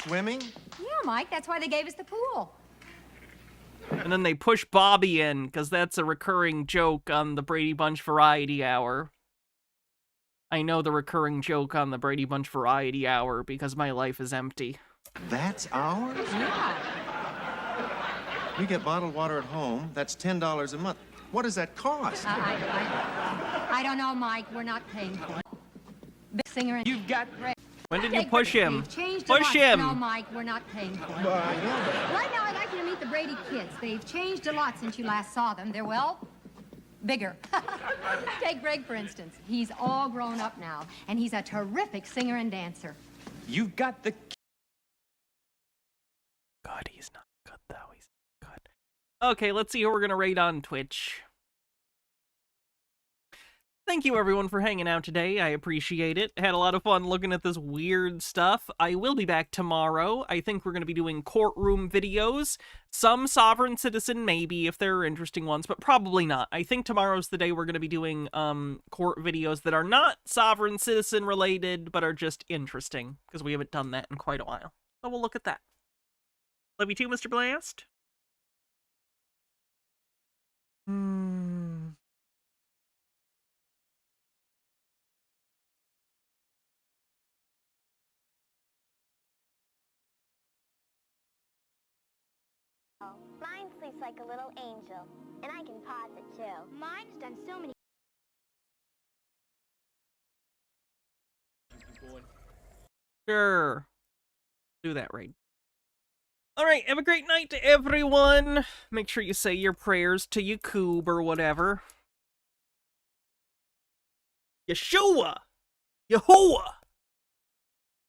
Swimming? Yeah, Mike, that's why they gave us the pool. And then they push Bobby in, because that's a recurring joke on the Brady Bunch Variety Hour. I know the recurring joke on the Brady Bunch Variety Hour because my life is empty. That's ours? Yeah. We get bottled water at home. That's $10 a month. What does that cost? I don't know, Mike. We're not paying for it. Big singer and you've got... When did you push him? Push him! No, Mike, we're not paying for it. Well, I know that. Right now, I'd like you to meet the Brady kids. They've changed a lot since you last saw them. They're, well, bigger. Take Greg, for instance. He's all grown up now, and he's a terrific singer and dancer. You've got the... God, he's not good, though. He's not good. Okay, let's see who we're gonna rate on Twitch. Thank you, everyone, for hanging out today. I appreciate it. Had a lot of fun looking at this weird stuff. I will be back tomorrow. I think we're going to be doing courtroom videos. Some Sovereign Citizen, maybe, if there are interesting ones, but probably not. I think tomorrow's the day we're going to be doing court videos that are not Sovereign Citizen related, but are just interesting, because we haven't done that in quite a while. So we'll look at that. Love you too, Mr. Blast. Mine sleeps like a little angel, and I can pause it too. Mine's done so many... Sure. Do that, Raid. Alright, have a great night to everyone. Make sure you say your prayers to Yakub or whatever. Yeshua! Yahuwah!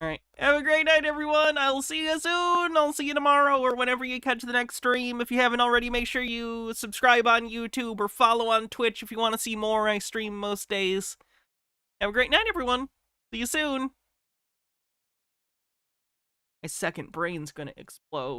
Alright, have a great night, everyone. I'll see you soon. I'll see you tomorrow or whenever you catch the next stream. If you haven't already, make sure you subscribe on YouTube or follow on Twitch if you want to see more. I stream most days. Have a great night, everyone. See you soon. My second brain's gonna explode.